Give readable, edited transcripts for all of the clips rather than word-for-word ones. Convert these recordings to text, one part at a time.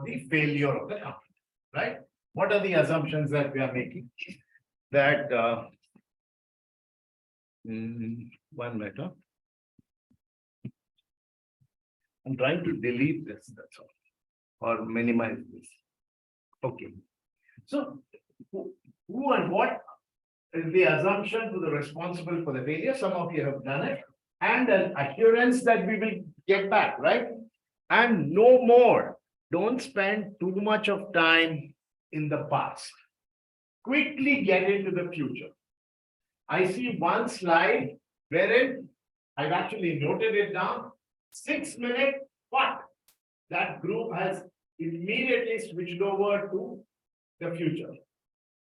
the failure of the company, right? What are the assumptions that we are making? That, one minute, huh? I'm trying to delete this, that's all, or minimize this. Okay. So, who and what is the assumption to the responsible for the failure? Some of you have done it, and an assurance that we will get back, right? And no more. Don't spend too much of time in the past. Quickly get into the future. I see one slide wherein I've actually noted it down. 6 minutes, what? That group has immediately switched over to the future.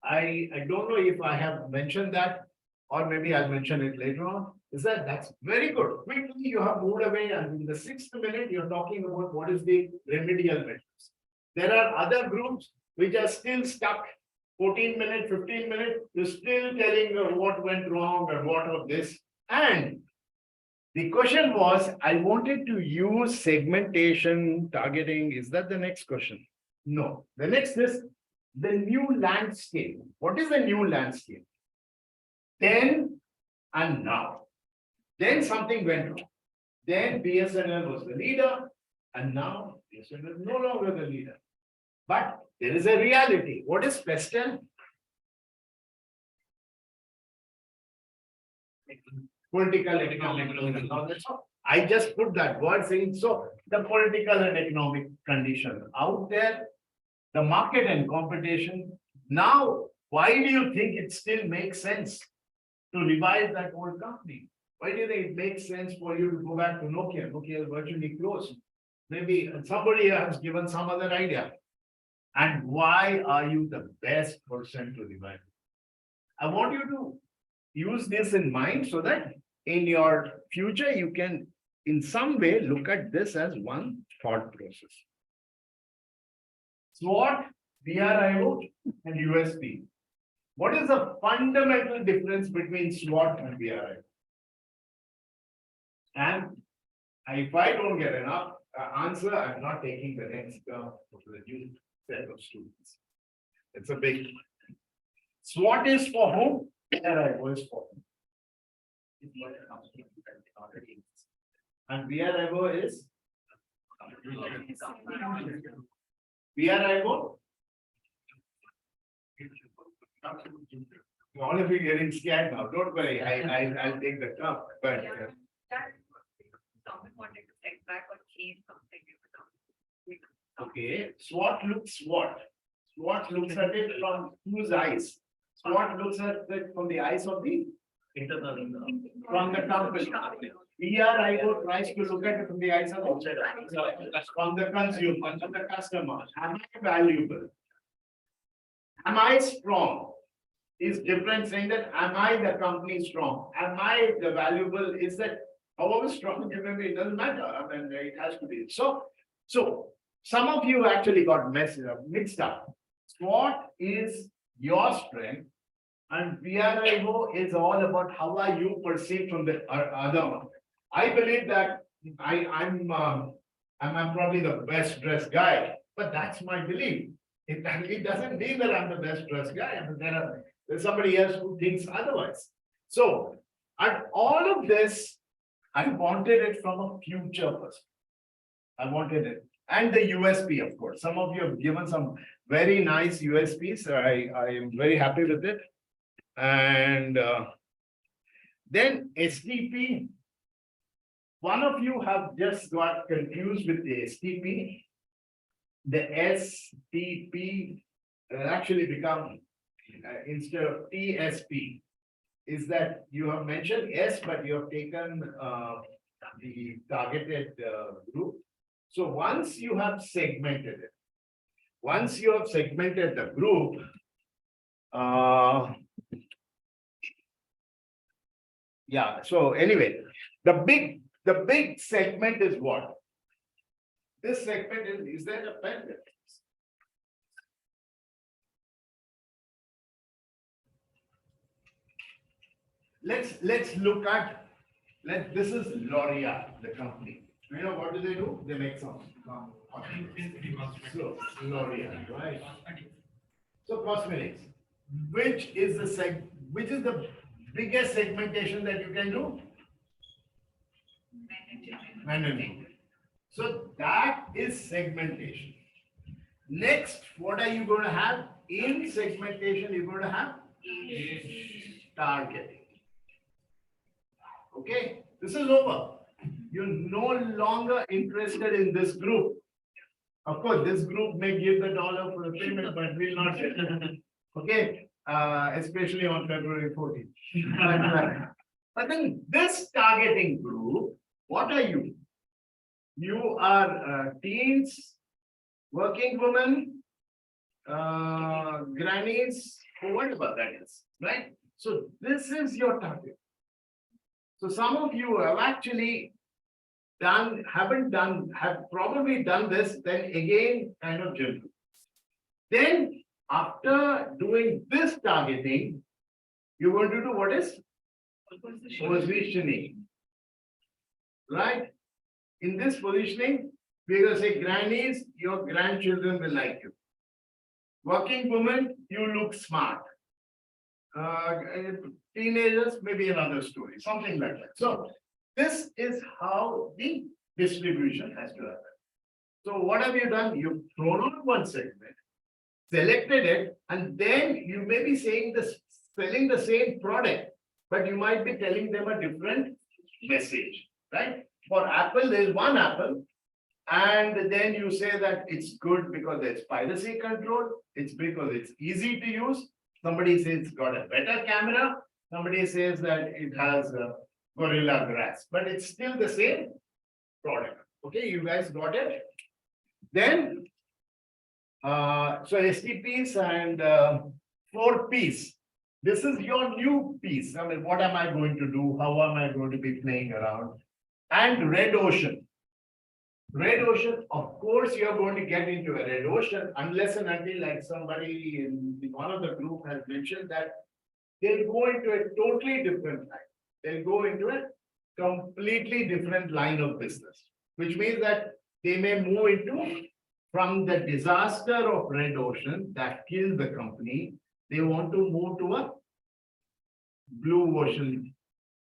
I don't know if I have mentioned that, or maybe I'll mention it later on. Is that's very good. Quickly you have moved away, and in the 6th minute, you're talking about what is the remedial measures. There are other groups which are still stuck. 14 minutes, 15 minutes, you're still telling what went wrong and what of this. And the question was, I wanted to use segmentation, targeting. Is that the next question? No. The next is the new landscape. What is the new landscape? Then and now. Then something went wrong. Then BSNL was the leader, and now BSNL is no longer the leader. But there is a reality. What is Pestel? Political, economic. I just put that word saying so. The political and economic conditions out there, the market and competition. Now, why do you think it still makes sense to revive that old company? Why do you think it makes sense for you to go back to Nokia? Nokia is virtually closed. Maybe somebody has given some other idea. And why are you the best person to revive it? I want you to use this in mind so that in your future, you can in some way look at this as one thought process. SWOT, VRIO, and USP. What is the fundamental difference between SWOT and VRIO? And if I don't get enough answer, I'm not taking the next for the new set of students. It's a big. SWOT is for whom? VRIO is for whom? And VRIO is? VRIO? All of you getting scared now. Don't worry. I'll take the cup. But someone wanted to step back or change something. Okay. SWOT looks what? SWOT looks at it from whose eyes? SWOT looks at it from the eyes of the internal, from the company. VRIO tries to look at it from the eyes of the from the consumer, from the customer. Am I valuable? Am I strong? Is different saying that am I the company strong? Am I the valuable? Is that however strong you may be, it doesn't matter. I mean, it has to be. So some of you actually got mixed up. SWOT is your strength, and VRIO is all about how are you perceived from the other one. I believe that I'm probably the best dressed guy, but that's my belief. It doesn't mean that I'm the best dressed guy. I mean, there's somebody else who thinks otherwise. So, and all of this, I wanted it from a future perspective. I wanted it. And the USP, of course. Some of you have given some very nice USPs. I am very happy with it. And then STP. One of you have just got confused with the STP. The STP actually become instead of TSP. Is that you have mentioned S, but you have taken the targeted group. So once you have segmented it, once you have segmented the group, yeah. So anyway, the big segment is what? This segment is there a pen? Let's look at this is L'Oreal, the company. You know what do? They make some So, L'Oreal, right? So cosmetics, which is the biggest segmentation that you can do? Manually. So that is segmentation. Next, what are you going to have? In segmentation, you're going to have targeting. Okay, this is over. You're no longer interested in this group. Of course, this group may give the dollar for the payment, but will not get it. Okay, especially on February 14th. But then this targeting group, what are you? You are teens, working women, grannies, whatever that is, right? So this is your target. So some of you have actually have probably done this, then again kind of general. Then after doing this targeting, you're going to do what is positioning, right? In this positioning, we're going to say grannies, your grandchildren will like you. Working woman, you look smart. Teenagers, maybe another story, something like that. So this is how the distribution has to happen. So what have you done? You've thrown on one segment, selected it, and then you may be saying selling the same product, but you might be telling them a different message, right? For Apple, there's one Apple, and then you say that it's good because there's piracy control, it's because it's easy to use. Somebody says it's got a better camera, somebody says that it has Gorilla Glass, but it's still the same product. Okay, you guys got it? Then, so STPs and 4Ps. This is your new piece. I mean, what am I going to do? How am I going to be playing around? And red ocean. Red ocean, of course, you're going to get into a red ocean unless and until, like somebody in one of the group has mentioned, that they'll go into a totally different line. They'll go into a completely different line of business, which means that they may move into, from the disaster of red ocean that killed the company, they want to move to a blue ocean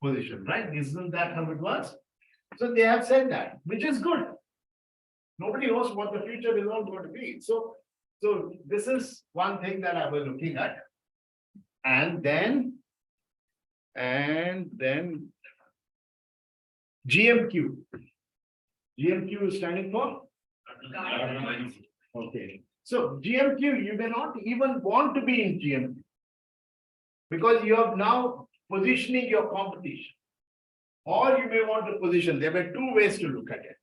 position, right? Isn't that how it works? So they have said that, which is good. Nobody knows what the future is all going to be. So this is one thing that I was looking at. And then GMQ. GMQ is standing for? Okay. So GMQ, you may not even want to be in GMQ because you are now positioning your competition. Or you may want to position. There were two ways to look at it.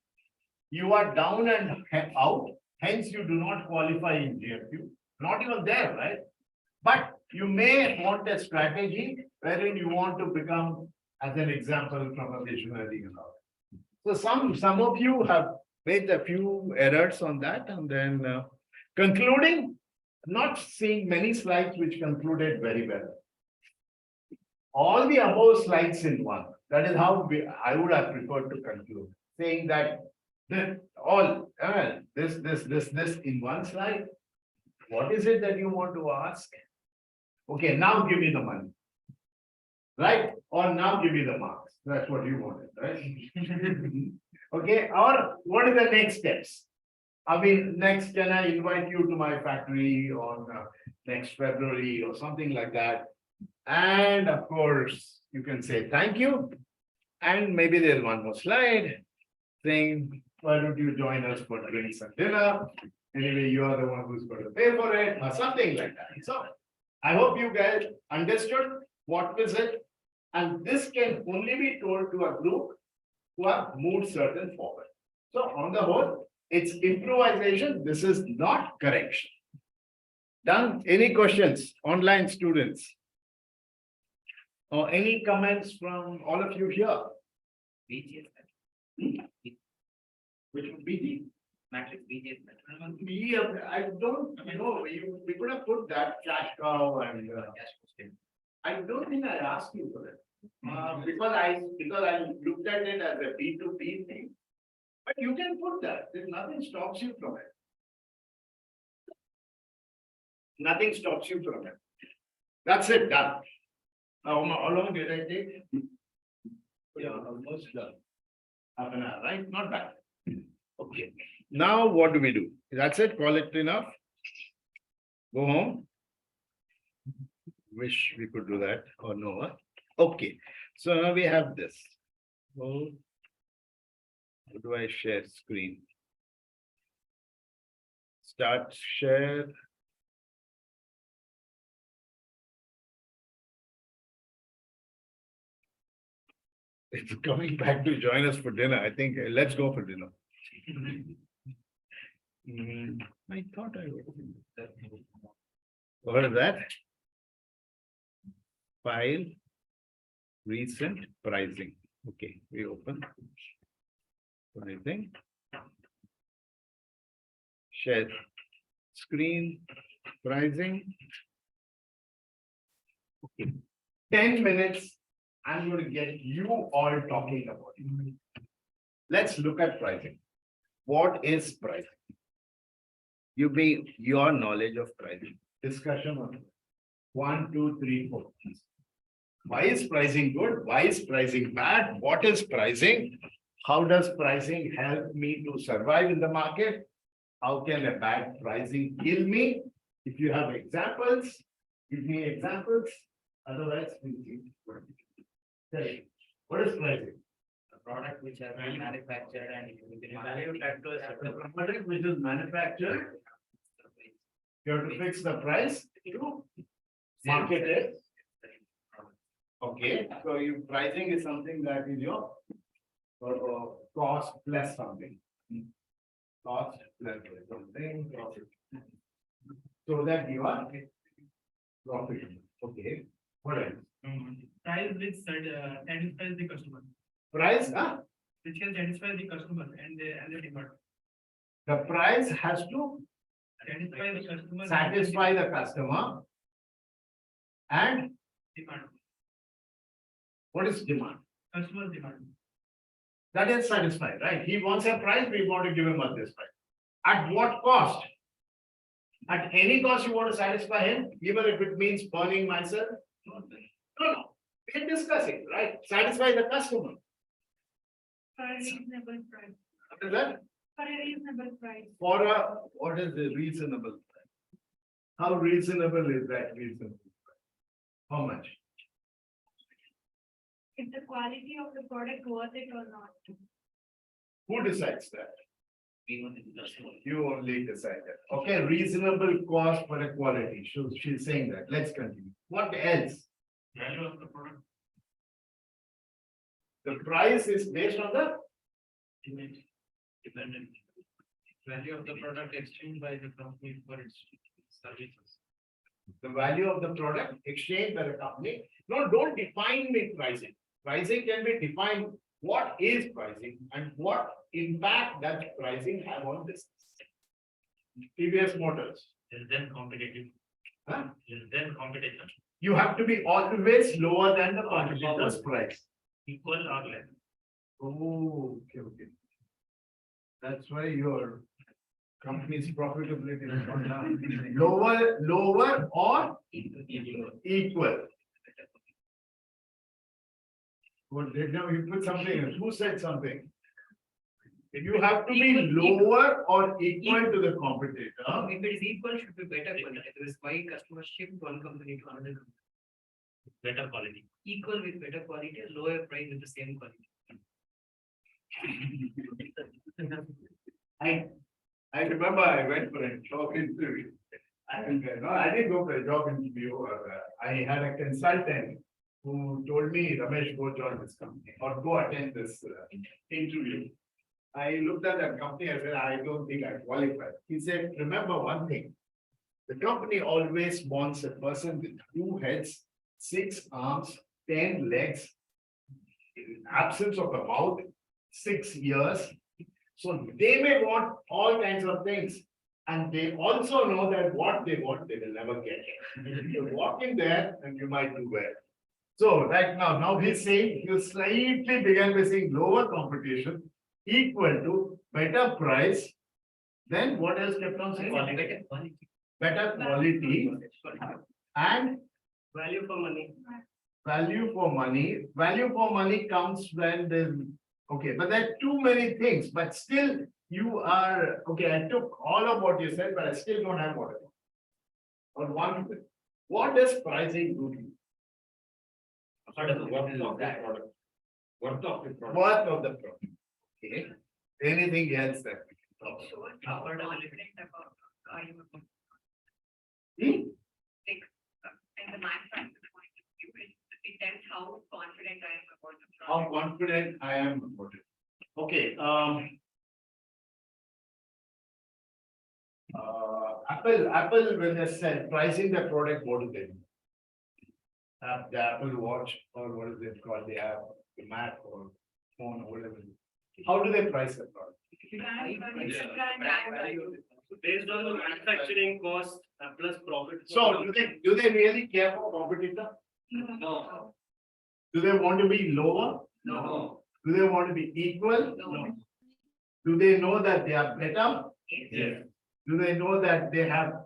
You are down and out, hence you do not qualify in GMQ. Not even there, right? But you may want a strategy wherein you want to become, as an example, from a visionary. So some of you have made a few errors on that, and then concluding, not seeing many slides which concluded very well. All the above slides in one. That is how I would have preferred to conclude, saying that this in one slide. What is it that you want to ask? Okay, now give me the money. Right? Or now give me the marks. That's what you wanted, right? Okay, or what are the next steps? I mean, next, can I invite you to my factory on next February or something like that? And of course, you can say thank you. And maybe there's one more slide saying, why don't you join us for drinks and dinner? Anyway, you are the one who's going to pay for it or something like that. So I hope you guys understood what is it. And this can only be told to a group who have moved certain forward. So on the whole, it's improvisation. This is not correction. Done? Any questions, online students? Or any comments from all of you here? Which would be the matrix BGS. I don't know. We could have put that cash cow and I don't think I asked you for it. Because I looked at it as a B2B thing. But you can put that, there's nothing stops you from it. Nothing stops you from it. That's it, done. Now, how long did I take? Yeah, almost done. Half an hour, right? Not bad. Okay. Now what do we do? That's it, call it enough. Go home. Wish we could do that or no. Huh? Okay, so now we have this. Well, how do I share screen? Start share. It's coming back to join us for dinner. I think let's go for dinner. I thought I would. What is that? File. Recent pricing. Okay, we open. Pricing. Share screen pricing. Okay. 10 minutes. I'm going to get you all talking about it. Let's look at pricing. What is pricing? You be your knowledge of pricing. Discussion on 1, 2, 3, 4. Why is pricing good? Why is pricing bad? What is pricing? How does pricing help me to survive in the market? How can a bad pricing kill me? If you have examples, give me examples. Otherwise, we'll see. Okay. What is pricing? A product which has been manufactured and Value factor is a product which is manufactured. You have to fix the price to market it. Okay, so your pricing is something that is your cost plus something. Cost plus something. So that you are profitable. Okay, what else? price which satisfies the customer, Price, which can satisfy the customer and the demand. the price has to Satisfy the customer. satisfy the customer. And Demand, what is demand? customer demand. That is satisfied, right? He wants a price, we want to give him at this price. At what cost? At any cost you want to satisfy him, even if it means burning myself? No. We're discussing, right? Satisfy the customer. For a reasonable price. What is that? For a reasonable price. For a, what is the reasonable price? How reasonable is that reasonable price? How much? If the quality of the product worth it or not. Who decides that? We want the customer. You only decide that. Okay, reasonable cost for a quality. She's saying that. Let's continue. What else? Value of the product. The price is based on the Dependent. Value of the product exchanged by the company for its services. value of the product exchanged by the company. No, don't define me pricing. Pricing can be defined. What is pricing and what impact does pricing have on business? TVS Motors. Is then competitive. Huh? Is then competition. You have to be always lower than the competitor's price. Equal or less. Oh, okay. That's why your company's profitability is gone down. Lower or equal. What did you put something? Who said something? You have to be lower or equal to the competitor. If it is equal, should be better quality. Otherwise, why customers shift one company to another company? Better quality. Equal with better quality, lower price with the same quality. I remember I went for a job interview. I didn't go for a job interview. I had a consultant who told me, Ramesh, go join this company or go attend this interview. I looked at that company, I said, I don't think I qualify. He said, remember one thing. The company always wants a person with 2 heads, 6 arms, 10 legs, absence of a mouth, 6 ears. So they may want all kinds of things. And they also know that what they want, they will never get. You walk in there and you might do well. So right now he's saying you slightly began by saying lower competition. equal to better price, then what else kept on saying? Better quality and Value for money. value for money. Value for money comes when there's, okay, but there are too many things, but still you are, okay, I took all of what you said, but I still don't have what I want. On one thing, what does pricing do to you? Worth of the product. Worth of the product. Worth of the product. Okay, anything else that we can talk Sure, affordability about, about? And the manufacturer point of view, it tells how confident I am about the How product. confident I am about it. Okay, Apple, when they said pricing the product, what do they do? The Apple Watch, or what is it called, they have the Mac or phone or whatever. How do they price the product? Based on the manufacturing cost plus profit. So do they really care for competitor? No. Do they want to be lower? No. Do they want to be equal? No. Do they know that they are better? Yes. Do they know that they have?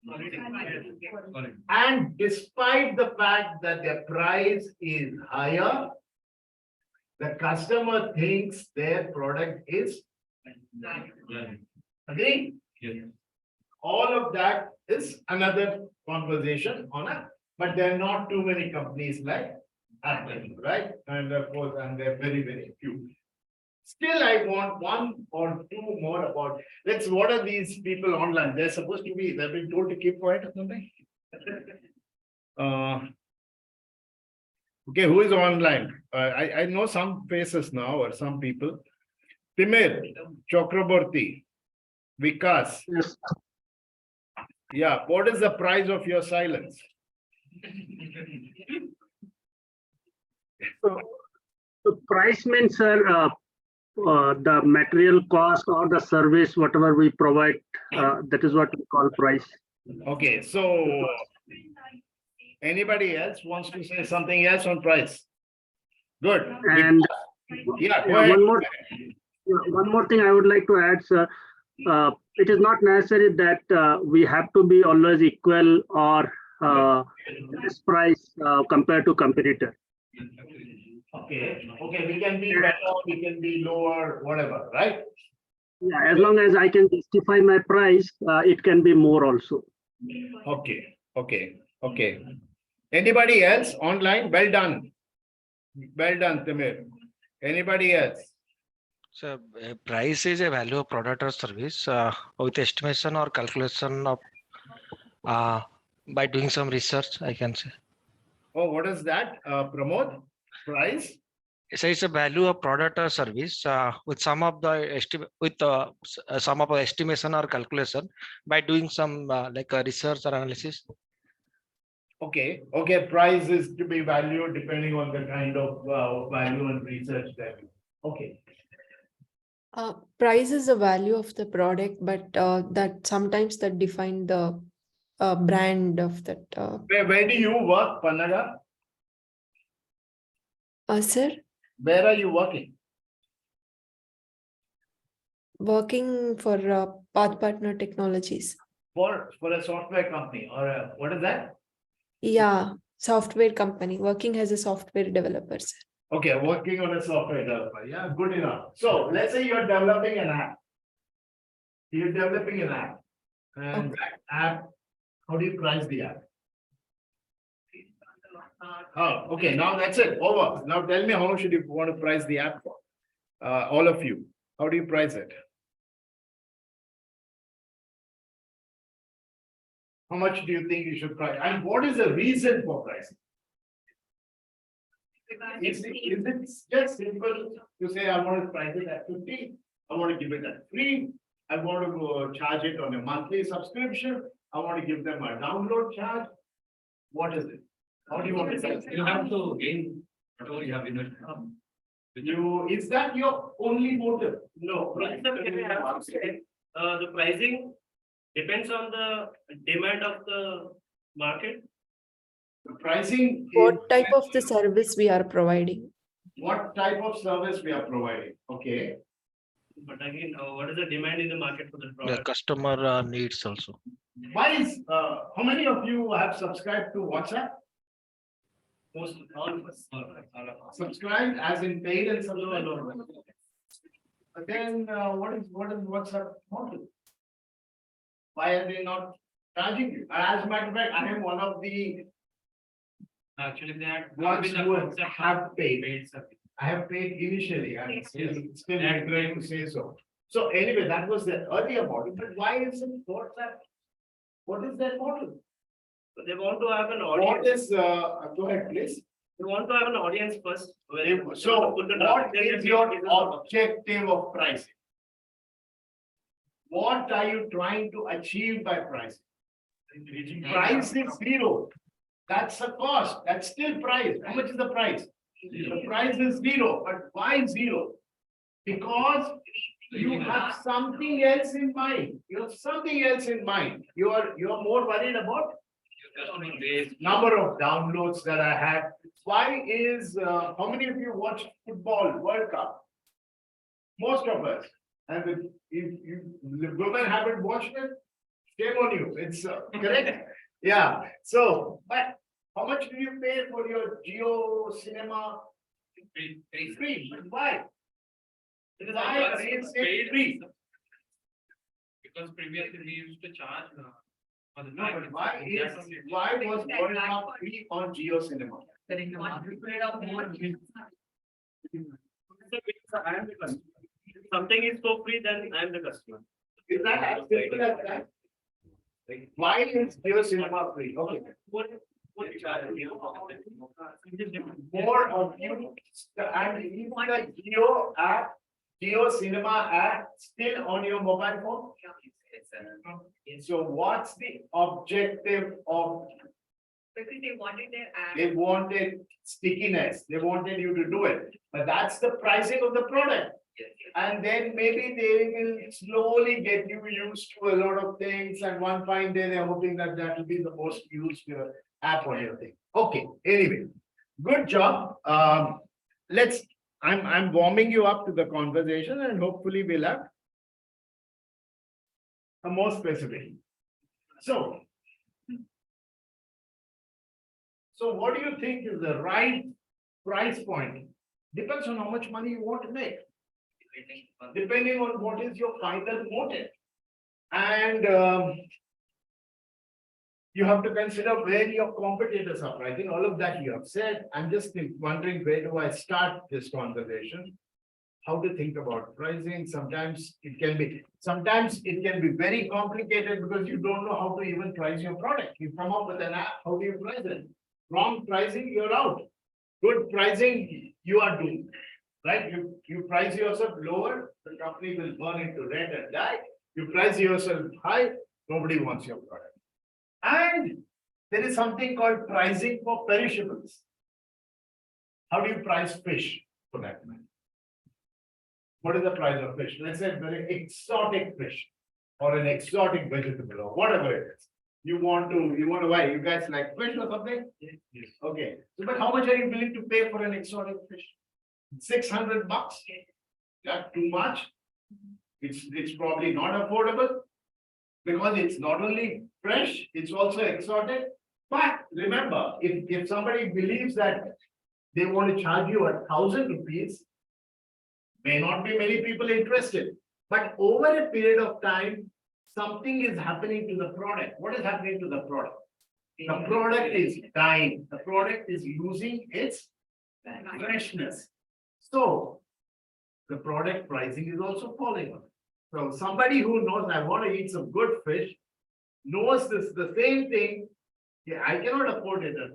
Correct. And despite the fact that their price is higher, the customer thinks their product is, agree? Yes. All of that is another conversation on it, but there are not too many companies like Apple, right? And of course, and they're very, very few. Still, I want one or two more about, what are these people online? They're supposed to be, they've been told to keep quiet or something? Okay, who is online? I know some faces now or some people. Timir, Chakraborty, Vikas. Yes, Yeah, what is the price of your silence? the price means, sir, the material cost or the service, whatever we provide, that is what we call price. Okay, so anybody else wants to say something else on price? Good. And Yeah, go yeah, ahead. one more thing I would like to add, sir. It is not necessary that we have to be always equal or this price compared to competitor. Okay, we can be better, we can be lower, whatever, right? Yeah, as long as I can justify my price, it can be more also. Okay. Anybody else online? Well done. Well done, Timir. Anybody else? So price is a value of product or service with estimation or calculation of by doing some research, I can say. Oh, what is that? Pramod? Price? So it's a value of product or service with some of the some of the estimation or calculation by doing some like a research or analysis. Okay, price is to be valued depending on the kind of value and research that. Okay. Price is the value of the product, but that sometimes that define the brand of that. Where do you work, Pannada? Sir, Where are you working? working for Path Partner Technologies. For a software company or what is that? Yeah, software company, working as a software developer, sir. Okay, working on a software developer. Yeah, good enough. So let's say you're developing an app. You're developing an app. And that app, how do you price the app? Oh, okay, now that's it. Over. Now tell me, how should you want to price the app for? All of you. How do you price it? How much do you think you should price? And what is the reason for pricing? Is it just simple to say, I want to price it at 50, I want to give it at free, I want to go charge it on a monthly subscription, I want to give them a download charge? What is it? How do you want to price it? You have to gain whatever you have invested. Is that your only motive? No, the pricing depends on the demand of the market. The pricing. What type of the service we are providing? What type of service we are providing? Okay. But again, what is the demand in the market for the The product? customer needs also. Why is, how many of you have subscribed to WhatsApp? Most, all of us, all of us. Subscribed as in paid and subscribed? But then, what is WhatsApp model? Why are they not charging you? As a matter of fact, I am one of the Actually, they had. ones who have paid. Paid service. I have paid initially, I'm still Yeah. regret to say so. So anyway, that was the earlier model, but why isn't WhatsApp? What is that model? So they want to have an What audience, is, go ahead, please. they want to have an audience first. So what is your objective of pricing? What are you trying to achieve by pricing? Price is zero. That's a cost, that's still price. How much is the price? The price is zero, but why zero? Because you have something else in mind. You have something else in mind. You are more worried about Customer base. number of downloads that I have. Why is, how many of you watch football World Cup? Most of us. And if the women haven't watched it, shame on you. It's correct. Yeah. So, but how much do you pay for your Geo Cinema screen? But why? Why is it free? Because previously we used to charge. For the No, but why was World Cup free on Geo Cinema? I am the customer. If something is so free, then I am the customer. Is that as simple as that? Why is Geo Cinema free? Okay. More of you, and even the Geo app, Geo Cinema app still on your mobile phone? So what's the objective of, Because they wanted their app. they wanted stickiness, they wanted you to do it, but that's the pricing of the product. And then maybe they will slowly get you used to a lot of things, and one fine day they're hoping that that will be the most used app on your thing. Okay, anyway, good job. I'm warming you up to the conversation, and hopefully we'll have a more specific. So what do you think is the right price point? Depends on how much money you want to make, depending on what is your final motive. And you have to consider where your competitors are pricing. All of that you have said. I'm just wondering, where do I start this conversation? How to think about pricing. Sometimes it can be very complicated because you don't know how to even price your product. You come up with an app, how do you price it? Wrong pricing, you're out. Good pricing, you are doomed. Right? You price yourself lower, the company will burn into red and die. You price yourself high, nobody wants your product. And there is something called pricing for perishables. How do you price fish for that matter? What is the price of fish? Let's say very exotic fish or an exotic vegetable or whatever it is. You want to buy, you guys like fish or something? Yes. Okay, so but how much are you willing to pay for an exotic fish? $600? That's too much. It's probably not affordable because it's not only fresh, it's also exotic. But remember, if somebody believes that they want to charge you 1,000 rupees, may not be many people interested, but over a period of time, something is happening to the product. What is happening to the product? The product is dying. The product is losing its freshness. So the product pricing is also falling off. So somebody who knows I want to eat some good fish knows this, the same thing. Yeah, I cannot afford it at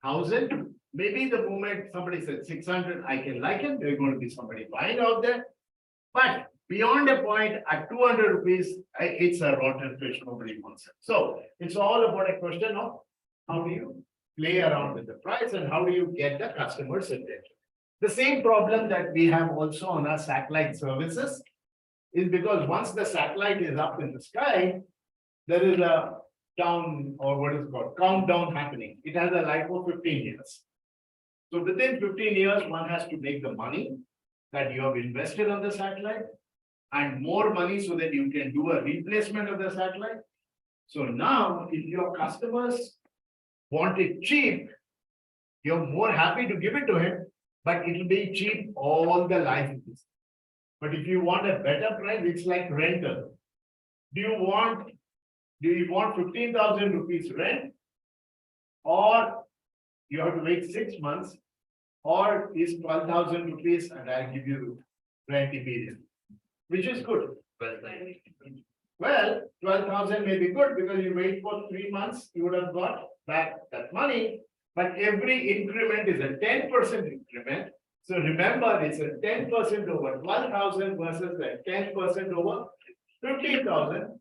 1,000. Maybe the moment somebody said 600, I can like it. There's going to be somebody buying out there. But beyond a point, at 200 rupees, it's a rotten fish. Nobody wants it. So it's all about a question of how do you play around with the price and how do you get the customer's attention. The same problem that we have also on our satellite services is because once the satellite is up in the sky, there is a down or what is called countdown happening. It has a life of 15 years. So within 15 years, one has to make the money that you have invested on the satellite. and more money so that you can do a replacement of the satellite. So now, if your customers want it cheap, you're more happy to give it to him, but it'll be cheap all the life. But if you want a better price, it's like rental. Do you want 15,000 rupees rent? Or you have to wait 6 months, or is 12,000 rupees and I'll give you rent immediately, which is good. Well, 12,000 may be good because you wait for 3 months, you would have got back that money. But every increment is a 10% increment. So remember, it's a 10% over 12,000 versus a 10% over 15,000.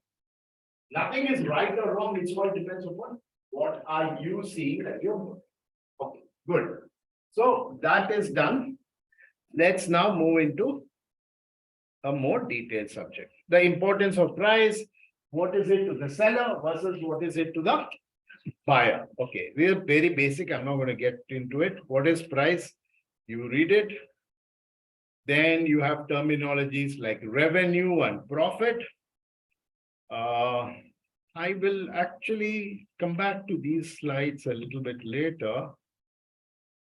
Nothing is right or wrong. It all depends upon what are you seeing that you're. Okay, good. So that is done. Let's now move into a more detailed subject. The importance of price. What is it to the seller versus what is it to the buyer? Okay, we are very basic. I'm not going to get into it. What is price? You read it. Then you have terminologies like revenue and profit. I will actually come back to these slides a little bit later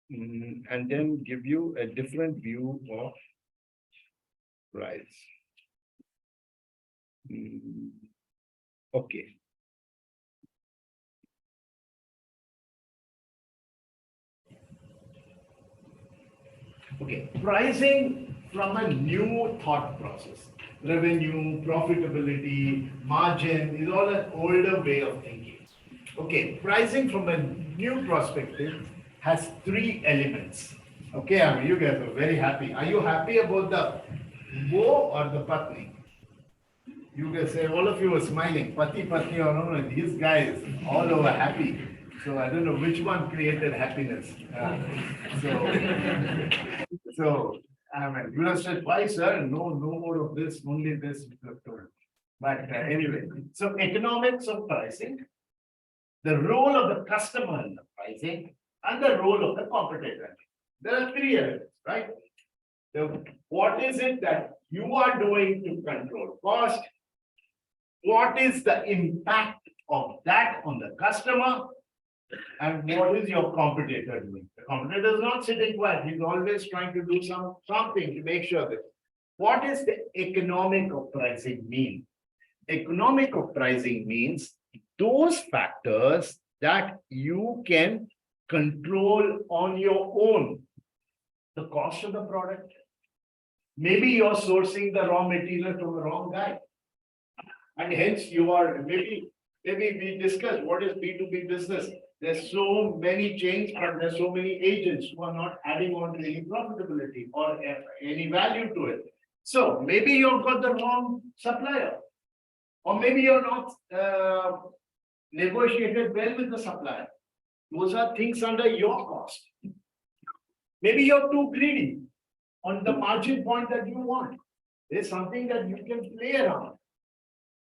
and then give you a different view of price. Okay. Okay, pricing from a new thought process. Revenue, profitability, margin is all an older way of thinking. Okay, pricing from a new perspective has 3 elements. Okay, I mean, you guys are very happy. Are you happy about the wo or the patni? You guys say, all of you are smiling. Pati, patni, or no, these guys all over happy. So I don't know which one created happiness. So I mean, you have said, why, sir? No more of this, only this. But anyway, so economics of pricing, the role of the customer in the pricing, and the role of the competitor. There are 3 elements, right? So what is it that you are doing to control cost? What is the impact of that on the customer? And what is your competitor doing? The competitor is not sitting quiet. He's always trying to do something to make sure that. What is the economic of pricing mean? Economic of pricing means those factors that you can control on your own. The cost of the product. Maybe you're sourcing the raw material from the wrong guy. And hence you are, maybe we discussed what is B2B business. There's so many chains, but there's so many agents who are not adding on to any profitability or any value to it. So maybe you've got the wrong supplier, or maybe you're not negotiated well with the supplier. Those are things under your cost. Maybe you're too greedy on the margin point that you want. There's something that you can play around.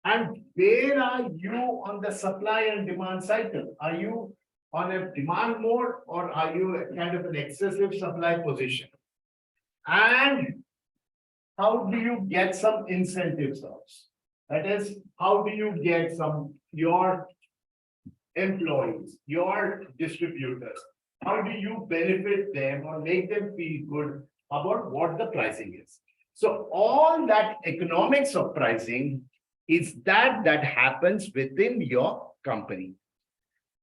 And where are you on the supply and demand cycle? Are you on a demand mode, or are you kind of an excessive supply position? And how do you get some incentives out? That is, how do you get your employees, your distributors, how do you benefit them or make them feel good about what the pricing is? So all that economics of pricing is that happens within your company.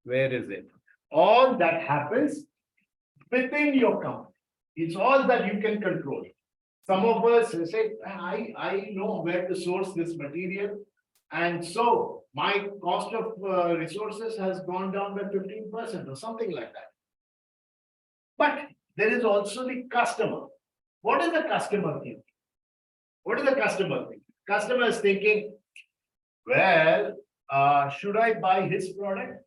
Where is it? All that happens within your company. It's all that you can control. Some of us say, I know where to source this material. And so my cost of resources has gone down by 15% or something like that. But there is also the customer. What is the customer thinking? What is the customer thinking? Customer is thinking, well, should I buy his product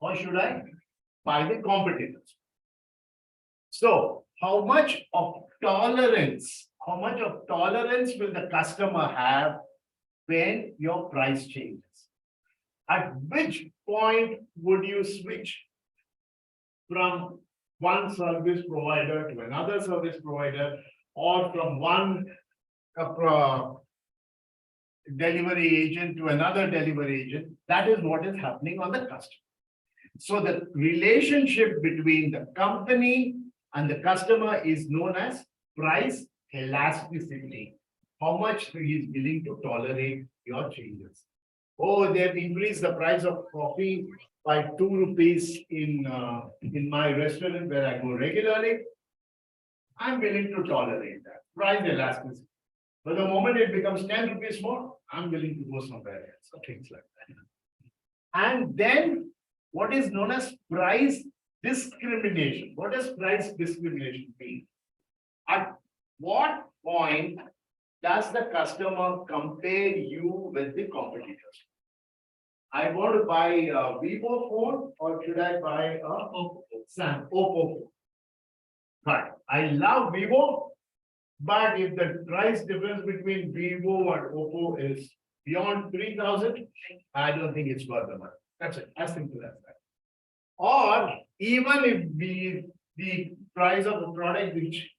or should I buy the competitors? So how much of tolerance will the customer have when your price changes? At which point would you switch from one service provider to another service provider, or from one delivery agent to another delivery agent. That is what is happening on the customer. So the relationship between the company and the customer is known as price elasticity. How much he is willing to tolerate your changes. Oh, they've increased the price of coffee by 2 rupees in my restaurant where I go regularly. I'm willing to tolerate that. Price elasticity. But the moment it becomes 10 rupees more, I'm willing to go somewhere else. So things like that. And then what is known as price discrimination. What does price discrimination mean? At what point does the customer compare you with the competitors? I want to buy a Vivo phone or should I buy a Oppo phone? Right. I love Vivo, but if the price difference between Vivo and Oppo is beyond 3,000, I don't think it's worth the money. That's it. As simple as that. Or even if the price of a product which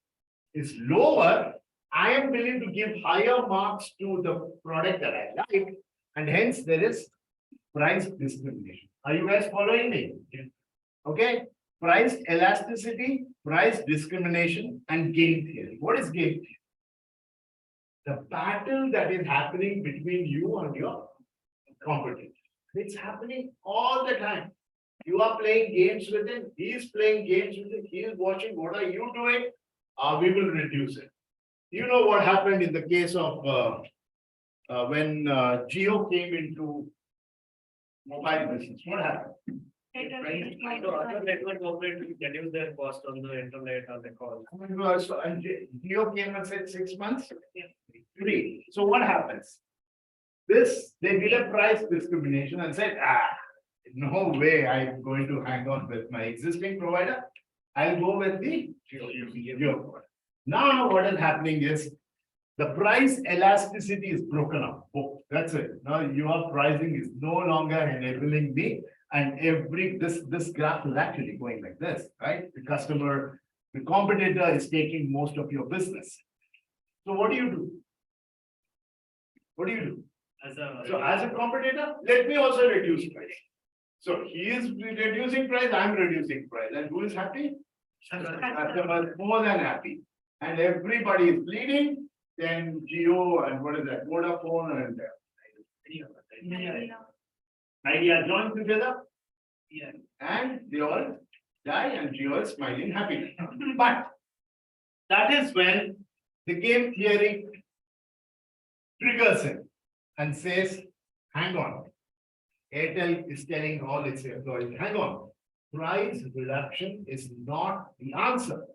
is lower, I am willing to give higher marks to the product that I like, and hence there is price discrimination. Are you guys following me? Okay. Price elasticity, price discrimination, and game theory. What is game theory? The battle that is happening between you and your competitor. It's happening all the time. You are playing games with him, he is playing games with him, he is watching, what are you doing? We will reduce it. You know what happened in the case of when Jio came into mobile business. What happened? So other network operators reduce their cost on the internet or the call. So, and Jio came and said 6 months? Free. So what happens? They did a price discrimination and said, no way I'm going to hang on with my existing provider. I'll go with the Jio provider. Now what is happening is the price elasticity is broken up. Oh, that's it. Now your pricing is no longer enabling me. And this graph is actually going like this, right? The competitor is taking most of your business. So what do you do? What do you do? As a competitor, let me also reduce price. So he is reducing price, I'm reducing price. And who is happy? Customer is more than happy. And everybody is bleeding. Then Jio and what is that? Vodafone and Idea join together. Yeah. And they all die and Jio is smiling happily. But that is when the game theory triggers him and says, hang on. Airtel is telling all its employees, hang on, price reduction is not the answer.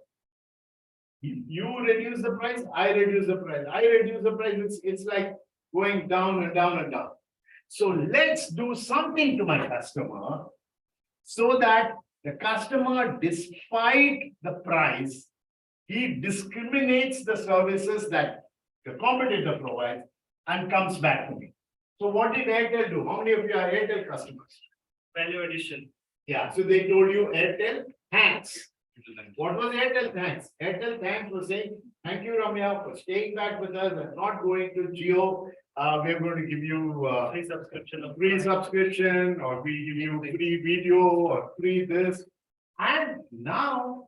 You reduce the price, I reduce the price, I reduce the price, it's like going down and down and down. So let's do something to my customer so that the customer, despite the price, he discriminates the services that the competitor provides and comes back to me. So what did Airtel do? How many of you are Airtel customers? Value addition. Yeah, so they told you Airtel, thanks. What was Airtel thanks? Airtel thanks was saying, thank you, Ramya, for staying back with us and not going to Jio. We're going to give you free subscription, or we give you free video or free this. And now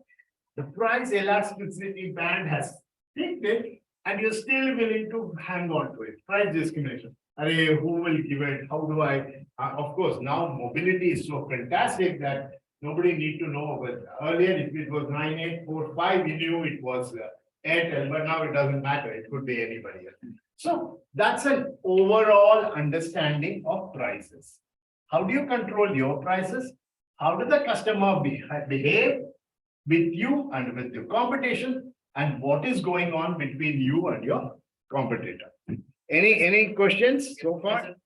the price elasticity band has picked it, and you're still willing to hang on to it. Price discrimination. Who will give it? How do I? Of course, now mobility is so fantastic that nobody need to know. But earlier, if it was 9845, we knew it was Airtel, but now it doesn't matter. It could be anybody else. So that's an overall understanding of prices. How do you control your prices? How does the customer behave with you and with your competition? And what is going on between you and your competitor? Any questions so far?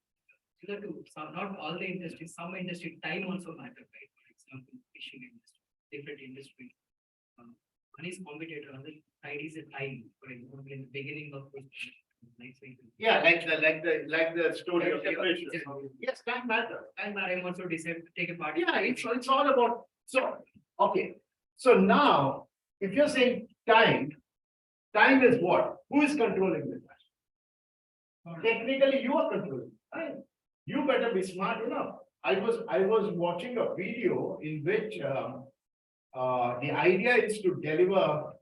Not all the industries, some industry time also matter, right? For example, fishing industry, different industry. One is competitor, other side is a time. For example, in the beginning of this, Yeah, like the story of the fish. Yes, time matters. time I also decide to take a part. Yeah, it's all about, so, okay. So now, if you're saying time is what? Who is controlling the time? Technically, you are controlling, right? You better be smart enough. I was watching a video in which the idea is to deliver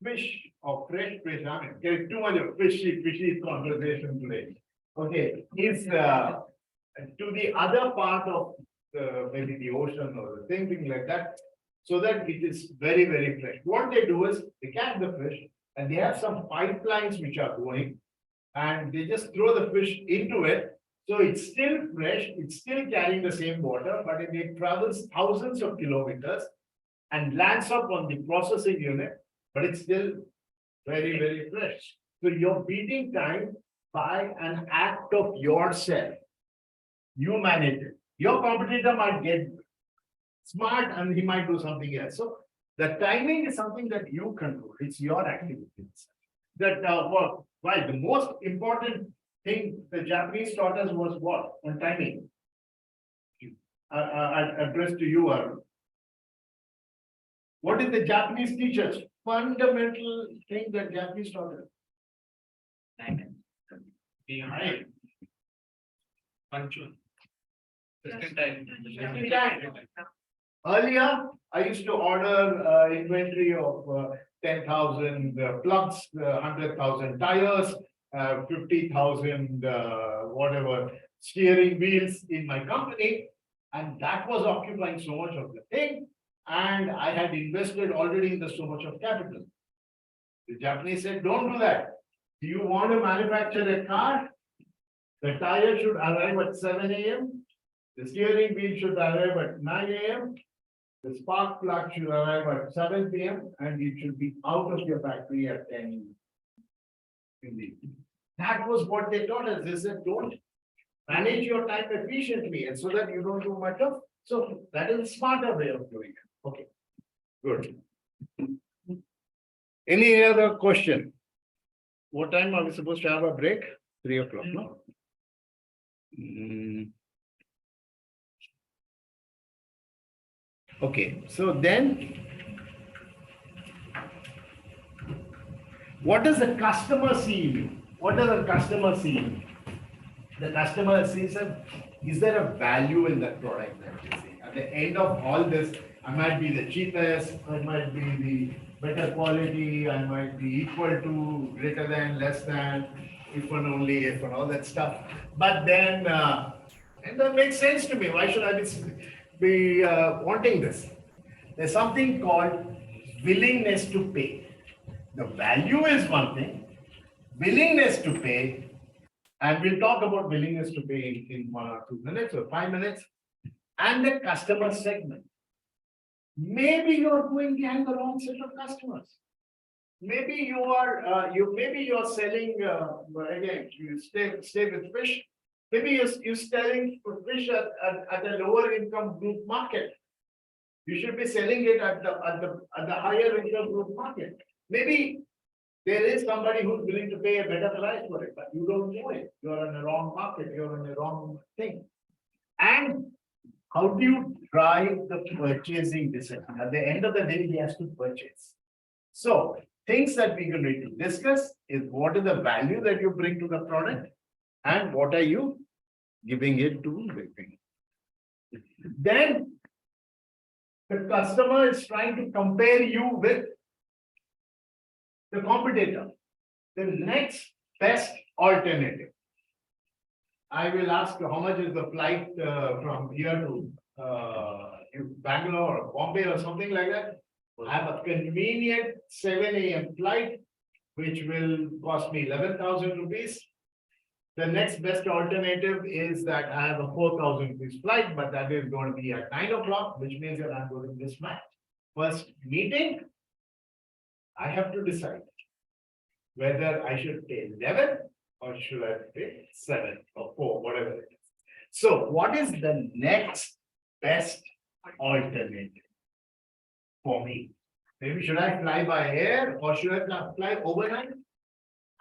fish or fresh fish. I mean, there is too much of fishy conversation today. Okay, is to the other part of maybe the ocean or the thing like that, so that it is very, very fresh. What they do is they catch the fish and they have some pipelines which are going and they just throw the fish into it. So it's still fresh, it's still carrying the same water, but it travels thousands of kilometers and lands up on the processing unit, but it's still very, very fresh. So you're beating time by an act of yourself. You manage it. Your competitor might get smart and he might do something else. So the timing is something that you control. It's your activities. That why the most important thing the Japanese taught us was what? On timing. I address to you, Arun. What did the Japanese teach us? Fundamental thing that Japanese taught us. Being high. Punctual. Earlier, I used to order inventory of 10,000 plugs, 100,000 tires, 50,000 whatever steering wheels in my company, and that was occupying so much of the thing. And I had invested already in the so much of capital. The Japanese said, don't do that. Do you want to manufacture a car? The tire should arrive at 7 a.m. The steering wheel should arrive at 9 a.m. The spark plug should arrive at 7 p.m. and it should be out of your factory at 10 p.m. That was what they taught us. They said, don't manage your time efficiently and so that you don't do much of. So that is a smarter way of doing it. Okay, good. Any other question? What time are we supposed to have a break? 3 o'clock, no? Okay, so then what does the customer see in you? What does the customer see in you? The customer sees is there a value in that product that you see? At the end of all this, I might be the cheapest, I might be the better quality, I might be equal to, greater than, less than, if and only if and all that stuff. But then, and that makes sense to me. Why should I be wanting this? There's something called willingness to pay. The value is one thing, willingness to pay, and we'll talk about willingness to pay in 1 or 2 minutes or 5 minutes, and the customer segment. Maybe you're going behind the wrong set of customers. Maybe you are you're selling again, you stay with fish. Maybe you're selling fish at a lower income group market. You should be selling it at the higher income group market. Maybe there is somebody who's willing to pay a better price for it, but you don't know it. You're in the wrong market, you're in the wrong thing. And how do you drive the purchasing decision? At the end of the day, he has to purchase. So things that we're going to discuss is what is the value that you bring to the product and what are you giving it to Vipin. Then the customer is trying to compare you with the competitor, the next best alternative. I will ask you how much is the flight from here to Bangalore or Bombay or something like that. I have a convenient 7 a.m. flight, which will cost me 11,000 rupees. The next best alternative is that I have a 4,000 rupees flight, but that is going to be at 9 o'clock, which means that I'm going to mismatch. First meeting, I have to decide whether I should pay 11 or should I pay 7 or 4, whatever it is. So what is the next best alternative for me? Maybe should I fly by air or should I fly overnight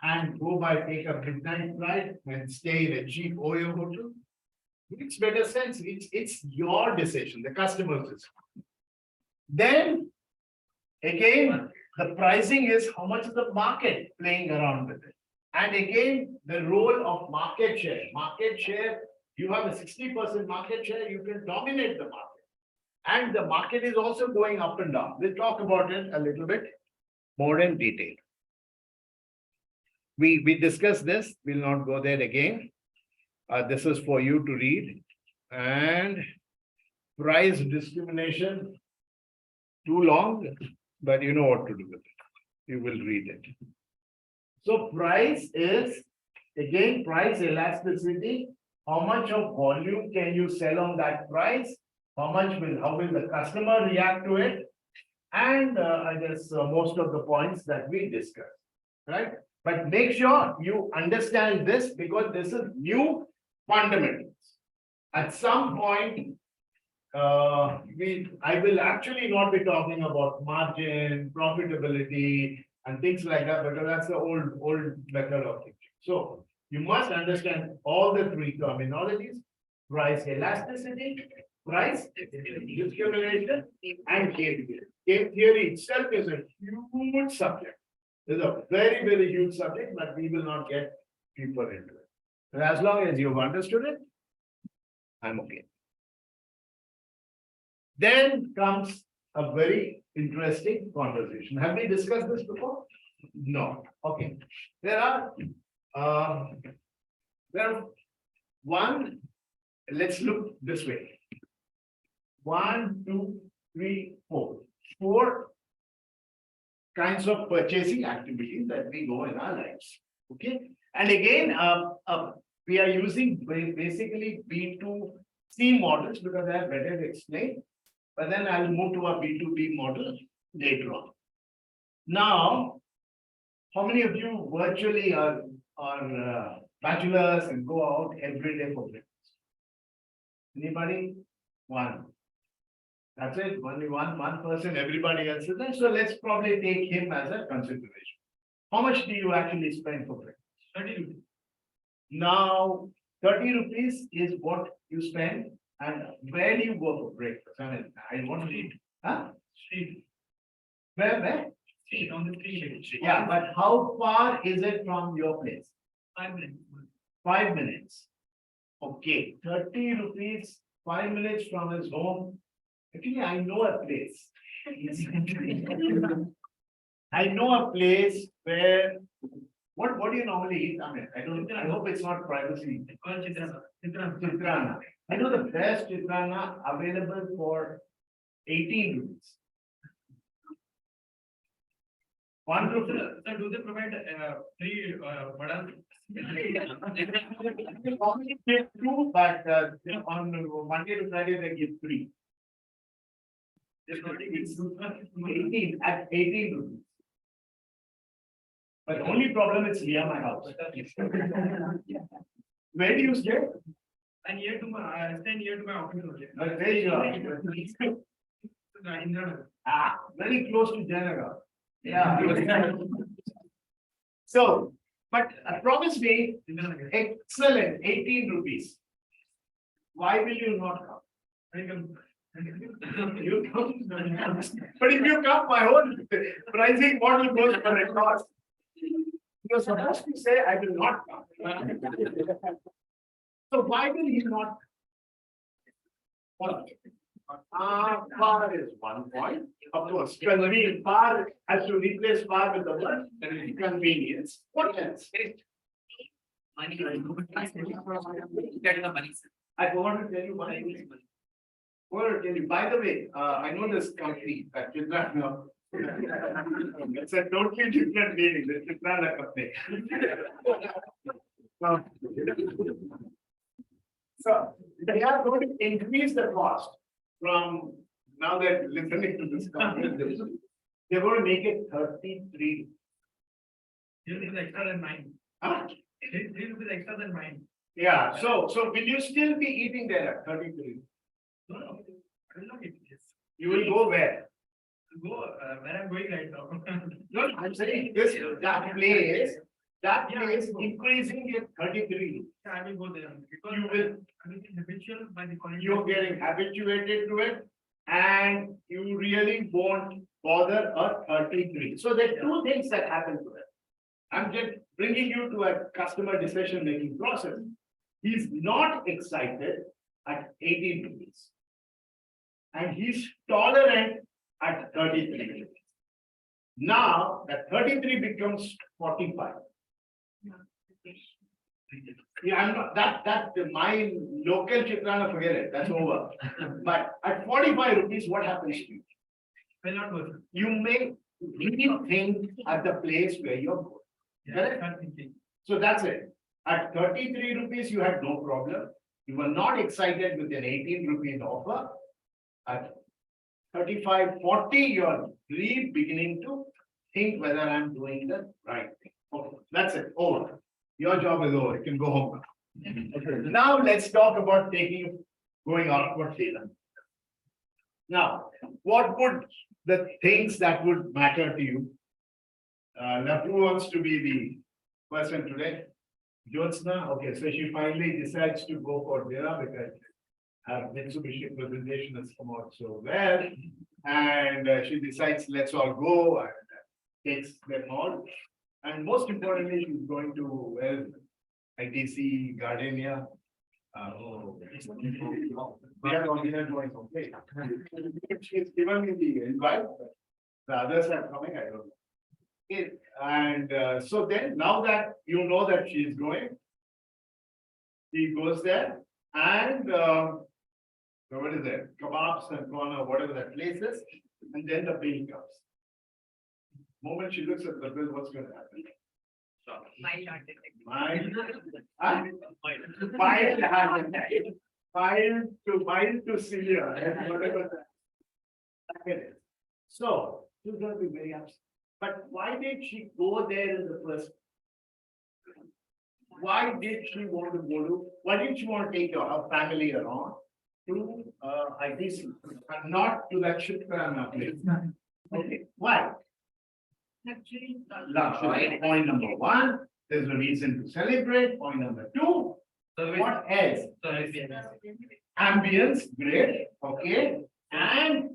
and take a midnight flight and stay in a cheap Oyo hotel? It makes better sense. It's your decision, the customer's decision. Then again, the pricing is how much is the market playing around with it. And again, the role of market share. Market share, you have a 60% market share, you can dominate the market. And the market is also going up and down. We'll talk about it a little bit more in detail. We discussed this, we'll not go there again. This is for you to read. And price discrimination, too long, but you know what to do with it. You will read it. So price is, again, price elasticity. How much of volume can you sell on that price? How will the customer react to it? And I guess most of the points that we discussed, right? But make sure you understand this because this is new fundamentals. At some point, I will actually not be talking about margin, profitability, and things like that, because that's the old method of thinking. So you must understand all the three terminologies: price elasticity, price discrimination, and game theory. Game theory itself is a huge subject. It's a very, very huge subject, but we will not get deeper into it. And as long as you've understood it, I'm okay. Then comes a very interesting conversation. Have we discussed this before? No. Okay. There are one, let's look this way. 1, 2, 3, 4. 4 kinds of purchasing activities that we go in our lives. Okay. And again, we are using basically B2C models because I have better explained. But then I'll move to a B2B model later on. Now, how many of you virtually are bachelors and go out every day for breakfast? Anybody? One. That's it. Only one person, everybody else is there. So let's probably take him as a consideration. How much do you actually spend for breakfast? 30 rupees. Now, 30 rupees is what you spend. And where do you go for breakfast? I mean, I want to eat. Huh? Street. Where? Street, on the street. Yeah, but how far is it from your place? 5 minutes. 5 minutes. Okay, 30 rupees, 5 minutes from his home. Actually, I know a place. I know a place where, what do you normally eat? I hope it's not privacy. Chitrana. I know the best chitrana available for 18 rupees. 1 rupee. So do they provide free vada? They normally give 2, but on Monday to Friday they give 3. It's 18 at 18 rupees. But the only problem is near my house. Where do you stay? And near to my, stay near to my office only. But where you are? Very close to Janagar. Yeah. So, but promise me, excellent, 18 rupees. Why will you not come? You come. But if you come, my whole pricing model goes for a cost. You're supposed to say, I will not come. So why will he not? Par is 1 point. Of course, par has to replace par with the word convenience. What else? Money. I want to tell you one thing. By the way, I know this company that Chitrana. It's a totally different meaning. The Chitrana company. So they are going to increase the cost from now that listening to this conference. They're going to make it 33. Extra than mine. Huh? 3 rupees extra than mine. Yeah, so will you still be eating there at 33? No, I will not eat this. You will go where? Go where I'm going right now. No, I'm saying that place increasing it 33. I will go there because You will. I will be habitual by the quality. You're getting habituated to it and you really won't bother a 33. So there are 2 things that happen to it. I'm just bringing you to a customer decision-making process. He's not excited at 18 rupees. And he's tolerant at 33 rupees. Now, that 33 becomes 45. Yeah, I'm not, my local Chitrana, forget it, that's over. But at 45 rupees, what happens to you? You may rethink at the place where you're going. Correct? So that's it. At 33 rupees, you had no problem. You were not excited with an 18 rupees offer. At 35, 40, you're really beginning to think whether I'm doing the right thing. Okay, that's it, over. Your job is over, you can go home now. Okay, now let's talk about going outwardly then. Now, what would the things that would matter to you? Now, who wants to be the person today? Jyotsna, okay, so she finally decides to go for dinner because her Mitsubishi presentation has come out so well. And she decides, let's all go, and takes them all. And most importantly, she's going to, well, ITC, Gardenia. We are on dinner going okay. She's given me the invite. The others are coming, I don't know. Okay. And so then, now that you know that she is going, she goes there and what is it? Kebabs and corner, whatever that place is, and then the bill comes. Moment she looks at the bill, what's going to happen? Mild to severe, whatever that is. So she's going to be very upset. But why did she go there in the first? Why did she want to go to? Why didn't she want to take her family around to ITC and not to that Chitrana place? Okay, why? Luxury. Point number one, there's a reason to celebrate. Point number two, what else? Ambience, great, okay. And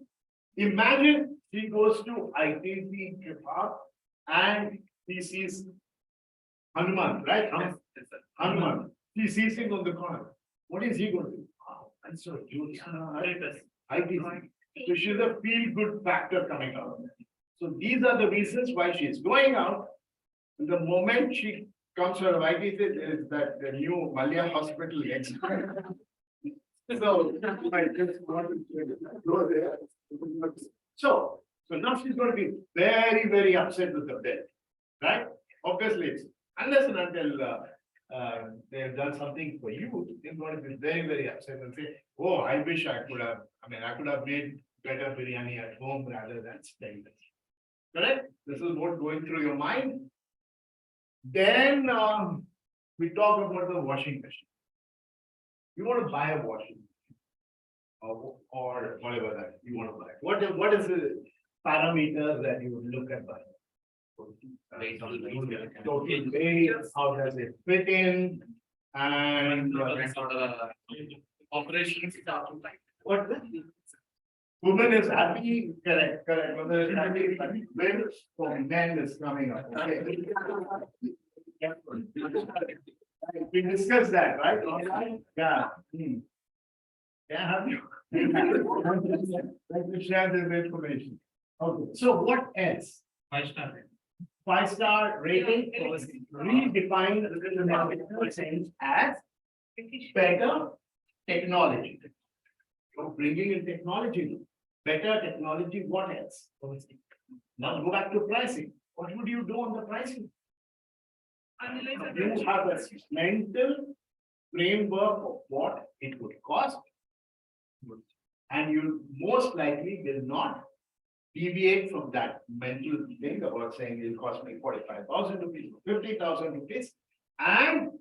imagine she goes to ITC Kebab and he sees Hanuman, right? Hanuman. He sees him on the corner. What is he going to do? Oh, and so ITC. So she's a feel-good factor coming out. So these are the reasons why she's going out. And the moment she comes out of ITC, there is that the new Malya hospital next. So I just wanted to go there. So now she's going to be very, very upset with the bill, right? Obviously, unless and until they have done something for you, they're going to be very, very upset and say, "Oh, I wish I could have. I mean, I could have made better biryani at home rather than staying there." Correct? This is what going through your mind. Then we talk about the washing machine. You want to buy a washing machine or whatever that you want to buy. What is the parameters that you would look at buying? Total weight, how does it fit in, and Operations. what? Woman is happy, correct. Woman is happy, but men for men is coming up. Okay. We discussed that, right? Yeah. Yeah, have you? Like to share this information. Okay, so what else? 5-star. 5-star rating was redefined within the market as better technology. You're bringing in technology, better technology, what else? Now go back to pricing. What would you do on the pricing? You have a mental framework of what it would cost. And you most likely will not deviate from that mental thing about saying it'll cost me 45,000 rupees, 50,000 rupees. And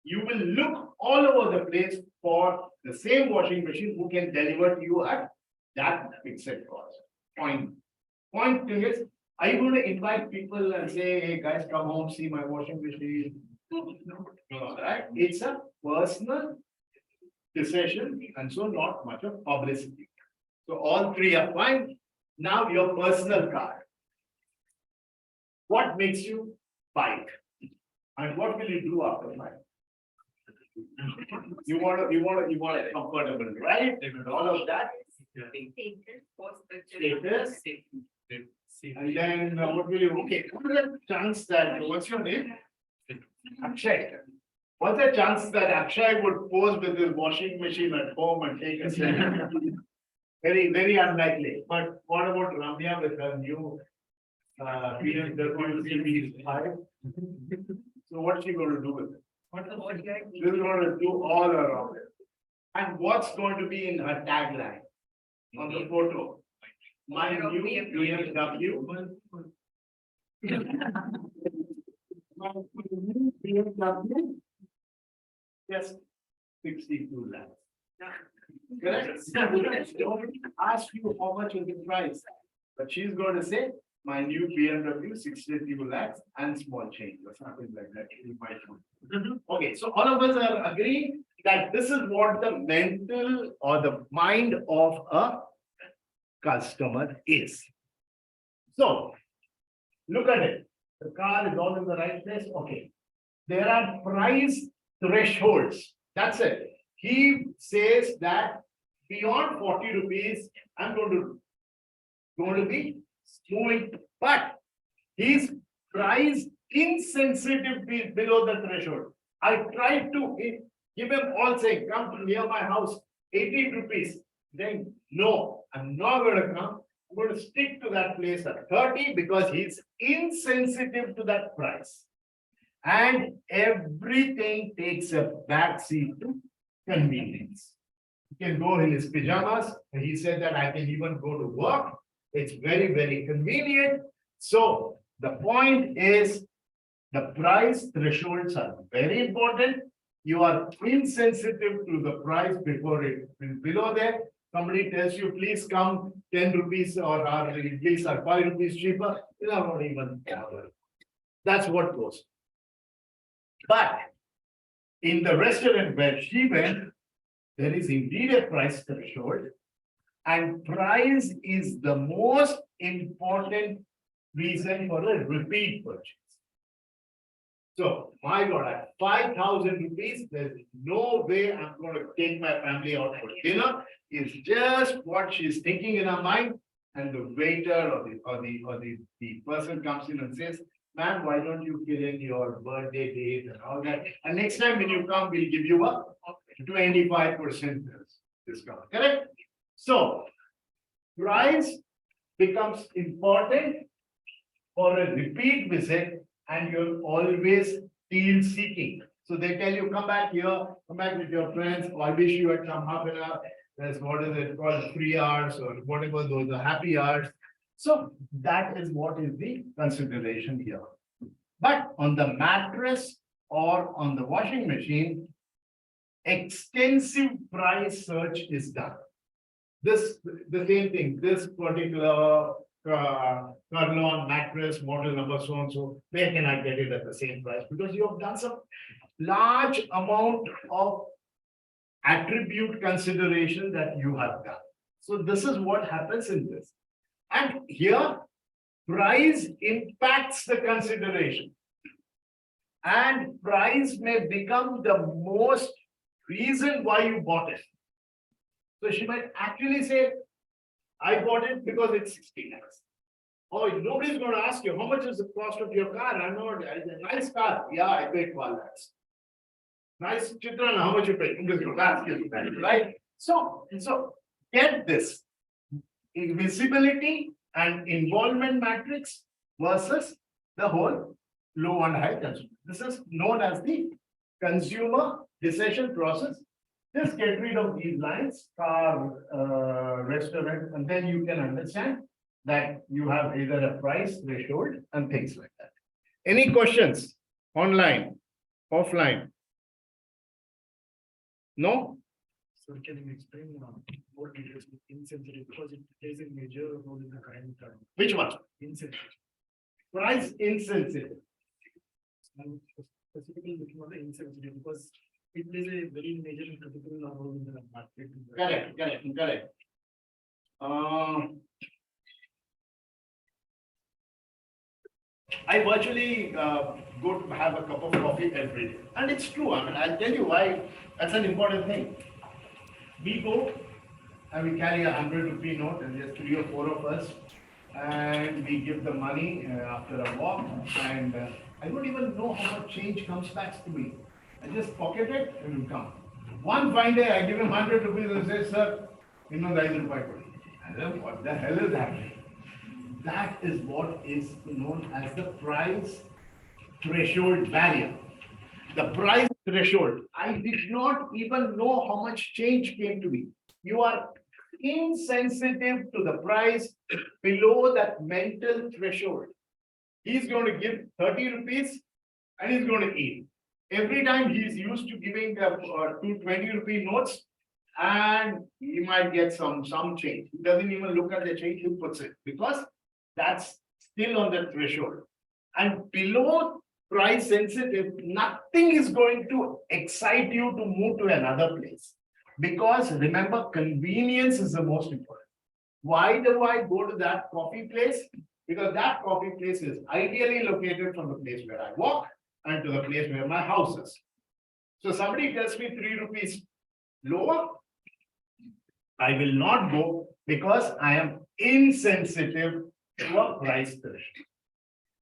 you will look all over the place for the same washing machine who can deliver to you at that fixed cost. Point thing is, are you going to invite people and say, "Hey guys, come home, see my washing machine"? No, right? It's a personal decision, and so not much of publicity. So all three are fine. Now your personal car. What makes you buy it? And what will you do after 5? You want it comfortable, right? All of that. Status, post Status. And then what will you, okay, what is the chance that, what's your name? Akshay. What's the chance that Akshay would pose with his washing machine at home and take a selfie? Very, very unlikely. But what about Ramya with her new BMW CB5? So what's she going to do with it? This is going to do all around it. And what's going to be in her tagline on the photo? My new BMW. My new BMW. Yes, 62 lakhs. Correct? Don't ask you how much is the price, but she's going to say, my new BMW 62 lakhs and small change or something like that. You might know. Okay, so all of us are agreeing that this is what the mental or the mind of a customer is. So look at it. The car is all in the right place. Okay. There are price thresholds. That's it. He says that beyond 40 rupees, I'm going to be moving, but he's price insensitive below the threshold. I tried to give him all saying, come to near my house, 18 rupees. Then no, I'm not going to come. I'm going to stick to that place at 30 because he's insensitive to that price. And everything takes a backseat to convenience. He can go in his pajamas. He said that I can even go to work. It's very, very convenient. So the point is the price thresholds are very important. You are insensitive to the price before it is below there. Somebody tells you, please come 10 rupees or please are 5 rupees cheaper. You are not even bother. That's what goes. But in the restaurant where she went, there is indeed a price threshold. And price is the most important reason for a repeat purchase. So, my God, at 5,000 rupees, there's no way I'm going to take my family out for dinner. It's just what she's thinking in her mind. And the waiter or the person comes in and says, ma'am, why don't you fill in your birthday date and all that? And next time when you come, we'll give you a 25% discount. Correct? So, price becomes important for a repeat visit, and you're always deal seeking. So they tell you, come back here, come back with your friends. Oh, I wish you had come half an hour. There's what is it called, 3 hours or whatever those are, happy hours. So that is what is the consideration here. But on the mattress or on the washing machine, extensive price search is done. The same thing, this particular Kurlon mattress, model number so and so, where can I get it at the same price? Because you have done some large amount of attribute consideration that you have done. So this is what happens in this. And here, price impacts the consideration. And price may become the most reason why you bought it. So she might actually say, I bought it because it's 60 lakhs. Oh, nobody's going to ask you, how much is the cost of your car? I know it's a nice car. Yeah, I paid 12 lakhs. Nice Chitran, how much you paid? Nobody's going to ask you that, right? So get this. Visibility and involvement matrix versus the whole low and high consumer. This is known as the consumer decision process. Just get rid of these lines, car, restaurant, and then you can understand that you have either a price threshold and things like that. Any questions? Online, offline? No? So can you explain more details with insensitive, because it plays a major role in the current Which one? insensitive. Price insensitive. I'm specifically looking at the insensitive because it plays a very major and critical role in the market. Correct. I virtually go to have a cup of coffee every day. And it's true. I mean, I'll tell you why that's an important thing. We go and we carry 100 rupee note, and there's 3 or 4 of us, and we give the money after a walk, and I don't even know how much change comes back to me. I just pocket it, it will come. One fine day, I give him 100 rupees and say, sir, you know, 5 rupees. And then what the hell is happening? That is what is known as the price threshold barrier. The price threshold. I did not even know how much change came to me. You are insensitive to the price below that mental threshold. He's going to give 30 rupees and he's going to eat. Every time he's used to giving 220 rupee notes, and he might get some change. He doesn't even look at the change, he puts it because that's still on the threshold. And below price sensitive, nothing is going to excite you to move to another place. Because remember, convenience is the most important. Why do I go to that coffee place? Because that coffee place is ideally located from the place where I walk and to the place where my house is. So somebody tells me 3 rupees lower, I will not go because I am insensitive to a price threshold.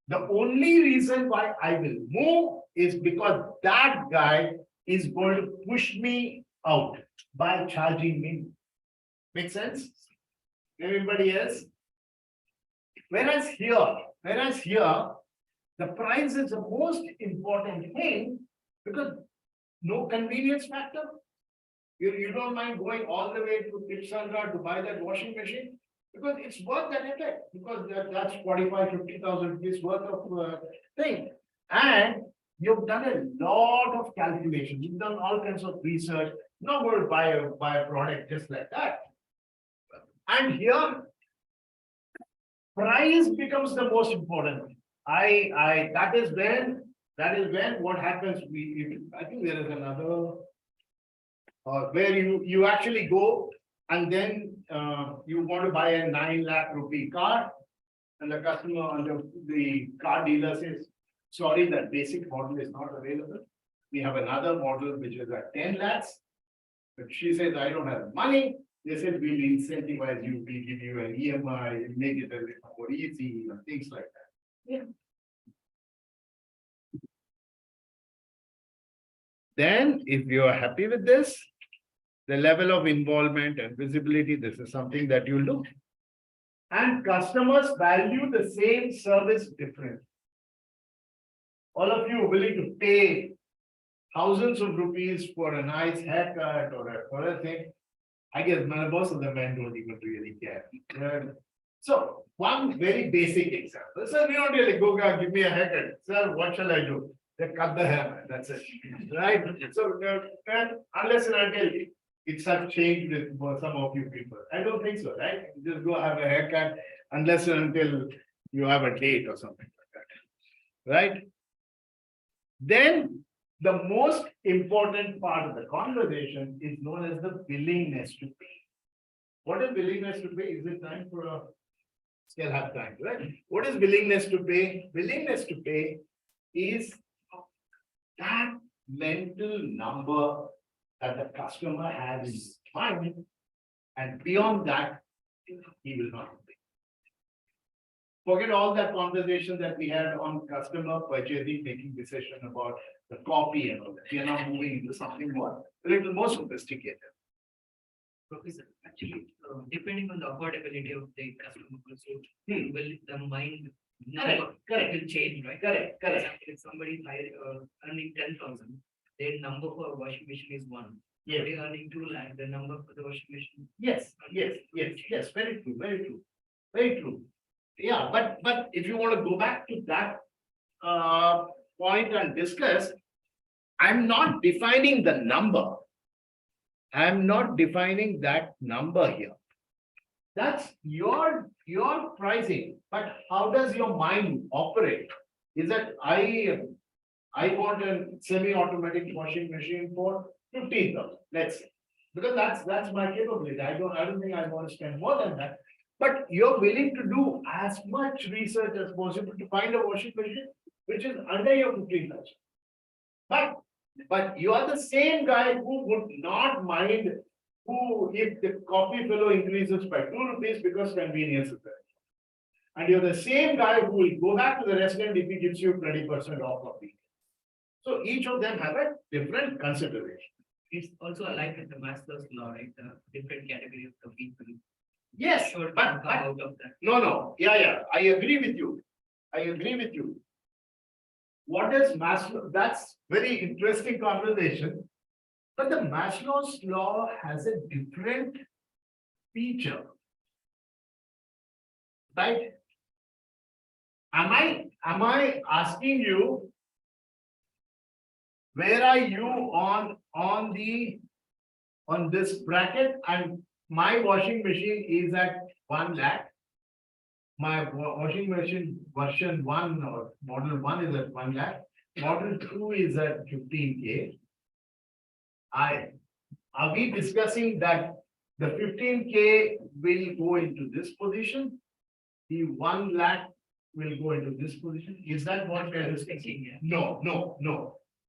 The only reason why I will move is because that guy is going to push me out by charging me. Make sense? Everybody else? Whereas here, the price is the most important thing because no convenience factor. You don't mind going all the way to Tipsandra to buy that washing machine because it's worth that effect because that's 45,000-50,000 rupees worth of thing. And you've done a lot of calculations. You've done all kinds of research. You're not going to buy a product just like that. And here, price becomes the most important. That is when what happens. I think there is another where you actually go and then you want to buy a 9 lakh rupee car, and the customer and the car dealer says, sorry, that basic model is not available. We have another model which is at 10 lakhs. But she says, I don't have money. They said, we'll incentivize you, we'll give you an EMI, make it a little more easy, and things like that. Yeah. Then, if you are happy with this, the level of involvement and visibility, this is something that you'll do. And customers value the same service differently. All of you are willing to pay thousands of rupees for a nice haircut or a thing. I guess most of the men don't even really care. So one very basic example. Sir, we don't really go, give me a haircut. Sir, what shall I do? They cut the hair, that's it. Right? So unless and until it's have changed with some of you people. I don't think so, right? You just go have a haircut unless and until you have a date or something like that. Right? Then the most important part of the conversation is known as the willingness to pay. What is willingness to pay? Is it time for a still have time, right? What is willingness to pay? Willingness to pay is that mental number that the customer has in mind, and beyond that, he will not pay. Forget all that conversation that we had on customer purchasing, making decision about the copy and all that. We are now moving into something more, a little more sophisticated. Professor, actually, depending on the affordability of the customer, also, will the mind number will change, right? Correct. For example, if somebody is earning 10,000, their number for a washing machine is 1. Yes. They earning 2 lakh, the number for the washing machine. Yes. Very true. Yeah, but if you want to go back to that point and discuss, I'm not defining the number. I'm not defining that number here. That's your pricing, but how does your mind operate? Is that I want a semi-automatic washing machine for 15,000, let's say, because that's my capability. I don't think I want to spend more than that. But you're willing to do as much research as possible to find a washing machine which is under your 15,000. But you are the same guy who would not mind who, if the coffee fellow increases by 2 rupees because convenience is there. And you're the same guy who will go back to the restaurant if he gives you 20% off coffee. So each of them have a different consideration. It's also aligned with the Maslow's law, right? The different categories of people. Yes, Should but, come but out of that. no, yeah, I agree with you. I agree with you. What is Maslow? That's very interesting conversation. But the Maslow's law has a different feature. Right? Am I asking you, where are you on this bracket? And my washing machine is at 1 lakh. My washing machine version 1 or model 1 is at 1 lakh. Model 2 is at 15K. Are we discussing that the 15K will go into this position? The 1 lakh will go into this position? Is that what we are discussing? No.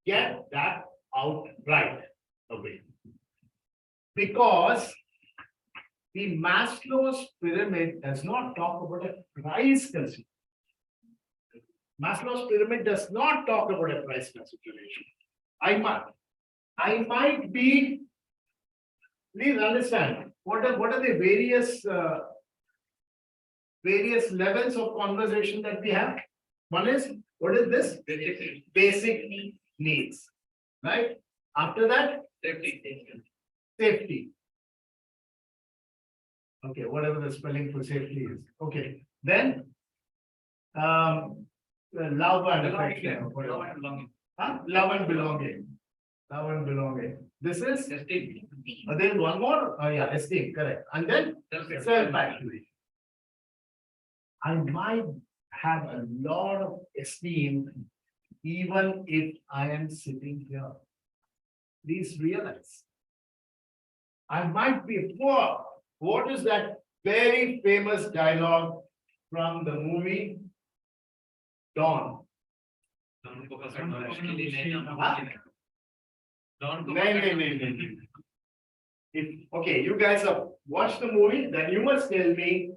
Get that out right away. Because the Maslow's pyramid does not talk about a price consideration. Maslow's pyramid does not talk about a price consideration. I might be, please understand, what are the various levels of conversation that we have? One is, what is this? Basic needs, right? After that, safety. Okay, whatever the spelling for safety is. Okay, then love and affection. Love and belonging. Love and belonging. This is esteem. Then one more. Oh yeah, esteem, correct. And then self-actualization. I might have a lot of esteem even if I am sitting here. Please realize. I might be poor. What is that very famous dialogue from the movie Dawn? No. Okay, you guys have watched the movie, then you must tell me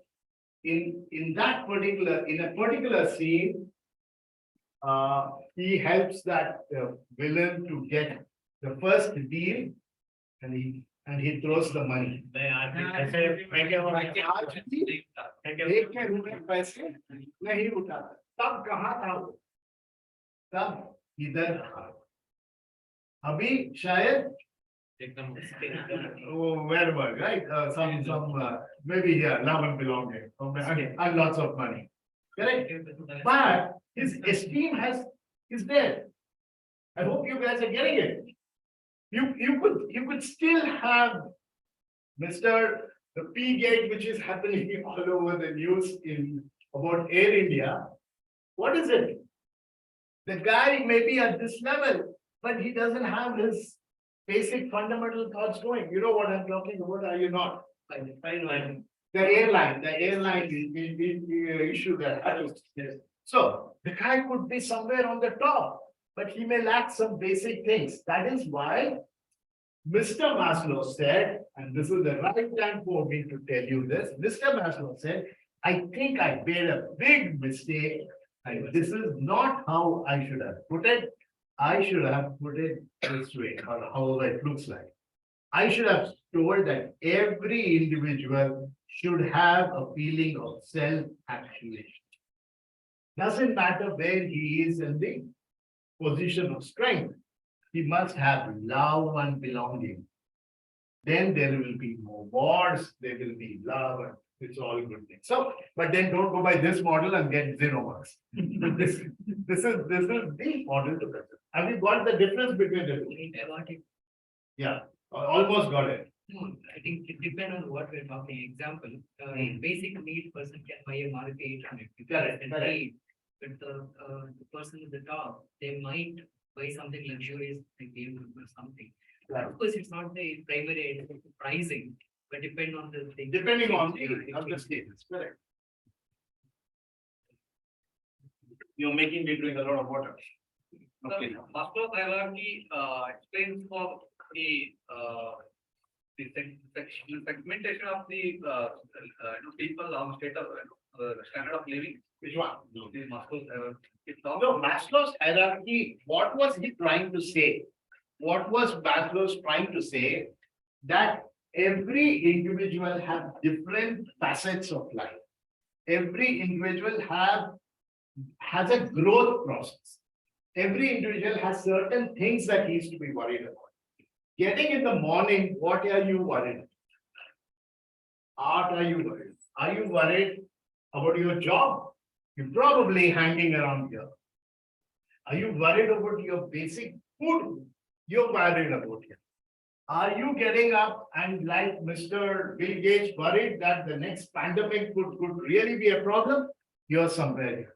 in a particular scene, he helps that villain to get the first deal, and he throws the money. एक के रुपए पैसे नहीं उठाता, तब कहाँ था वो? तब इधर था। अभी शायद wherever, right? Some maybe here, love and belonging, and lots of money. Correct? But his esteem is there. I hope you guys are getting it. You could still have Mr. the P gate, which is happening all over the news about Air India. What is it? The guy may be at this level, but he doesn't have his basic fundamental thoughts going. You know what I'm talking about, are you not? The airline issue that happens. So the guy could be somewhere on the top, but he may lack some basic things. That is why Mr. Maslow said, and this is the right time for me to tell you this, Mr. Maslow said, I think I made a big mistake, and this is not how I should have put it. I should have put it this way, or however it looks like. I should have told that every individual should have a feeling of self-actualization. Doesn't matter where he is in the position of strength. He must have love and belonging. Then there will be no wars, there will be love, and it's all good things. So, but then don't go by this model and get 0 marks. this is the model to consider. Have you got the difference between the two? Yeah, almost got it. No, I think it depends on what we're talking. Example, basic need person can buy a Maruti 800. Correct. But the person at the top, they might buy something luxurious like BMW or something. Right. Of course, it's not the primary pricing. But depend on the thing. depending on the status, correct? You're making me drink a lot of water. Okay. Maslow's hierarchy explains for the segmentation of the people on state of standard of living. Which one? The Maslow's hierarchy. It talks No, about- Maslow's hierarchy, what was he trying to say? What was Maslow's trying to say? That every individual have different facets of life. Every individual has a growth process. Every individual has certain things that he's to be worried about. Getting in the morning, what are you worried? Art, are you worried? Are you worried about your job? You're probably hanging around here. Are you worried about your basic food? You're worried about it. Are you getting up and like Mr. Bill Gates worried that the next pandemic could really be a problem? You're somewhere here.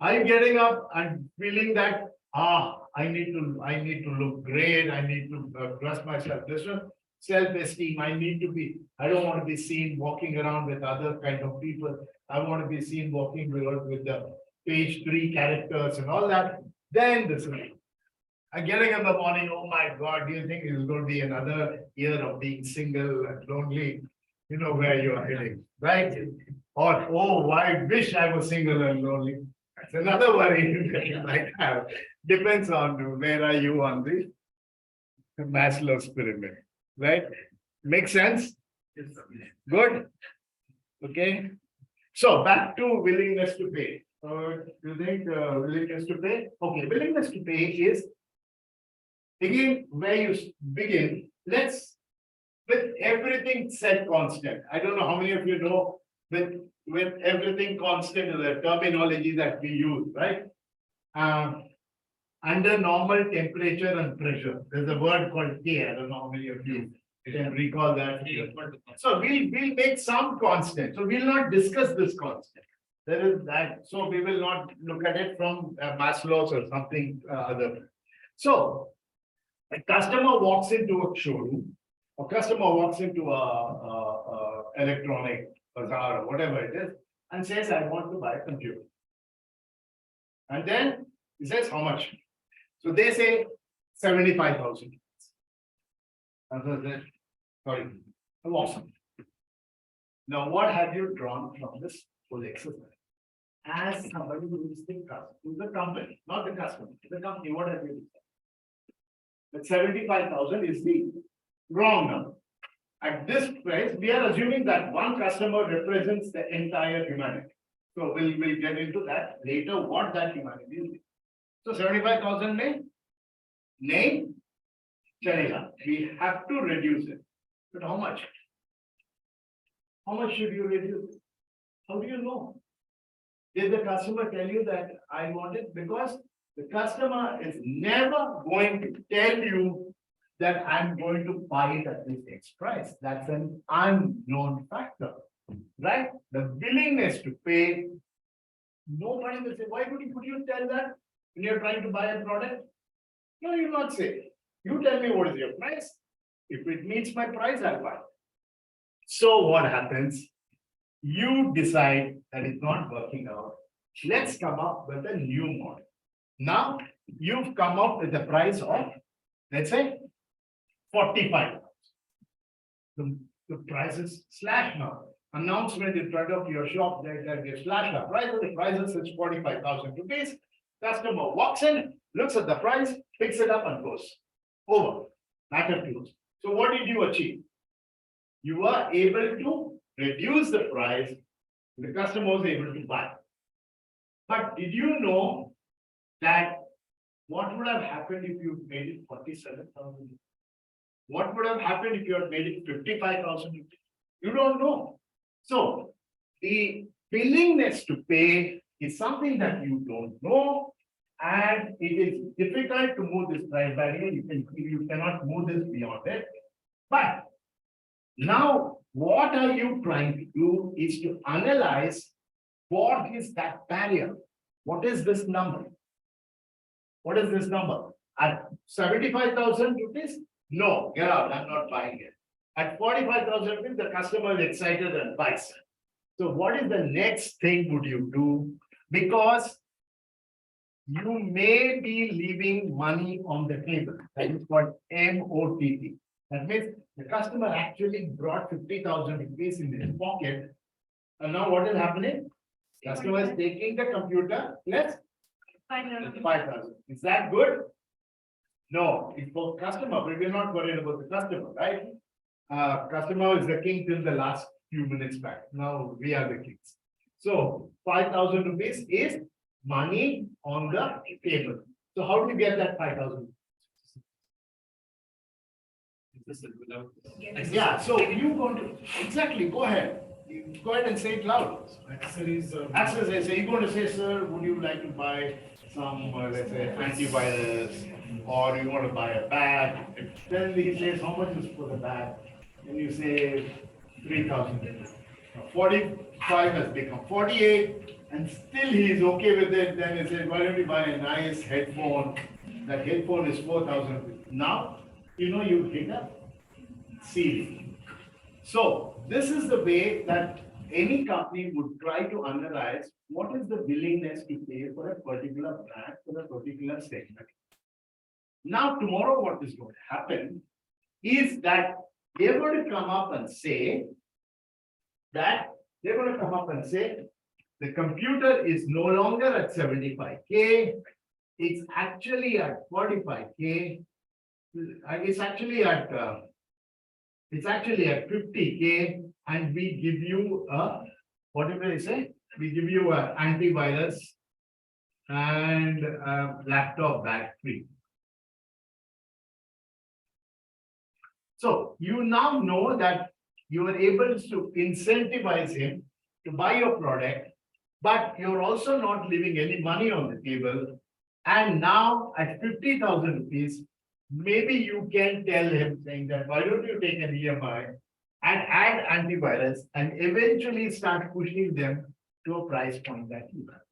Are you getting up and feeling that, I need to look great, I need to trust myself, this one, self-esteem, I don't want to be seen walking around with other kind of people. I want to be seen walking with the page 3 characters and all that. Then this is. I'm getting in the morning, oh my God, do you think it's going to be another year of being single and lonely? You know where you are heading, right? Or, oh, I wish I was single and lonely. That's another worry that you might have. Depends on where are you on the Maslow's pyramid, right? Make sense? Good? Okay. So back to willingness to pay. You think willingness to pay? Okay, willingness to pay is again where you begin. Let's with everything set constant. I don't know how many of you know with everything constant is a terminology that we use, right? Under normal temperature and pressure, there's a word called K. I don't know how many of you can recall that. So we'll make some constant. So we'll not discuss this constant. There is that. So we will not look at it from Maslow's or something other. So a customer walks into a showroom, or customer walks into a electronic bazaar or whatever it is, and says, I want to buy a computer. And then he says, how much? So they say 75,000. Sorry, awesome. Now, what have you drawn from this whole exercise? As somebody who is the company, not the customer, the company, what have you done? That 75,000 is the wrong number. At this price, we are assuming that one customer represents the entire humanity. So we'll get into that later, what that humanity is. So 75,000 name, chalega. We have to reduce it. But how much? How much should you reduce it? How do you know? Did the customer tell you that I want it? Because the customer is never going to tell you that I'm going to buy it at this X price. That's an unknown factor, right? The willingness to pay. Nobody will say, why would you tell that when you're trying to buy a product? No, you not say. You tell me what is your price. If it meets my price, I'll buy. So what happens? You decide that it's not working out. Let's come up with a new model. Now you've come up with a price of, let's say, 45. The price is slashed now. Announcement in front of your shop that they slashed the price. The price is 45,000 rupees. Customer walks in, looks at the price, picks it up and goes. Over. Matter closed. So what did you achieve? You were able to reduce the price. The customer was able to buy. But did you know that what would have happened if you made it 47,000? What would have happened if you had made it 55,000? You don't know. So the willingness to pay is something that you don't know, and it is difficult to move this price barrier. You cannot move this beyond it. But now, what are you trying to do is to analyze what is that barrier? What is this number? What is this number? At 75,000 rupees? No, get out. I'm not buying it. At 45,000 rupees, the customer is excited and buys. So what is the next thing would you do? Because you may be leaving money on the table. That is called MOTP. That means the customer actually brought 50,000 rupees in his pocket. And now what is happening? Customer is taking the computer, plus 5,000. Is that good? No, it's for customer, but we're not worried about the customer, right? Customer is the king till the last few minutes back. Now we are the kings. So 5,000 rupees is money on the table. So how do you get that 5,000? Yeah, so you go to, exactly, go ahead. You go ahead and say it loud. Accessories. Accessories, so you're going to say, sir, would you like to buy some, let's say, antivirus, or you want to buy a bag? Then he says, how much is for the bag? And you say 3,000. 45 has become 48, and still he is okay with it. Then he says, why don't you buy a nice headphone? That headphone is 4,000. Now, you hit a ceiling. So this is the way that any company would try to analyze what is the willingness to pay for a particular brand, for a particular segment. Now, tomorrow, what is going to happen is that they're going to come up and say the computer is no longer at 75K, it's actually at 45K, it's actually at 50K, and we give you a, what did I say? We give you an antivirus and a laptop bag free. So you now know that you are able to incentivize him to buy your product, but you're also not leaving any money on the table. And now at 50,000 rupees, maybe you can tell him saying that, why don't you take an EMI and add antivirus and eventually start pushing them to a price point that you have.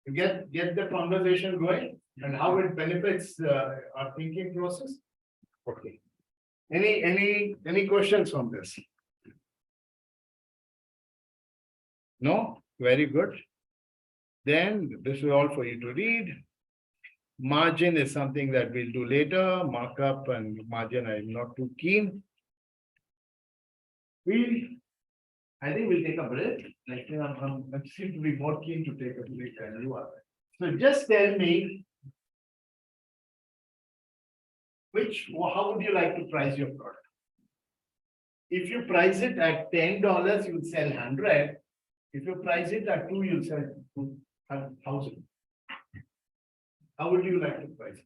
You get the conversation going and how it benefits our thinking process. Okay. Any questions on this? No? Very good. Then this is all for you to read. Margin is something that we'll do later. Markup and margin, I'm not too keen. I think we'll take a break. I seem to be more keen to take a break than you are. So just tell me, how would you like to price your product? If you price it at $10, you'll sell 100. If you price it at 2, you'll sell 1,000. How would you like to price it?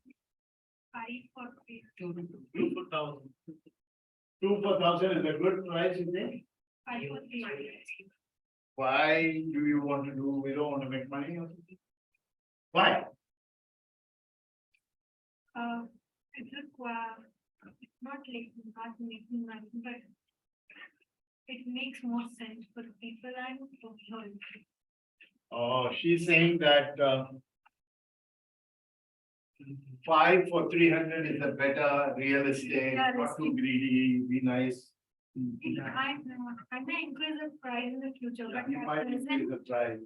5 for 3. 2 for 1,000. 2 for 1,000 is a good price, you think? 5 for 3. Why do you want to do? We don't want to make money or something? Why? It's not like not making money, but it makes more sense for the people and for her. Oh, she's saying that 5 for 300 is a better real estate, Yeah, not too greedy, be nice. I may increase the price in the future, but You at might present, increase the price.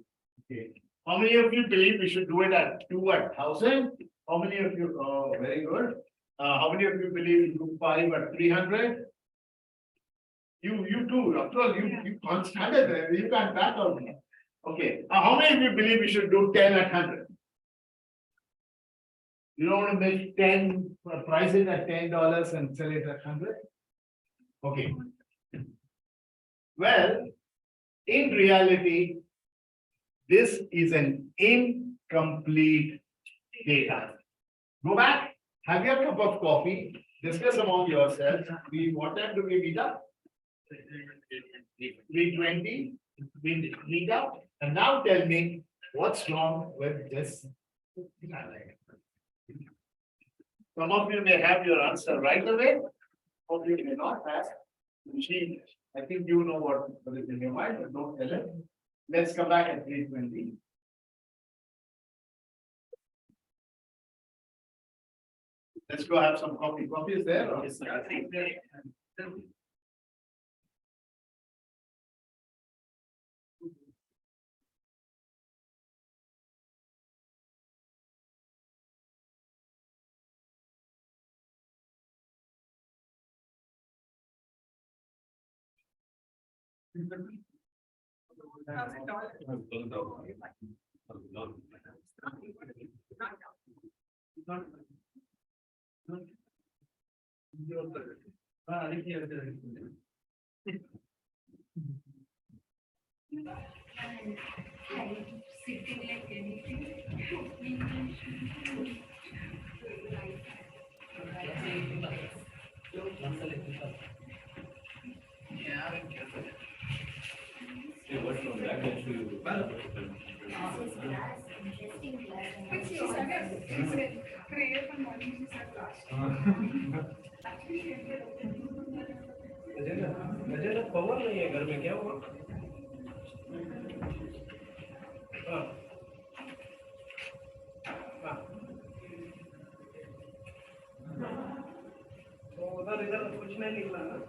Okay. How many of you believe we should do it at 2 at 1,000? How many of you, oh, very good. How many of you believe we do 5 at 300? You too, after all, you can't stand it, you can't back out. Okay, how many of you believe we should do 10 at 100? You don't want to make 10, price it at $10 and sell it at 100? Okay. Well, in reality, this is an incomplete data. Go back, have your cup of coffee, discuss among yourselves. What time do we meet up? 3:20, we meet up, and now tell me what's wrong with this. Some of you may have your answer right away, some of you may not have. I think you know what is in your mind, but don't tell it. Let's come back at 3:20. Let's go have some coffee. Coffee is there? Or? Sitting like anything. Power नहीं है घर में, क्या हुआ? तो उधर इधर कुछ नहीं निकला ना?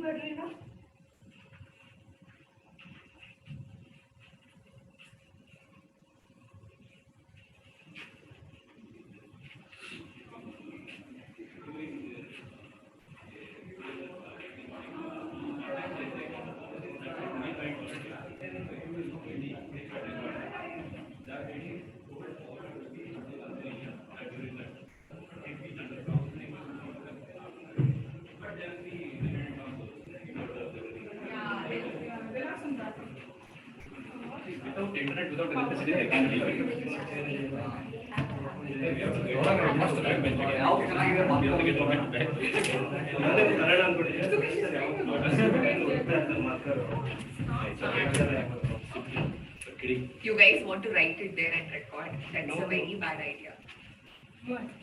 Katrina? Without internet, without electricity, they can't live. ಯಾವ ಚೆನ್ನಾಗಿದೆ You guys want to write it there and record, that's a very bad idea.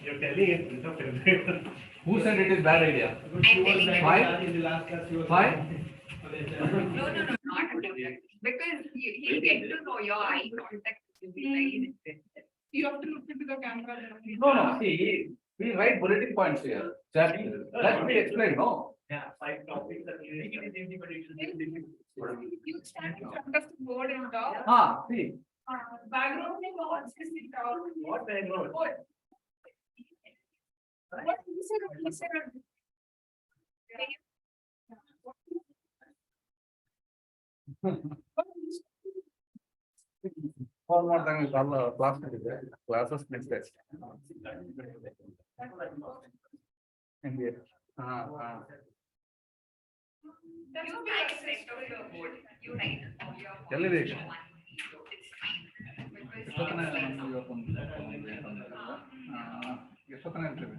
You're telling it without everyone. Who said it is bad idea? I'm telling you. Why? In the last class, you were. Why? No, not at all. Because he'll get to know your eye contact will be very different. You have to look into the camera. No, see, we write bulletin points here. Just let me explain, no? Yeah, 5 topics that you need. You stand in front of the board and talk. See, Background thing, what's this? What I wrote. What he said, he said. one more thing is all classes next test. MBA. You write center of the board, you write all your. ಎಲ್ಲಿದೆ? It's fine. Because ಎಷ್ಟೊತ್ತನ it's like- ಎಷ್ಟೊತ್ತನ ಇರ್ತೇವೆ?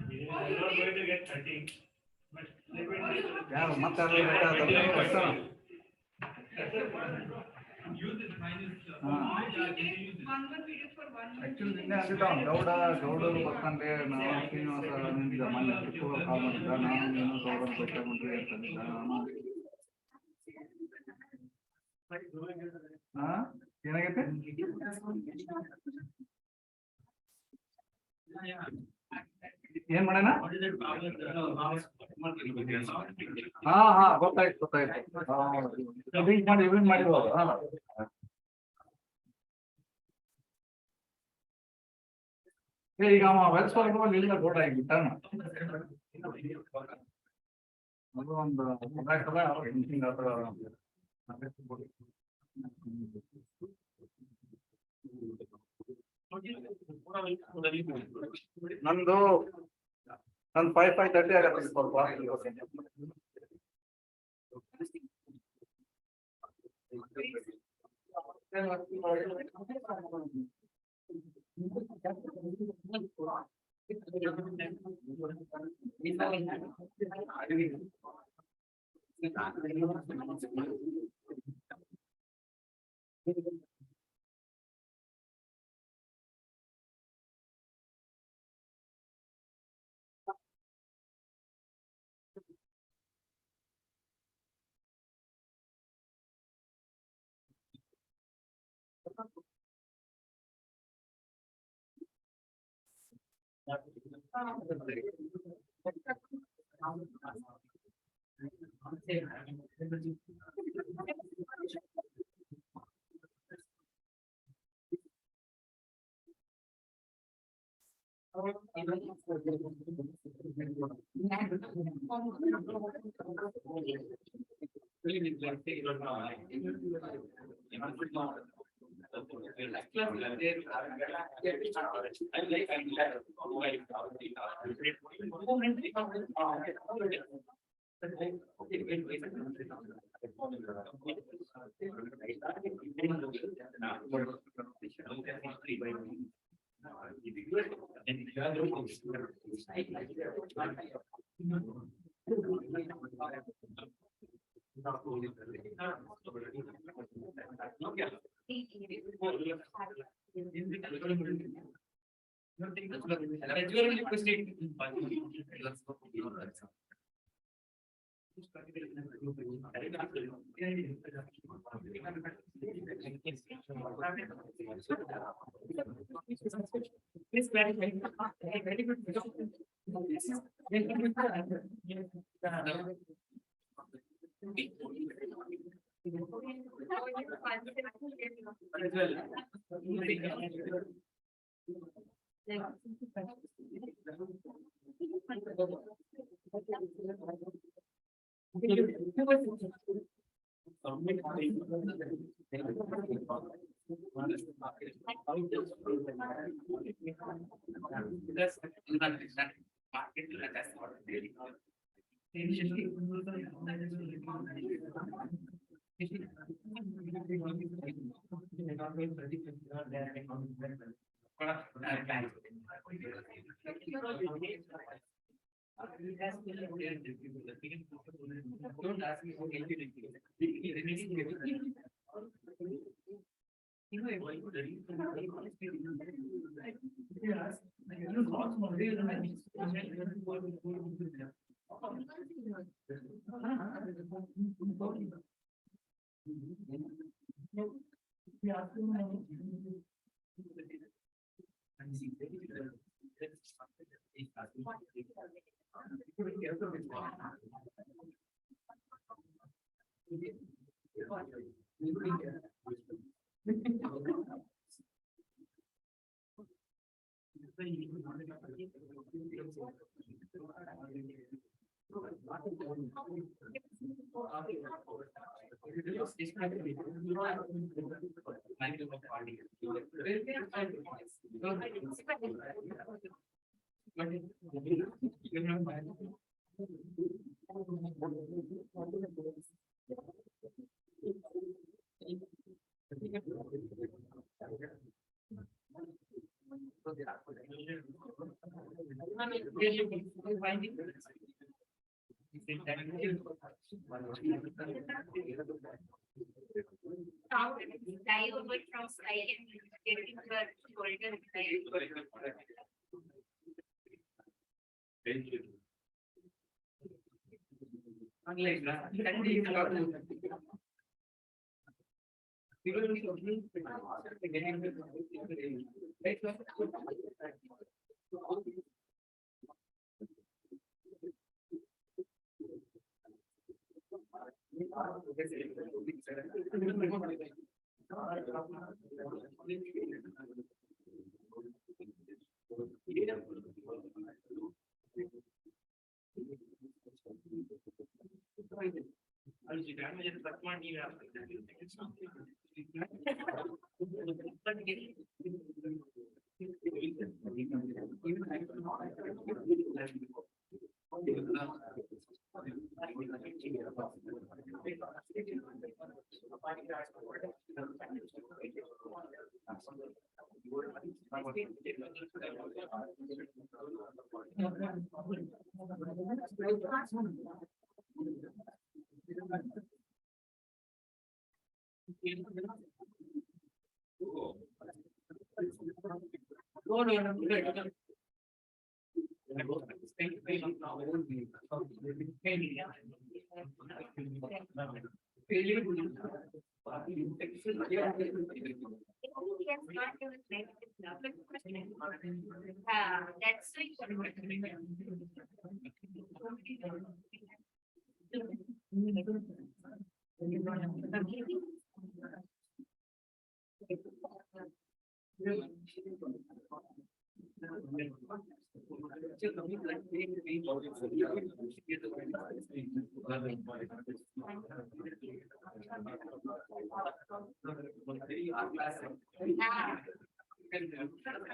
You're not going to get 30. But ಯಾರು ಮತ್ತೆ actually ನಿನ್ನೆ ಅಂದಿದ್ದಾವ ಗೌಡರು ಬರ್ತಾನೆ ನಾವು ಶ್ರೀನಿವಾಸ ನಿಂತಿದ್ದ ಮೊನ್ನೆ ಟ್ರಿಪ್ ಕಾಲ್ ಮಾಡಿದ್ದ ನಾನು ನೀನು ಗೌಡರು ಬೇಕಾಗ್ಬಿಟ್ರಿ ಅಂತಂದಿದ್ದ ನಾನು ಏನಾಗೈತೆ ಏನ್ ಮಾಡೋಣ ಗೊತ್ತಾಯ್ತು ಇವ್ನ್ ಮಾಡಿರ್ಬೋದು ಈಗ ಅವ ವೆಲ್ಸ್ವರ್ಗು ಇಲ್ಲ ಗೋಡ ಆಗಿಬಿಟ್ಟ ಅದು ಒಂದು ನಂದು 5:30 ಆಗತ್ತೆ ಸ್ವಲ್ಪ Please clarify. Very good. Don't ask me about Fly over from sky and getting the golden sky.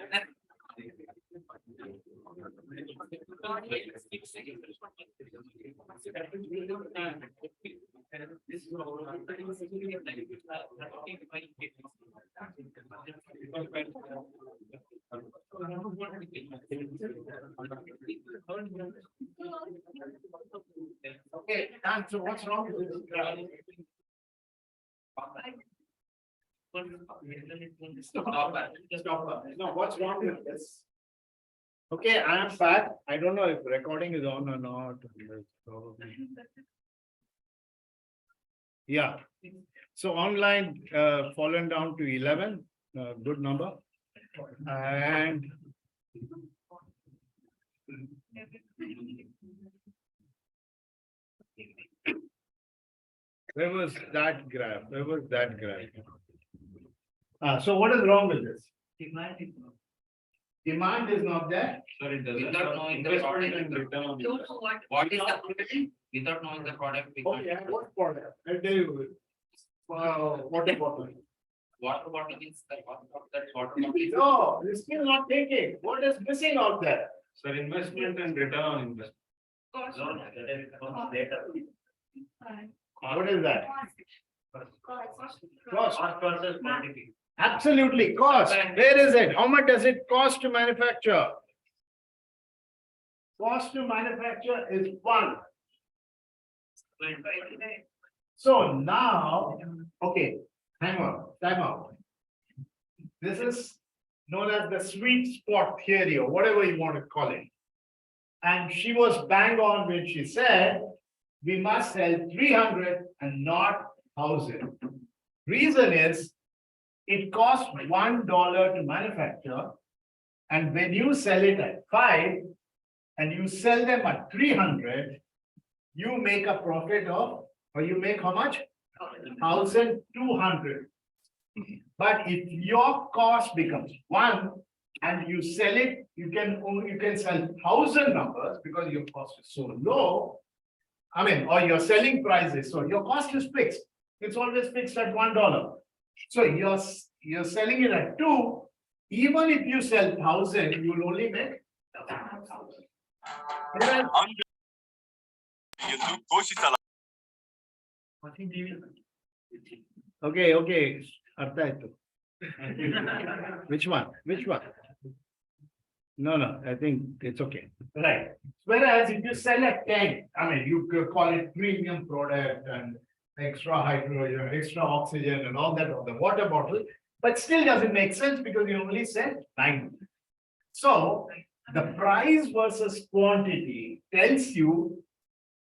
That's Okay, and so what's wrong with this? Stop. No, what's wrong with this? Okay, I am back. I don't know if recording is on or not. Yeah. So online fallen down to 11, good number. And Where was that graph? Where was that graph? So what is wrong with this? Demand is not. Demand is not there. Sir, it doesn't. Without knowing the Investment product. and return on Don't investment. know what What is is the product, without knowing the product. we can't- Okay, what product? I'll tell you. Water bottle. Water bottle means the cost of that water bottle is. No, you're still not taking. What is missing out there? Sir, investment and return on investment. Cost. What is that? Cost. versus quantity. Absolutely, cost. Where is it? How much does it cost to manufacture? Cost to manufacture is one. So now, okay, hang on, time out. This is known as the sweet spot theory or whatever you want to call it. And she was bang on when she said, we must sell 300 and not 1,000. Reason is, it costs $1 to manufacture. And when you sell it at 5 and you sell them at 300, you make a profit of, or you make how much? 1,200. But if your cost becomes 1 and you sell it, you can sell 1,000 numbers because your cost is so low. I mean, or your selling price is so your cost is fixed. It's always fixed at $1. So you're selling it at 2. Even if you sell 1,000, you'll only make 1,000. Okay. Artha hai to. Which one? No, I think it's okay. Right. Whereas if you sell a 10, I mean, you could call it premium product and extra hydrogen, extra oxygen and all that on the water bottle, but still doesn't make sense because you only sell 9. So the price versus quantity tells you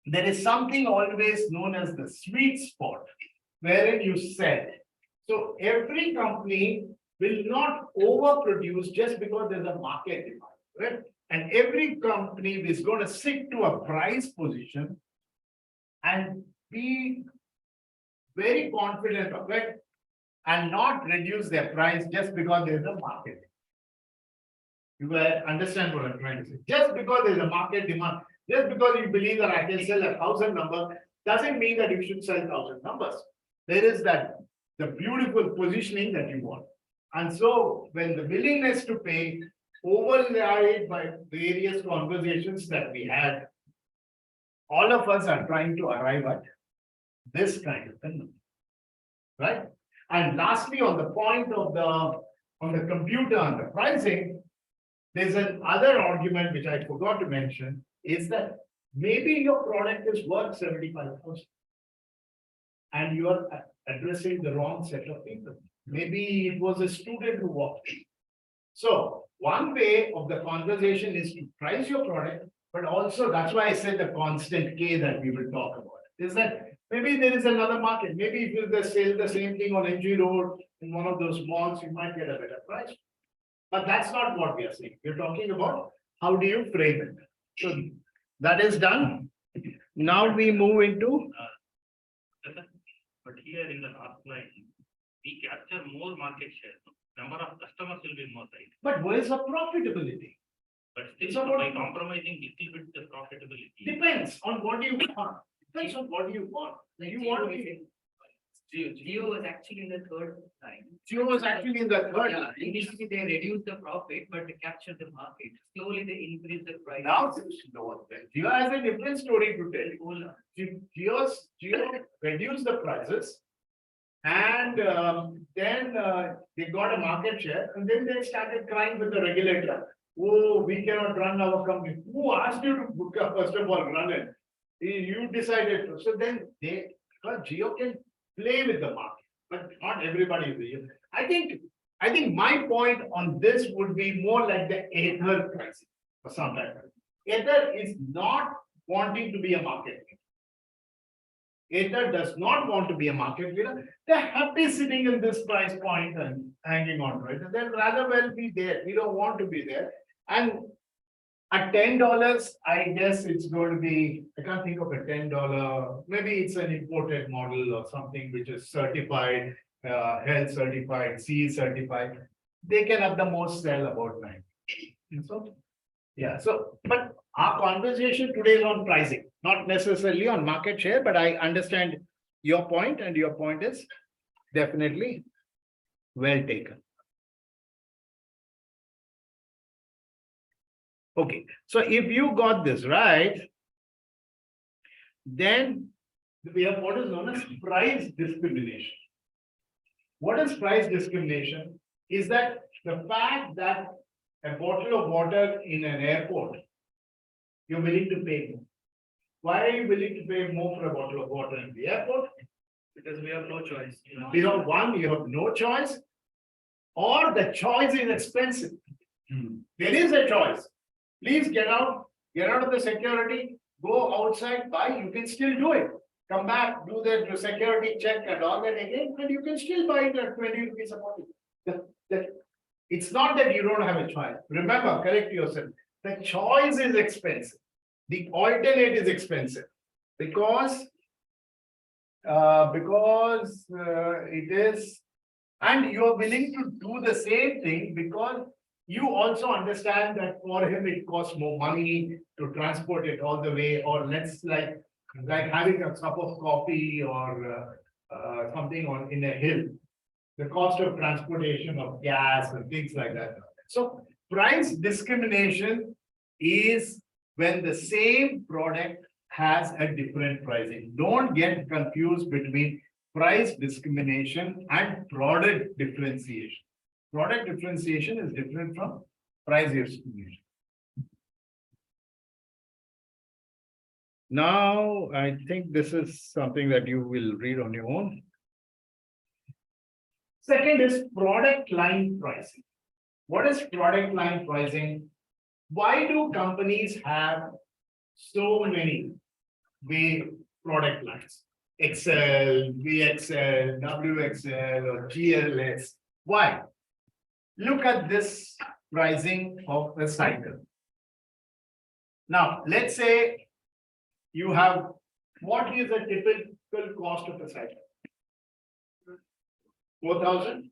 there is something always known as the sweet spot wherein you sell. So every company will not overproduce just because there's a market demand, right? And every company is going to stick to a price position and be very confident of it and not reduce their price just because there's a market. You will understand what I'm trying to say. Just because there's a market demand, just because you believe that I can sell 1,000 numbers, doesn't mean that you should sell 1,000 numbers. There is the beautiful positioning that you want. And so when the willingness to pay overlaid by various conversations that we had, all of us are trying to arrive at this kind of thing, right? And lastly, on the point of the computer and the pricing, there's another argument which I forgot to mention is that maybe your product is worth 75,000 and you are addressing the wrong set of people. Maybe it was a student who walked in. So one way of the conversation is to price your product, but also that's why I said the constant K that we will talk about is that maybe there is another market. Maybe if you sell the same thing on NG Road in one of those malls, you might get a better price. But that's not what we are saying. We're talking about how do you frame it. So that is done. Now we move into. But here in the last line, we capture more market share. Number of customers will be more, right? But where's the profitability? But It's still, about- by compromising little bit the profitability. Depends on what you want. Depends on what you want. Like You Geo want is Geo was actually in the third line. Geo was actually in the third. Yeah, initially they reduced the profit, but they captured the market. Slowly they increased the price. Now it's lower. Geo has a different story to tell. Geo reduced the prices. And then they got a market share and then they started crying with the regulator. Oh, we cannot run our company. Who asked you to book up, first of all, run it? You decided to. So then because Geo can play with the market, but not everybody will. I think my point on this would be more like the Ether pricing or something like that. Ether is not wanting to be a market leader. Ether does not want to be a market leader. They're happy sitting in this price point and hanging on to it. They'd rather well be there. We don't want to be there. And At $10, I guess it's going to be, I can't think of a $10, maybe it's an imported model or something which is certified, health certified, CE certified. They can at the most sell about 9. So, yeah, so, but our conversation today is on pricing, not necessarily on market share, but I understand your point, and your point is definitely well taken. Okay, so if you got this right, then we have what is known as price discrimination. What is price discrimination? Is that the fact that a bottle of water in an airport, you're willing to pay more. Why are you willing to pay more for a bottle of water in the airport? Because we have no choice. Because one, you have no choice, or the choice is expensive. There is a choice. Please get out of the security, go outside, buy, you can still do it. Come back, do the security check and all that again, and you can still buy it at 20 rupees a bottle. It's not that you don't have a choice. Remember, correct yourself. The choice is expensive. The alternate is expensive because it is, and you are willing to do the same thing because you also understand that for him it costs more money to transport it all the way, or let's like having a cup of coffee or something in a hill. The cost of transportation of gas and things like that. So price discrimination is when the same product has a different pricing. Don't get confused between price discrimination and product differentiation. Product differentiation is different from price discrimination. Now, I think this is something that you will read on your own. Second is product line pricing. What is product line pricing? Why do companies have so many product lines? XL, VXL, WXL, or GLS. Why? Look at this pricing of a cycle. Now, let's say you have, what is a typical cost of a cycle? 4,000?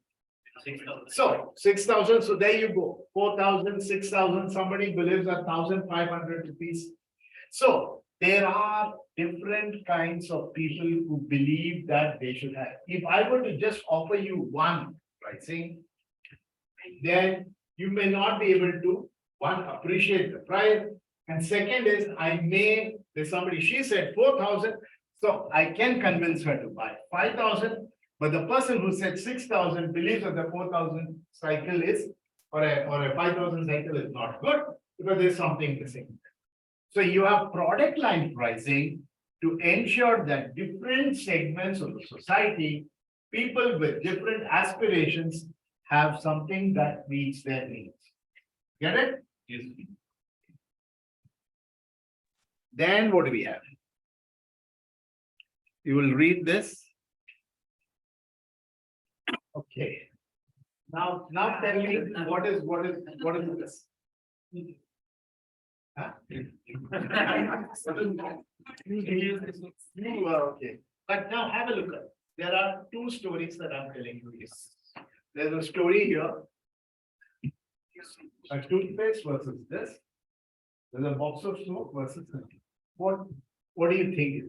6,000. So 6,000, so there you go. 4,000, 6,000, somebody believes 1,500 rupees. So there are different kinds of people who believe that they should have. If I were to just offer you one pricing, then you may not be able to, one, appreciate the price. And second is, there's somebody, she said 4,000, so I can convince her to buy 5,000. But the person who said 6,000 believes that the 4,000 cycle is, or a 5,000 cycle is not good because there's something missing. So you have product line pricing to ensure that different segments of the society, people with different aspirations, have something that meets their needs. Get it? Yes. Then what do we have? You will read this. Okay. Now tell me what is this? Huh? Okay. But now have a look at it. There are two stories that I'm telling you here. There's a story here. A toothpaste versus this. There's a box of soap versus this. What do you think?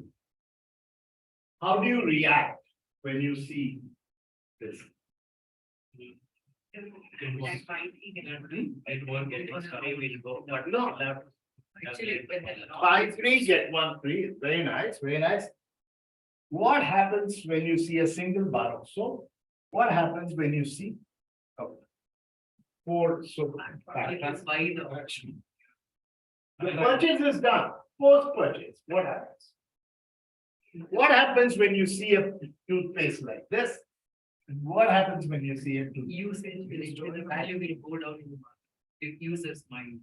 How do you react when you see this? It won't get us, we will go, but No. Actually, Buy 3, get 1 free. Very nice, very nice. What happens when you see a single bar of soap? What happens when you see 4 soap packets? Buy the auction. The purchase is done. Post-purchase, what happens? What happens when you see a toothpaste like this? And what happens when you see a toothpaste? Usage will, the value will go down in the market. If users mind.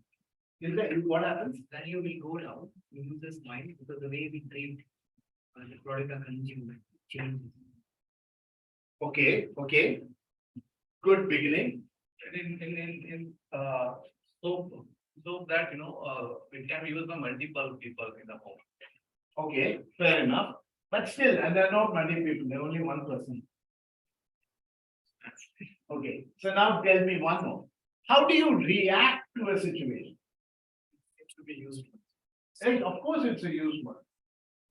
Is that what happens? Value will go down in users mind because the way we treat the product are consumed changes. Okay. Good beginning. In soap, so that, it can be used by multiple people in the home. Okay, fair enough. But still, and there are not many people, there are only one person. Okay, so now tell me one more. How do you react to a situation? It should be used. Right, of course, it's a used word.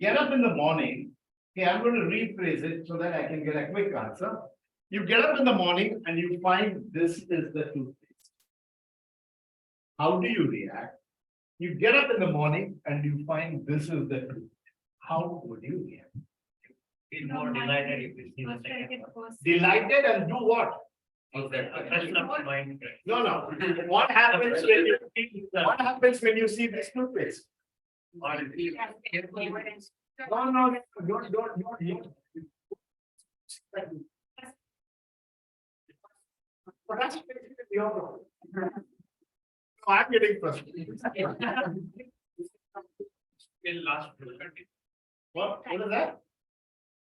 Get up in the morning. Okay, I'm going to rephrase it so that I can get a quick answer. You get up in the morning and you find this is the toothpaste. How do you react? You get up in the morning and you find this is the toothpaste. How would you react? Feel more delighted if you see the second one. Delighted and do what? Freshen up the mind. No, no. What happens when you see this toothpaste? Or if you- No, no, don't. But that's basically your problem. No, I'm getting frustrated. Till last. What is that?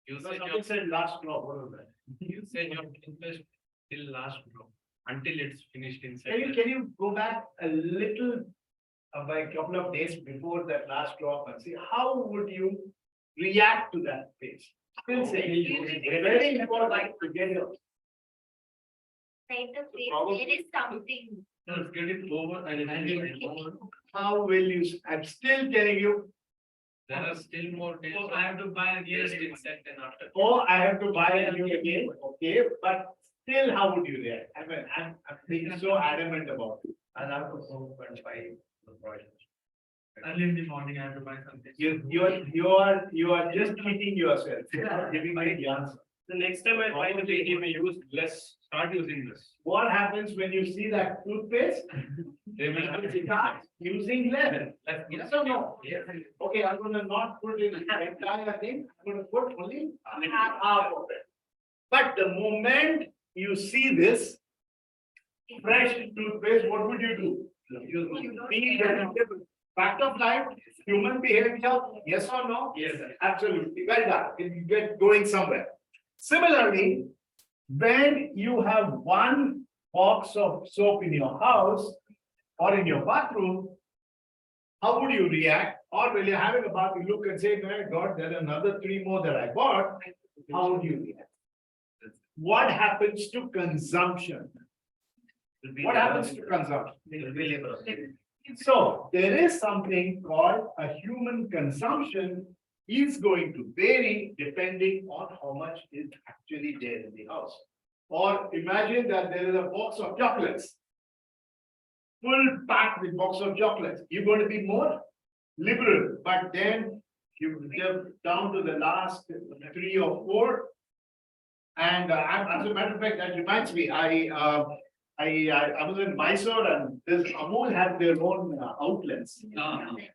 You No, said something said last drop, what was that? you said your toothpaste till last drop, until it's finished inside. Can you go back a little, by a couple of days before that last drop and see how would you react to that phase? Still saying, very important to get it. Like the place, problem- there is something. No, it's getting over and over. How will you, I'm still telling you, There are still more days. Oh, I have to buy again instead then after. oh, I have to buy a new again, okay, but still, how would you react? I mean, I'm being so adamant about it. I'll have to go and buy the project. Early in the morning, I have to buy something. You are just cheating yourself. You're not giving me the answer. The next time I find the baby, may use less, start using this. What happens when you see that toothpaste? They will Start using less. Yes or no? Yes. Okay, I'm gonna not put in the entire thing, I'm gonna put only half of it. But the moment you see this fresh toothpaste, what would you do? Be vegetable. Fact of life, human behavior, yes or no? Yes. Absolutely, well done, you get going somewhere. Similarly, when you have one box of soap in your house or in your bathroom, how would you react? Or when you're having a bath, you look and say, my God, there are another 3 more that I bought. How would you react? What happens to consumption? What happens to consumption? So there is something called a human consumption is going to vary depending on how much is actually there in the house. Or imagine that there is a box of chocolates. Full packed with box of chocolates. You're going to be more liberal, but then you get down to the last 3 or 4. And as a matter of fact, that reminds me, I was in Mysore and this Amul had their own outlets.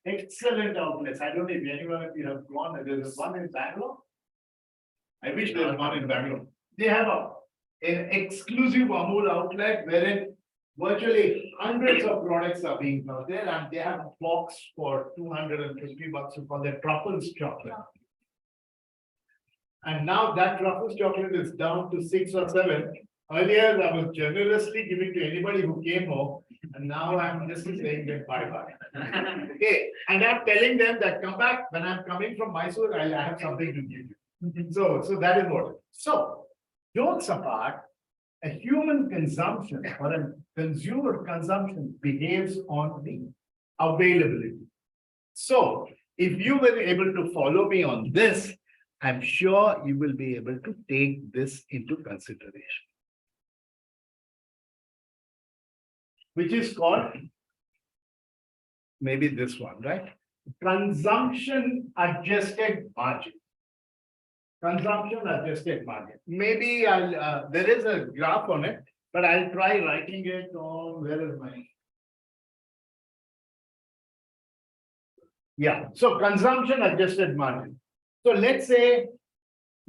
Excellent outlets. I don't know if anyone of you have gone. There's one in Bangalore. I wish there's one in Bangalore. They have an exclusive Amul outlet wherein virtually hundreds of products are being out there and they have a box for $250 to call their truffles chocolate. And now that truffles chocolate is down to 6 or 7. Earlier, I was generously giving to anybody who came home, and now I'm just saying that bye-bye. Okay, and I'm telling them that come back, when I'm coming from Mysore, I have something to give you. So that is what. So, jokes apart, a human consumption or a consumer consumption behaves on the availability. So, if you were able to follow me on this, I'm sure you will be able to take this into consideration. Which is called maybe this one, right? Consumption adjusted margin. Consumption adjusted margin. Maybe I'll, there is a graph on it, but I'll try writing it on, where is my? Yeah, so consumption adjusted margin. So let's say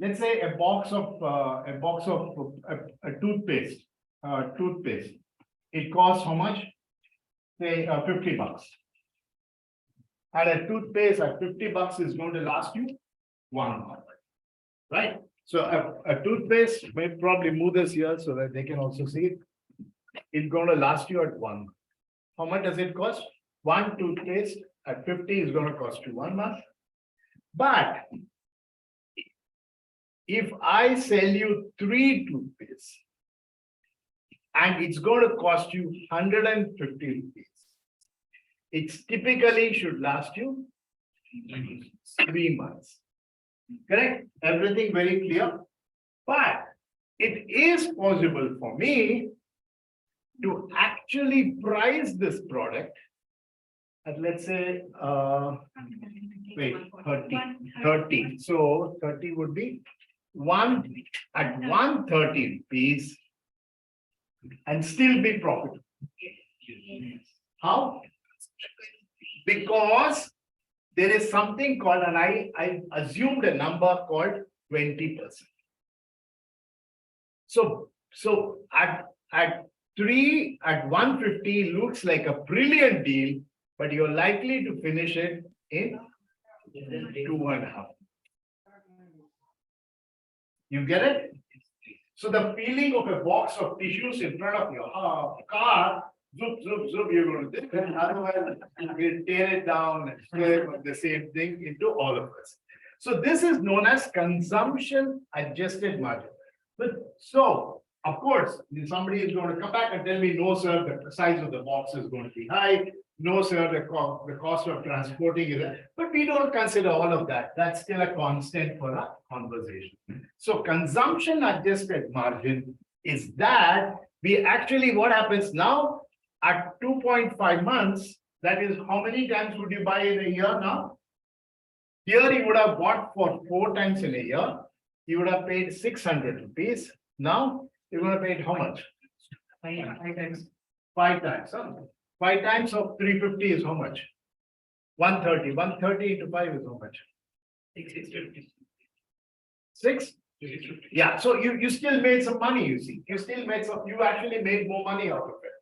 a box of a toothpaste, it costs how much? Say $50. And a toothpaste at $50 is going to last you 1 month. Right? So a toothpaste, may probably move this here so that they can also see it. It's going to last you at 1 month. How much does it cost? One toothpaste at 50 is going to cost you 1 month. But if I sell you 3 toothpastes and it's going to cost you 150 rupees, it typically should last you 3 months. Correct? Everything very clear? But it is possible for me to actually price this product at, let's say, wait, 30. So 30 would be 1 at 130 rupees and still be profitable. How? Because there is something called, and I assumed a number called 20%. So at 150 looks like a brilliant deal, but you're likely to finish it in 2.5. You get it? So the feeling of a box of tissues in front of your car, zoop, zoop, zoop, you're going to do it. Otherwise, we'll tear it down and split the same thing into all of us. So this is known as consumption adjusted margin. But so, of course, somebody is going to come back and tell me, no, sir, the size of the box is going to be high. No, sir, the cost of transporting is, but we don't consider all of that. That's still a constant for our conversation. So consumption adjusted margin is that we actually, what happens now at 2.5 months, that is how many times would you buy in a year now? Here you would have bought for 4 times in a year. You would have paid 600 rupees. Now you're going to pay how much? 5 times. 5 times. Huh? 5 times of 350 is how much? 130. 130 into 5 is how much? 6? Yeah. So you still made some money, you see. You still made some, you actually made more money out of it.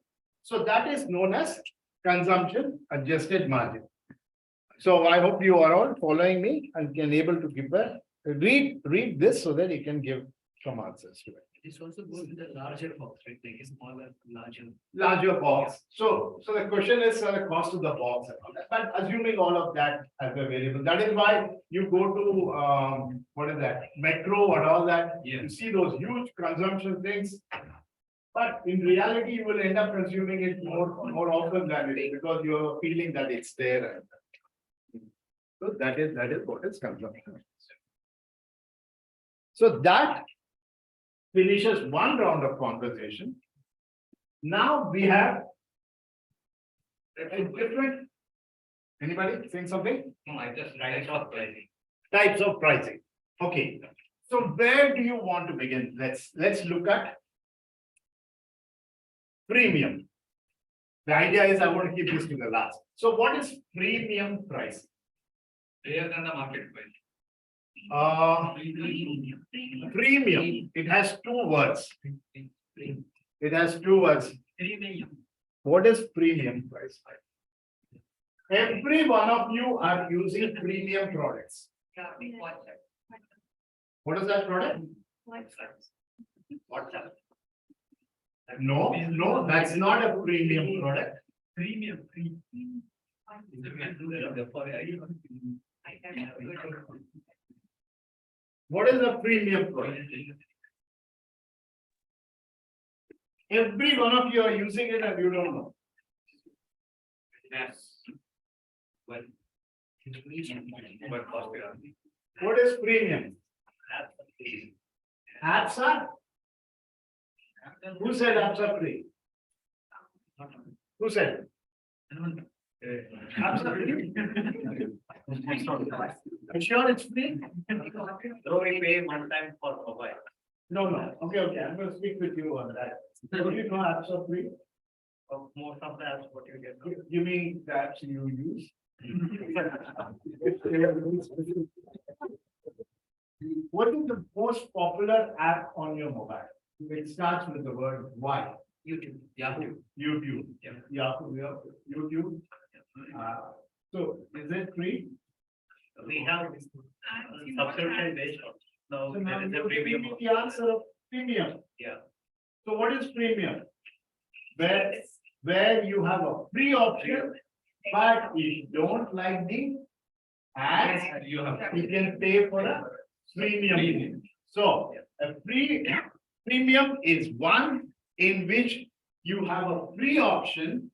So that is known as consumption adjusted margin. So I hope you are all following me and can able to give a read this so that you can give some answers to it. This also goes with the larger box, right? Like a smaller, Larger box. So the question is the cost of the box and all that. But assuming all of that as a variable, that is why you go to what is that? Metro and all that. Yeah. You see those huge consumption things. But in reality, you will end up consuming it more often than it is because you're feeling that it's there. So that is what is consumption. So that finishes one round of conversation. Now we have a different. Anybody saying something? No, I just types of pricing. Types of pricing. Okay. So where do you want to begin? Let's look at premium. The idea is I want to keep this to the last. So what is premium price? Higher than the market price. Premium. It has 2 words. It has 2 words. What is premium price? Every one of you are using premium products. Yeah, we watch it. What is that product? WhatsApp. No, that's not a premium product. Premium. What is a premium product? Every one of you are using it and you don't know. Yes. Well. What cost we are. What is premium? Apps are? Who said apps are free? Who said? Apps are free? I'm sure it's free. So we pay one time for mobile. No. Okay. I'm going to speak with you on that. Do you know apps are free? Most of the apps, what you get. You mean the apps you use? What is the most popular app on your mobile? It starts with the word Y. YouTube. Yahoo. YouTube. Yeah. Yahoo, YouTube. So is it free? We have subscription based. So So now there is a you premium. give me the answer of premium. Yeah. So what is premium? Where where you have a free option, but if you don't like the ads, you can pay for a premium. So a premium is one in which you have a free option,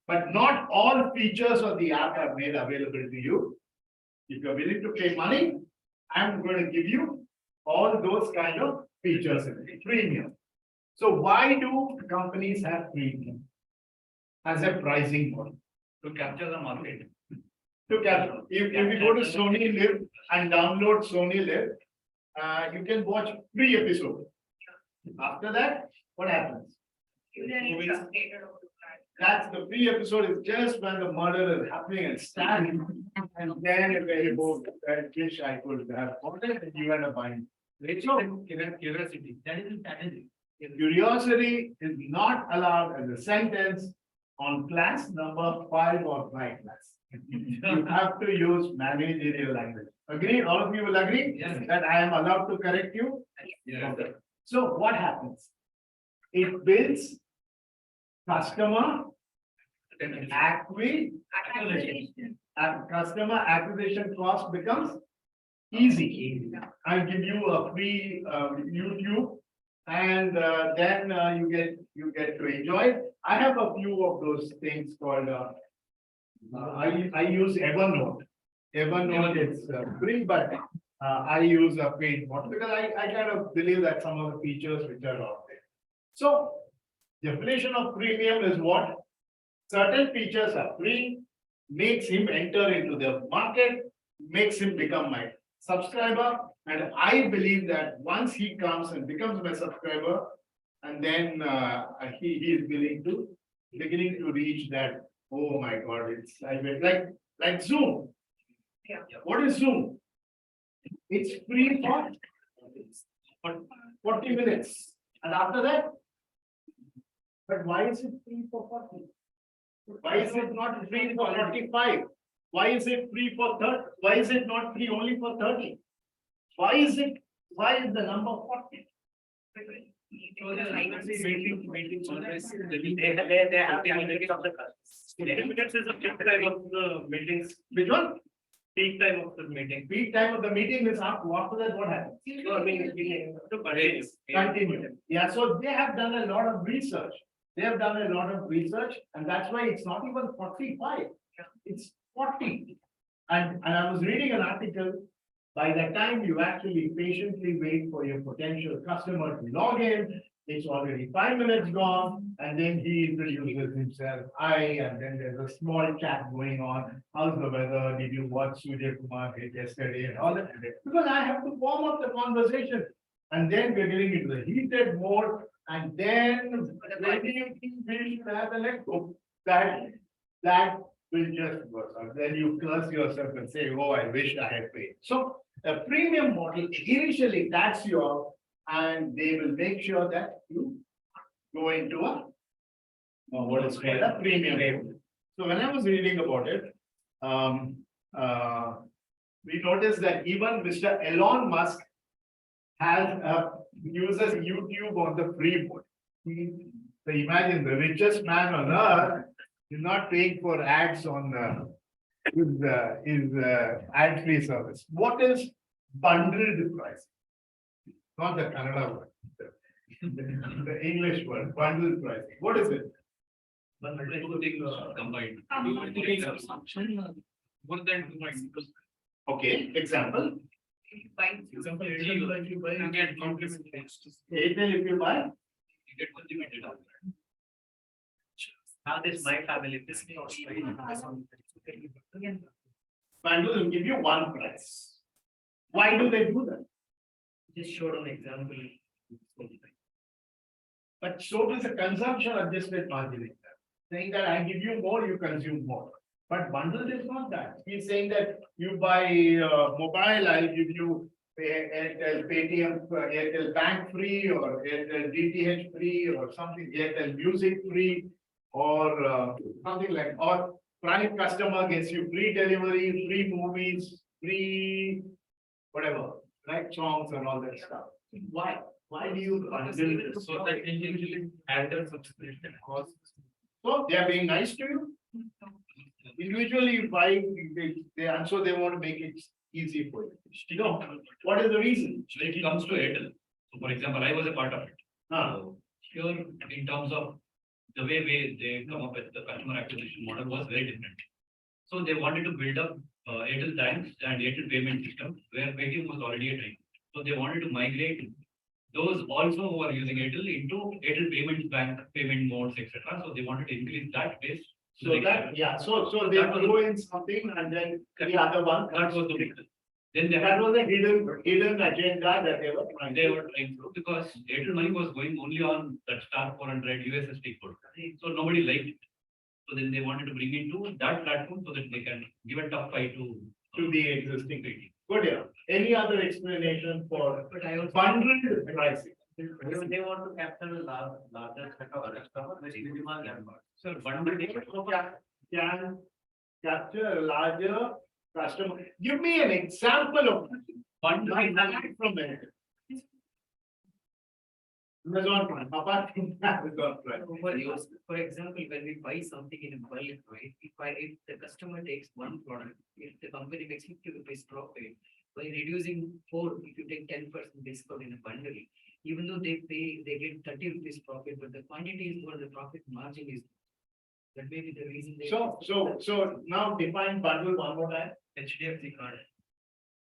but not all features of the app are made available to you. If you're willing to pay money, I'm going to give you all those kind of features in the premium. So why do companies have premium as a pricing model? To capture the market. To capture, if you go to Sony Live and download Sony Live, you can watch 3 episodes. After that, what happens? That's the 3 episode is just when the murder is happening and standing. And then if they go, I wish I could have bought it and you end up buying. Curiosity, that is strategy. Curiosity is not allowed as a sentence on class number 5 or my class. You have to use managerial language. Agree? All of you will agree? Yes. That I am allowed to correct you? Yeah. Okay. So what happens? It builds customer customer acquisition cost becomes easy. I give you a free YouTube and then you get to enjoy it. I have a few of those things called I use Evernote. Evernote is free, but I use a paid model because I kind of believe that some of the features which are out there. So definition of premium is what? Certain features are free, makes him enter into the market, makes him become my subscriber. And I believe that once he comes and becomes my subscriber, and then he is beginning to reach that, oh my God, it's like Zoom. Yeah. What is Zoom? It's free for 40 minutes. And after that, but why is it free for 40? Why is it not free for 45? Why is it free for 30? Why is it not free only for 30? Why is the number 40? Minutes is the peak time of the meetings. Which one? Peak time of the meeting. Peak time of the meeting is after that, what happens? So I mean, Continue. Yeah, so they have done a lot of research. They have done a lot of research, and that's why it's not even 45. It's 40. And I was reading an article. By the time you actually patiently wait for your potential customer to log in, it's already 5 minutes gone, and then he introduces himself. And then there's a small chat going on. How's the weather? Did you watch Surya Kumar yesterday and all that? Because I have to warm up the conversation. And then we're getting into the heated mode, and then when you finish that will just work out. Then you curse yourself and say, oh, I wish I had paid. So a premium model initially tax you off, and they will make sure that you go into what is called a premium. So when I was reading about it, we noticed that even Mr. Elon Musk uses YouTube on the free mode. So imagine the richest man on earth is not paying for ads on his ad-free service. What is bundled price? Not the Kannada word, the English word, bundled pricing. What is it? Combined. More than 2. Okay, example. Example, if you buy, you get complimentary. Airtel, if you buy, You get unlimited. Now this my family, this is bundle will give you one price. Why do they do that? just showed an example. But so does a consumption adjusted margin, saying that I give you more, you consume more. But bundle is not that. He's saying that you buy mobile, I'll give you Airtel Paytm, Airtel Bank free, or Airtel DTH free, or something, Airtel Music free, or something like, or Prime customer gets you free delivery, free movies, free whatever, like songs and all that stuff. Why? Why do you bundle this? So that usually handle subscription costs. So they are being nice to you. Individually you buy, and so they want to make it easy for you. You know, what is the reason? When it comes to Airtel, so for example, I was a part of it. Ah. So here, in terms of the way they come up with the customer acquisition model was very different. So they wanted to build up Airtel thanks and Airtel payment system where Paytm was already a time. So they wanted to migrate those also who are using Airtel into Airtel payments bank payment modes, etc. So they wanted to increase that base. So that, yeah, so they that was throw in something and then the other one. That was the reason. Then they That had was a hidden agenda that they were trying. they were trying to because Airtel money was going only on that star 400 USSD code. So nobody liked it. So then they wanted to bring it to that platform so that they can give a tough fight To the existing Paytm. Good, yeah. Any other explanation for But I also. bundled pricing? They want to capture a larger set of customers with minimal effort. So bundled Can capture a larger customer. Give me an example of bundling from there. Amazon Prime, apart from Amazon Prime. For example, when we buy something in a bulk, right, if the customer takes one product, if the company makes 50 rupees profit, by reducing 4, if you take 10% discount in a bundle, even though they get 30 rupees profit, but the quantity is more, the profit margin is. That may be the reason they. So now define bundle one more time. HDFC card.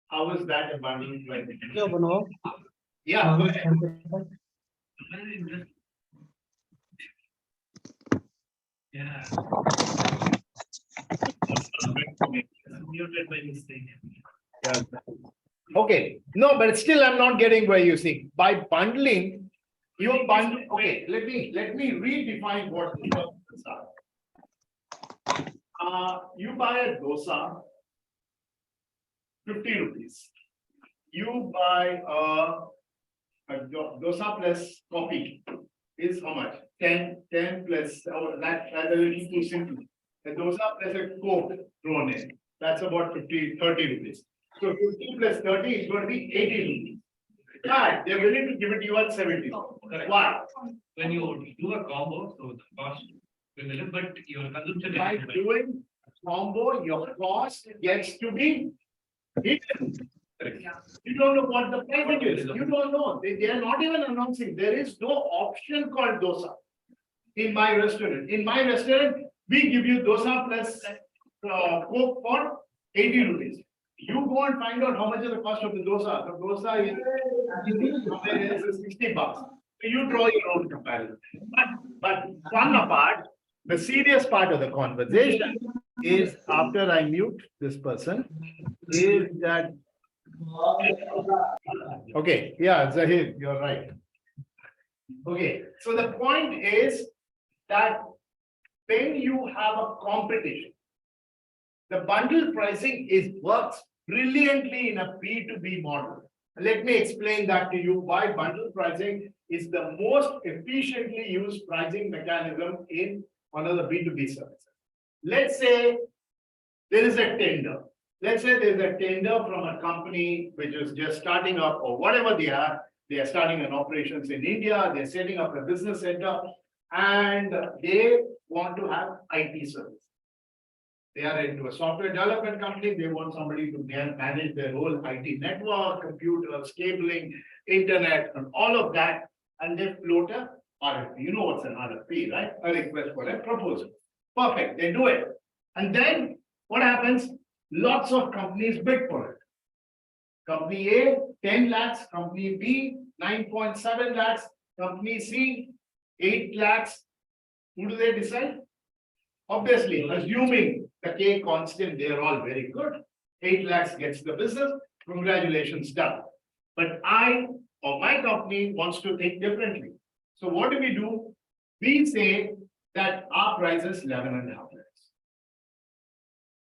How is that a bundle? Yeah, Manohar. Yeah, go ahead. Yeah. Muted by mistake. Yeah. Okay, no, but still I'm not getting where you see. By bundling, you bundle, okay, let me redefine what the purposes are. You buy a dosa, 50 rupees. You buy a dosa plus coffee is how much? 10 plus, oh, that's a little too simple. A dosa plus a coke thrown in, that's about 30 rupees. So 50 plus 30 is going to be 80 rupees. Right, they're willing to give it to you at 70. Correct. Why? When you do a combo, so the cost will be less, but your consumption By is. doing combo, your cost gets to be hidden. You don't know what the pricing is. You don't know. They are not even announcing. There is no option called dosa in my restaurant. In my restaurant, we give you dosa plus coke for 80 rupees. You go and find out how much is the cost of the dosa. The dosa is 60 bucks. So you draw your own comparison. But fun apart, the serious part of the conversation is after I mute this person, is that okay, yeah, Zahir, you're right. Okay, so the point is that when you have a competition, the bundle pricing works brilliantly in a B2B model. Let me explain that to you why bundle pricing is the most efficiently used pricing mechanism in one of the B2B services. Let's say there is a tender. Let's say there's a tender from a company which is just starting up or whatever they are. They are starting an operations in India. They're setting up a business center and they want to have IT service. They are into a software development company. They want somebody to manage their whole IT network, computers, cabling, internet, and all of that. And they float a RFP. You know what's an RFP, right? A request for a proposal. Perfect. They do it. And then what happens? Lots of companies bid for it. Company A, 10 lakhs. Company B, 9.7 lakhs. Company C, 8 lakhs. Who do they decide? Obviously, assuming the K constant, they are all very good. 8 lakhs gets the business. Congratulations, done. But I or my company wants to think differently. So what do? We say that our price is 11.5 lakhs.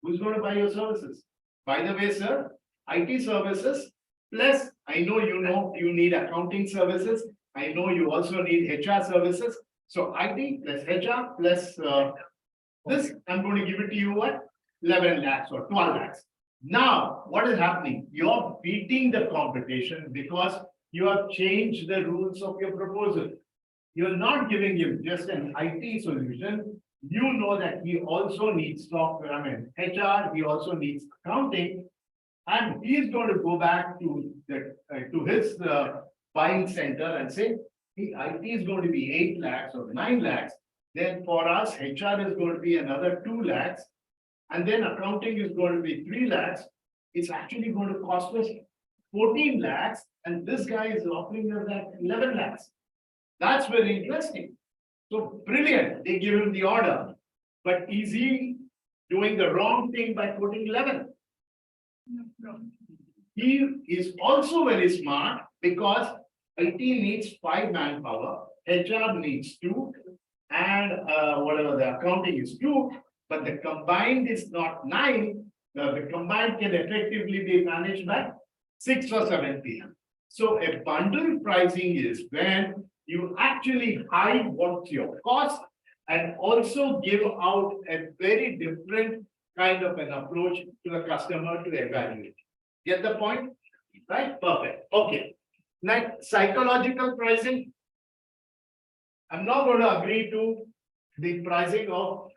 Who's going to buy your services? By the way, sir, IT services, plus I know you need accounting services. I know you also need HR services. So IT plus HR plus this, I'm going to give it to you at 11 lakhs or 12 lakhs. Now, what is happening? You're beating the competition because you have changed the rules of your proposal. You're not giving him just an IT solution. you know that he also needs HR, he also needs accounting. And he's going to go back to to his buying center and say, IT is going to be 8 lakhs or 9 lakhs. Then for us, HR is going to be another 2 lakhs. And then accounting is going to be 3 lakhs. It's actually going to cost us 14 lakhs. And this guy is offering us that 11 lakhs. That's very interesting. So brilliant. They give him the order. But is he doing the wrong thing by putting 11? He is also very smart because IT needs 5 manpower, HR needs 2, and whatever the accounting is 2, but the combined is not 9. The combined can effectively be managed by 6 or 7 PM. So a bundle pricing is when you actually hide what's your cost and also give out a very different kind of an approach to the customer to evaluate. Get the point? Right? Perfect. Okay. Now, psychological pricing. I'm not going to agree to the pricing of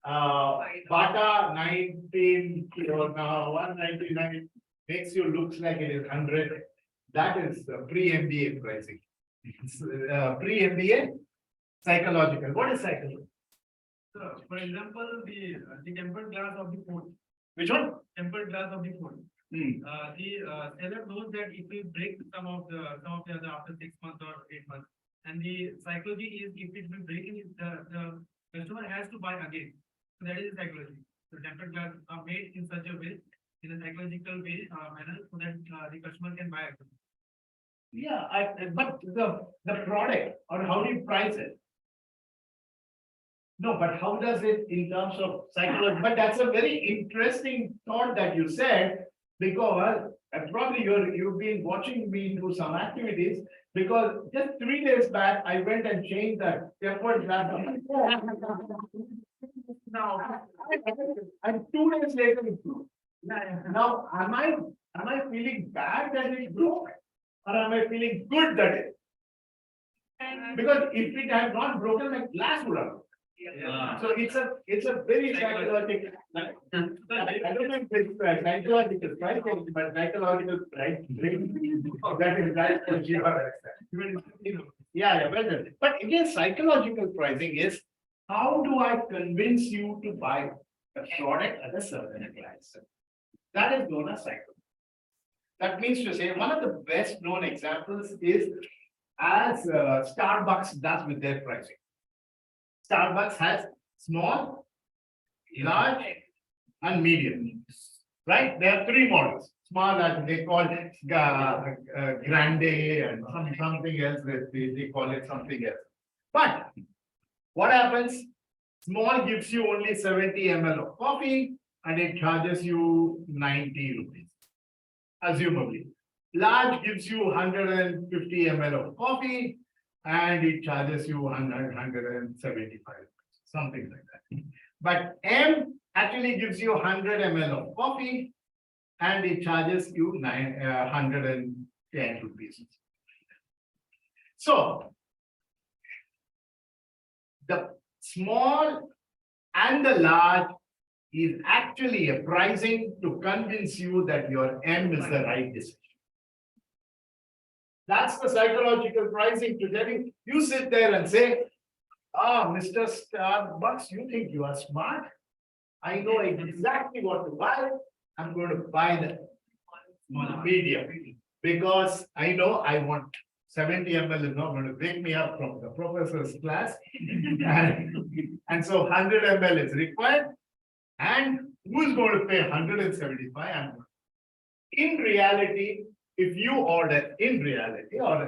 Bata 19 or now 199 makes you looks like it is 100. That is pre-MBA pricing. Pre-MBA psychological. What is psychological? So, for example, the tempered glass of the phone. Which one? Tempered glass of the phone. Hmm. The seller knows that if we break some of the other after 6 months or 8 months, and the psychology is if it will break in, the customer has to buy again. So that is the psychology. The tempered glass are made in such a way, in a psychological way, manner, so that the customer can buy again. Yeah, but the product or how do you price it? No, but how does it in terms of psychology? But that's a very interesting thought that you said, because probably you've been watching me do some activities, because just 3 days back, I went and changed that tempered glass. Now, and 2 days later it broke. Now, am I feeling bad that it broke? Or am I feeling good that it? Because if it had not broken, my glass would have. So it's a very psychological. I don't know if it's psychological pricing, but psychological price. That is right for you. Yeah, well, but again, psychological pricing is how do I convince you to buy a product at a certain price? That is known as psychology. That means to say one of the best known examples is as Starbucks does with their pricing. Starbucks has small, large, and medium. Right? There are 3 models. Small, as they call it grande, and something else. They call it something else. But what happens? Small gives you only 70 ml of coffee, and it charges you 90 rupees. Assumably. Large gives you 150 ml of coffee, and it charges you 175, something like that. But M actually gives you 100 ml of coffee, and it charges you 110 rupees. So the small and the large is actually a pricing to convince you that your M is the right decision. That's the psychological pricing to tell you. You sit there and say, Mr. Starbucks, you think you are smart? I know exactly what to buy. I'm going to buy the medium because I know I want 70 ml is not going to wake me up from the professor's class. and so 100 ml is required. And who's going to pay 175? In reality, if you order in reality, or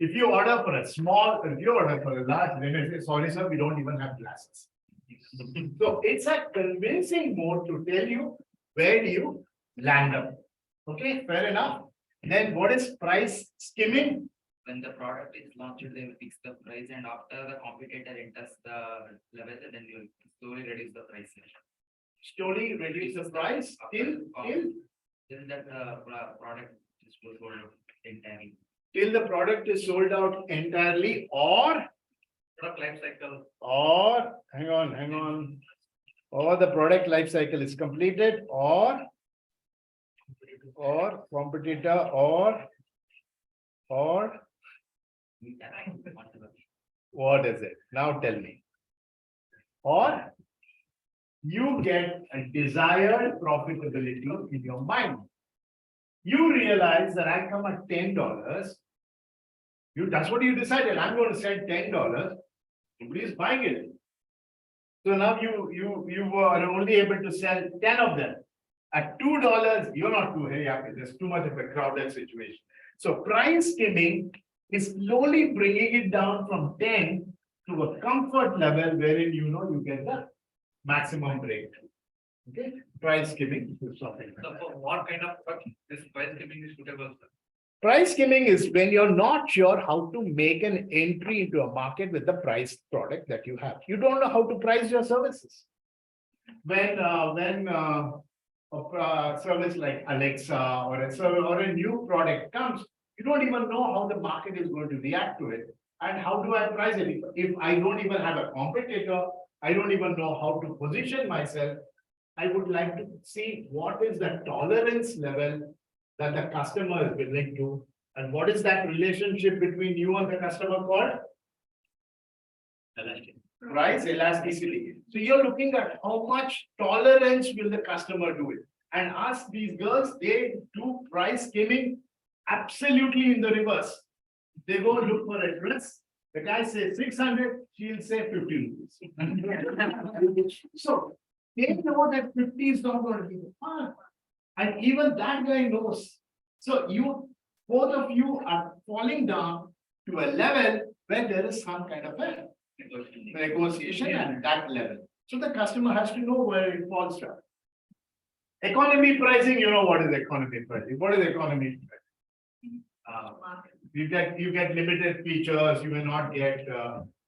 if you order for a small, if you order for a large, then I say, sorry, sir, we don't even have glasses. So it's a convincing mode to tell you where do you land up. Okay, fair enough. Then what is price skimming? When the product is launched, they will fix the price, and after the competitor enters the level, then you will slowly reduce the price. Slowly reduce the price till that product is sold out entirely. Till the product is sold out entirely, or Product life cycle. or, hang on. Or the product life cycle is completed, or competitor, or what is it? Now tell me. Or you get a desired profitability in your mind. You realize that I come at $10. That's what you decided. I'm going to sell $10. Nobody is buying it. So now you were only able to sell 10 of them. At $2, you're not too happy. There's too much of a crowded situation. So price skimming is slowly bringing it down from 10 to a comfort level wherein you get the maximum rate. Okay, price skimming is something. So for what kind of product this price skimming is suitable, sir? Price skimming is when you're not sure how to make an entry into a market with the priced product that you have. You don't know how to price your services. When a service like Alexa or a new product comes, you don't even know how the market is going to react to it. And how do I price it? If I don't even have a competitor, I don't even know how to position myself. I would like to see what is the tolerance level that the customer is willing to, and what is that relationship between you and the customer called? Price elasticity. So you're looking at how much tolerance will the customer do it. And ask these girls, they do price skimming absolutely in the reverse. They go look for a dress. The guy says 600, she'll say 50 rupees. So they know that 50 is not going to be the fun. And even that guy knows. So both of you are falling down to a level where there is some kind of a negotiation at that level. So the customer has to know where it falls down. Economy pricing, you know what is economy pricing? What is economy pricing? You get limited features, you may not get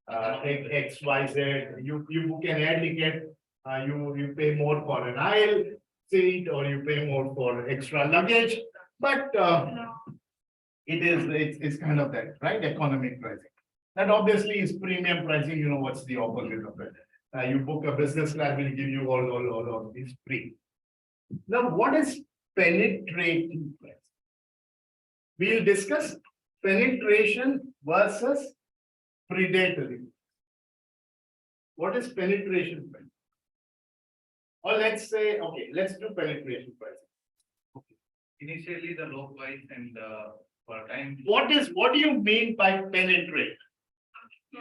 X, Y, Z. You book an air ticket, you pay more for an aisle seat, or you pay more for extra luggage, but it's kind of that, right? Economic pricing. That obviously is premium pricing. You know what's the opposite of it? You book a business class, will give you all of these free. Now, what is penetrating pricing? We'll discuss penetration versus predatory. What is penetration pricing? Or let's say, okay, let's do penetration pricing. Initially, the low price and for time. What do you mean by penetrate?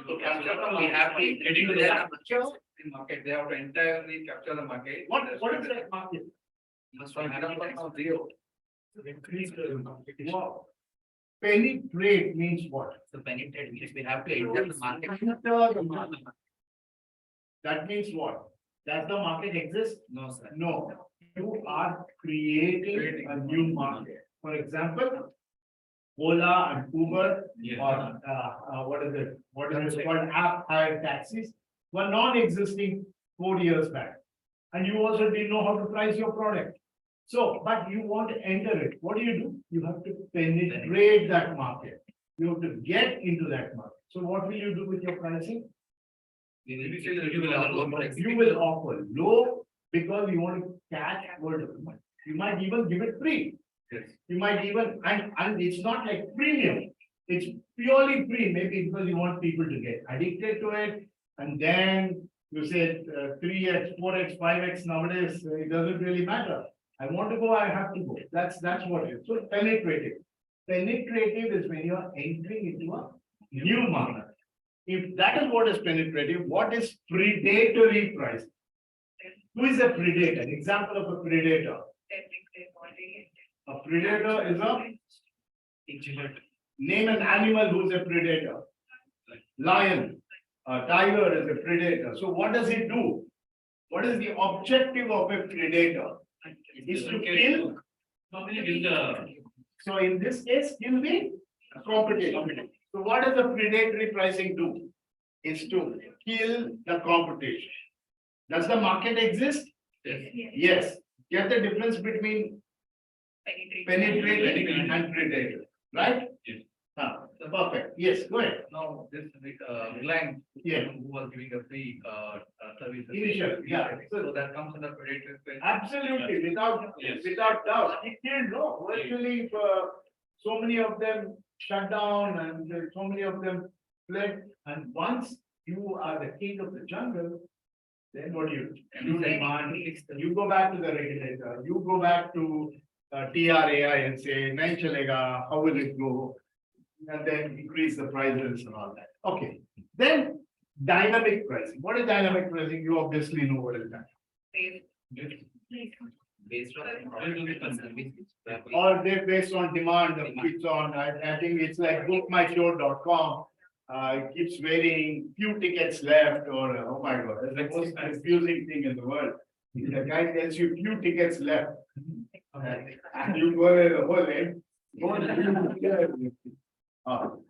To capture the market, we have to get into the market. They have to entirely capture the market. What is that market? Must from zero. Increase the market. Wow. Penetrate means what? So penetrate means we have to enter the market. Enter the market. That means what? Does the market exist? No, sir. No. You are creating a new market. For example, Ola and Uber, or what is it called, app hired taxis, were non-existing 4 years back. And you also didn't know how to price your product. So, but you want to enter it. What do? You have to penetrate that market. You have to get into that market. So what will you do with your pricing? You will offer low because you want to catch word of mouth. You might even give it free. Yes. You might even, and it's not like premium. It's purely free, maybe because you want people to get addicted to it. And then you say 3x, 4x, 5x nowadays, it doesn't really matter. I want to go, I have to go. That's what it is. So penetrative. Penetrative is when you are entering into a new market. If that is what is penetrative, what is predatory pricing? Who is a predator? An example of a predator. A predator is a name an animal who is a predator. Lion, a tiger is a predator. So what does it do? What is the objective of a predator? Is to kill. So in this case, kill the competition. So what does the predatory pricing do? Is to kill the competition. Does the market exist? Yes. Get the difference between penetrating and predator, right? Yes. Perfect. Yes, go ahead. Now, this, Reliance, Yeah. who was giving a free, service. Initial, yeah. So that comes under credit risk. Absolutely, Yes. without doubt. It didn't know. Virtually, so many of them shut down and so many of them fled. And once you are the king of the jungle, then what do you? You demand, you go back to the regulator, you go back to TRAI and say, nahi chalega, how will it go? And then increase the prices and all that. Okay, then dynamic pricing. What is dynamic pricing? You obviously know what is that. Based on product and services. Or they're based on demand, it's on, I think it's like bookmyshow.com. It keeps varying, few tickets left, or oh my God, it's the most confusing thing in the world. The guy tells you few tickets left. And you go there the whole day.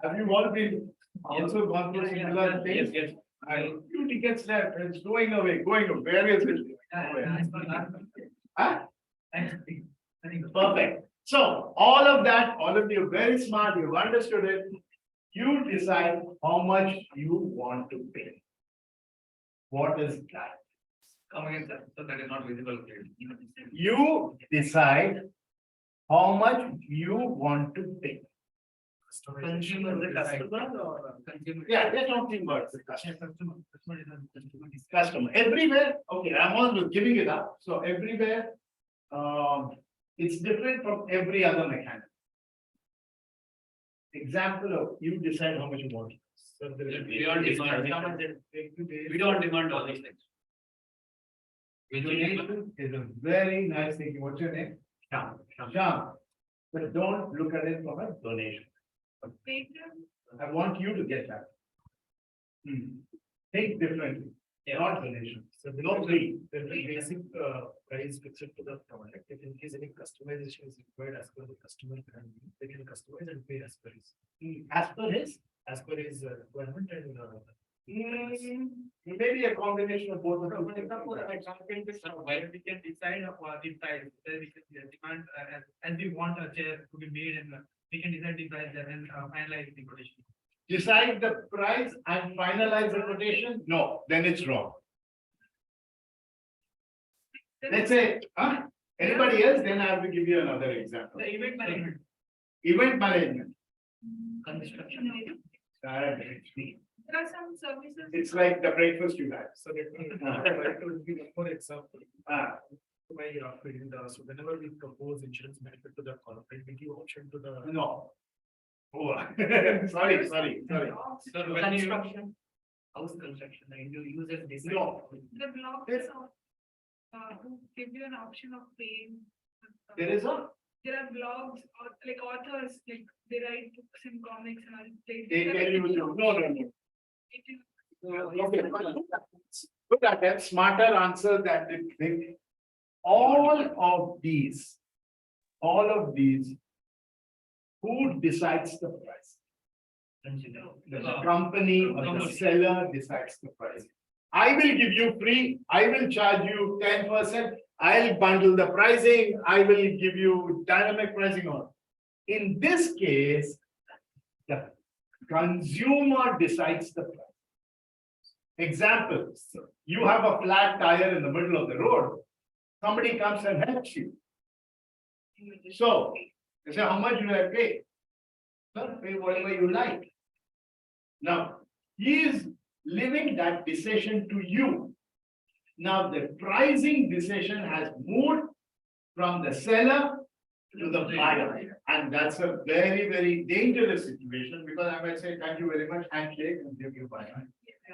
Have you all been also gone through similar things? Yes. Few tickets left, it's going away, where is it? Huh? Perfect. So all of that, all of you very smart, you've understood it. You decide how much you want to pay. What is that? Come again, sir, so that is not visible clearly. You decide how much you want to pay. Consumer, the customer or consumer? Yeah, they're talking about the customer. Customer, everywhere, okay, I'm also giving it up, so everywhere, it's different from every other mechanism. Example of, you decide how much you want. So there is- We don't demand, we don't demand all these things. Donation is a very nice thing, what's your name? Sham. But don't look at it from a donation. I want you to get that. Think differently, not donation. So No fee. the basic price fixed to the product. If in case any customization is required as per the customer, and they can customize and pay as per As per his, requirement and. maybe a combination of both of them. For example, a carpenter, where we can decide the price, where we can demand, as we want a chair to be made, and we can decide the price and then finalize the quotation. Decide the price and finalize the quotation? No, then it's wrong. Let's say, anybody else, then I have to give you another example. The event management. Event management. Construction. There are some services. It's like the breakfast you had. So let me, try to give one more example. Ah, My, so whenever we propose insurance benefit to the corporate, we give option to the. no. Oh, sorry. So when you- construction, house construction, the end users decide. No. The blogs of, who give you an option of paying. There is a, There are blogs or like authors, like they write books and comics and all. they tell you, no. It is- Okay. Look at that, smarter answer than they think. All of these, who decides the price? The company or the seller decides the price. I will give you free, I will charge you 10%, I'll bundle the pricing, I will give you dynamic pricing on. In this case, the consumer decides the price. Example, you have a flat tire in the middle of the road, somebody comes and helps you. So, they say, how much do I pay? Sir, pay whatever you like. Now, he is leaving that decision to you. Now, the pricing decision has moved from the seller to the buyer. And that's a very, very dangerous situation, because I might say, thank you very much, handshake, and give you bye.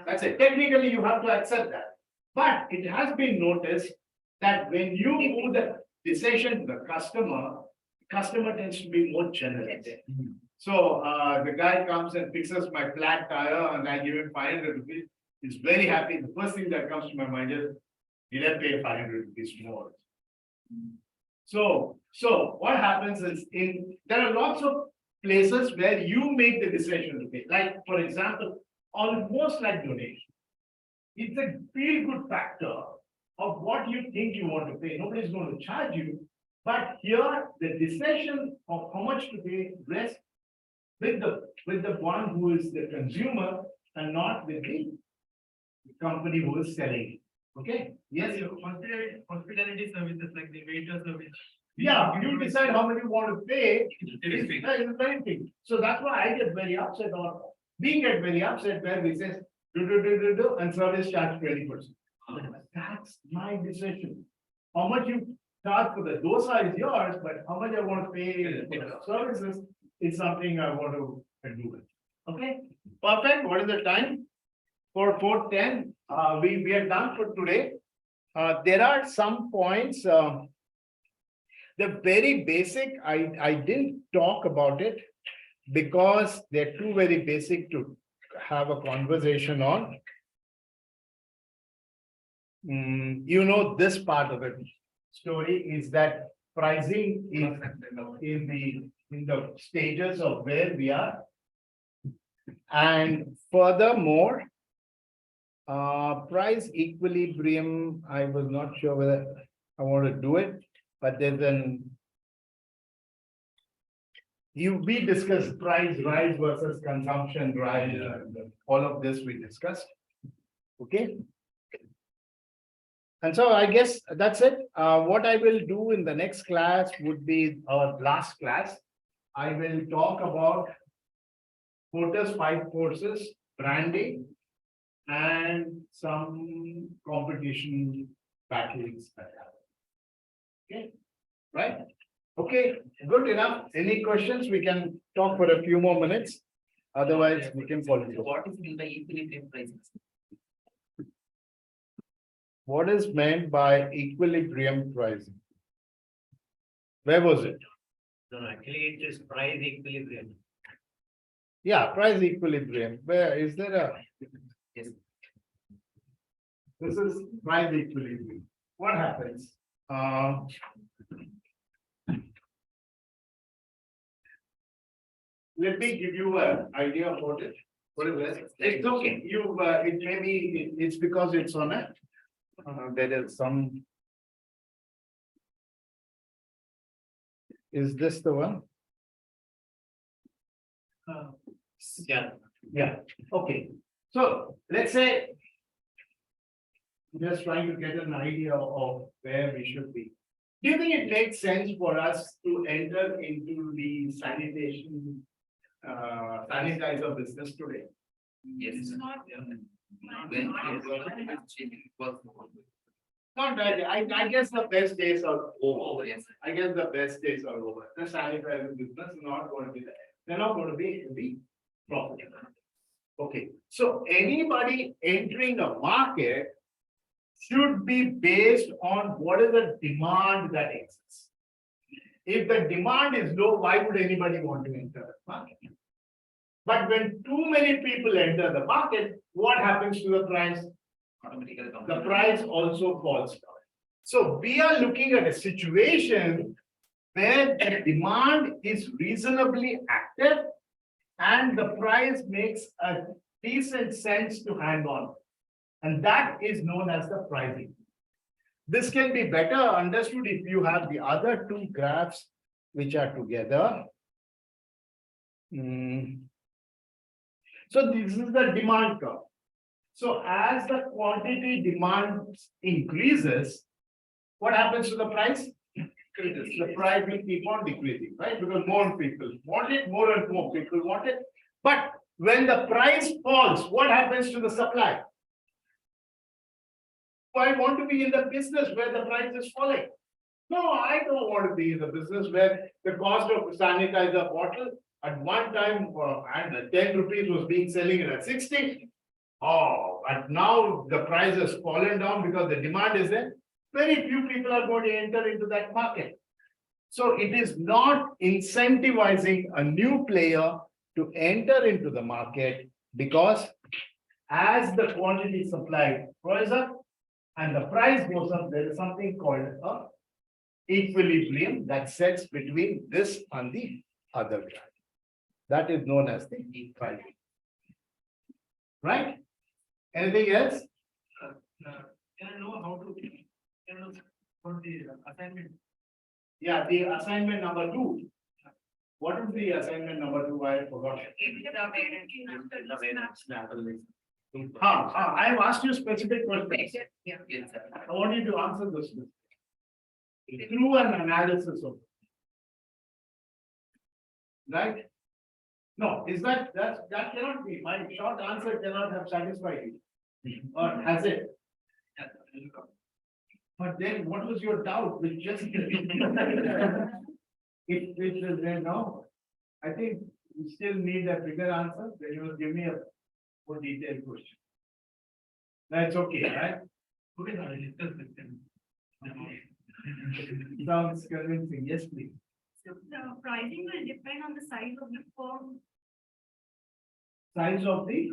That's it. Technically, you have to accept that. But it has been noticed that when you move the decision to the customer tends to be more generous. So the guy comes and fixes my flat tire and I give him 500 rupees. He's very happy. The first thing that comes to my mind is, did I pay 500 rupees more? So what happens is, there are lots of places where you make the decision to pay. Like, for example, almost like donation. It's a feel-good factor of what you think you want to pay. Nobody's going to charge you. But here, the decision of how much to pay rests with the one who is the consumer and not with the company who is selling. Okay, yes, Hospitality services like the waiter service. yeah, you decide how much you want to pay. Very It's big. very big. So that's why I get very upset, or we get very upset where we say, do, and service charge 20%. That's my decision. How much you charge for the dosa is yours, but how much I want to pay for the services is something I want to do with. Okay, perfect. What is the time? For 4:10, we are done for today. There are some points, the very basic, I didn't talk about it because they're too very basic to have a conversation on. You know, this part of the story is that pricing is in the stages of where we are. And furthermore, price equilibrium, I was not sure whether I want to do it, but there's we discussed price rise versus consumption rise, all of this we discussed. Okay. And so I guess that's it. What I will do in the next class would be our last class. I will talk about Porter's 5 courses, branding, and some competition battles that happen. Okay, right? Okay, good enough. Any questions? We can talk for a few more minutes. Otherwise, we can follow. What is meant by equilibrium prices? What is meant by equilibrium pricing? Where was it? No, actually it is price equilibrium. Yeah, price equilibrium. Where is there a? Yes. This is price equilibrium. What happens? Let me give you an idea about it. What is that? It's okay. You, it may be, it's because it's on a, there is some. Is this the one? Yeah. Yeah, okay. So let's say. Just trying to get an idea of where we should be. Do you think it makes sense for us to enter into the sanitation, sanitizer business today? Yes. It's not. Not that, I guess the best days are over. Yes. I guess the best days are over. The sanitizer business is not going to be there. They're not going to be profitable. Okay, so anybody entering a market should be based on what is the demand that exists. If the demand is low, why would anybody want to enter the market? But when too many people enter the market, what happens to the price? Automatically. The price also falls down. So we are looking at a situation where the demand is reasonably active and the price makes a decent sense to hang on. And that is known as the pricing. This can be better understood if you have the other two graphs which are together. So this is the demand curve. So as the quantity demand increases, what happens to the price? The price will keep on decreasing, right? Because more people want it, more and more people want it. But when the price falls, what happens to the supply? I want to be in the business where the price is falling. No, I don't want to be in the business where the cost of sanitizer bottle at one time and 10 rupees was being selling it at 60. Oh, but now the price has fallen down because the demand is there. Very few people are going to enter into that market. So it is not incentivizing a new player to enter into the market because as the quantity supplied goes up and the price goes up, there is something called a equilibrium that sets between this and the other graph. That is known as the equilibrium. Right? Anything else? Can I know how to, can I know for the assignment? Yeah, the assignment number 2. What is the assignment number 2? I forgot. I have asked you specific questions. Yeah. I want you to answer this through an analysis of. Right? No, is that cannot be. My short answer cannot have satisfied you. Or has it? But then what was your doubt? Which just. If it is there now, I think you still need a bigger answer, then you will give me a more detailed question. That's okay, right? Okay, sir, I'll discuss with them. Sounds convincing, yes, please. So the pricing will depend on the size of the firm. Size of the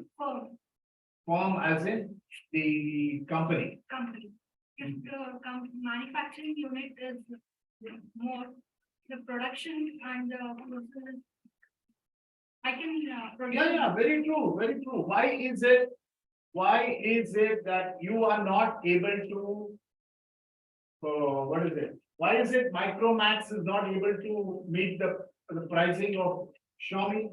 Firm as in the company. company. If the manufacturing unit is more, the production and the process. I can produce. Yeah, very true, very true. Why is it that you are not able to? What is it? Why is it Micromax is not able to meet the pricing of Xiaomi?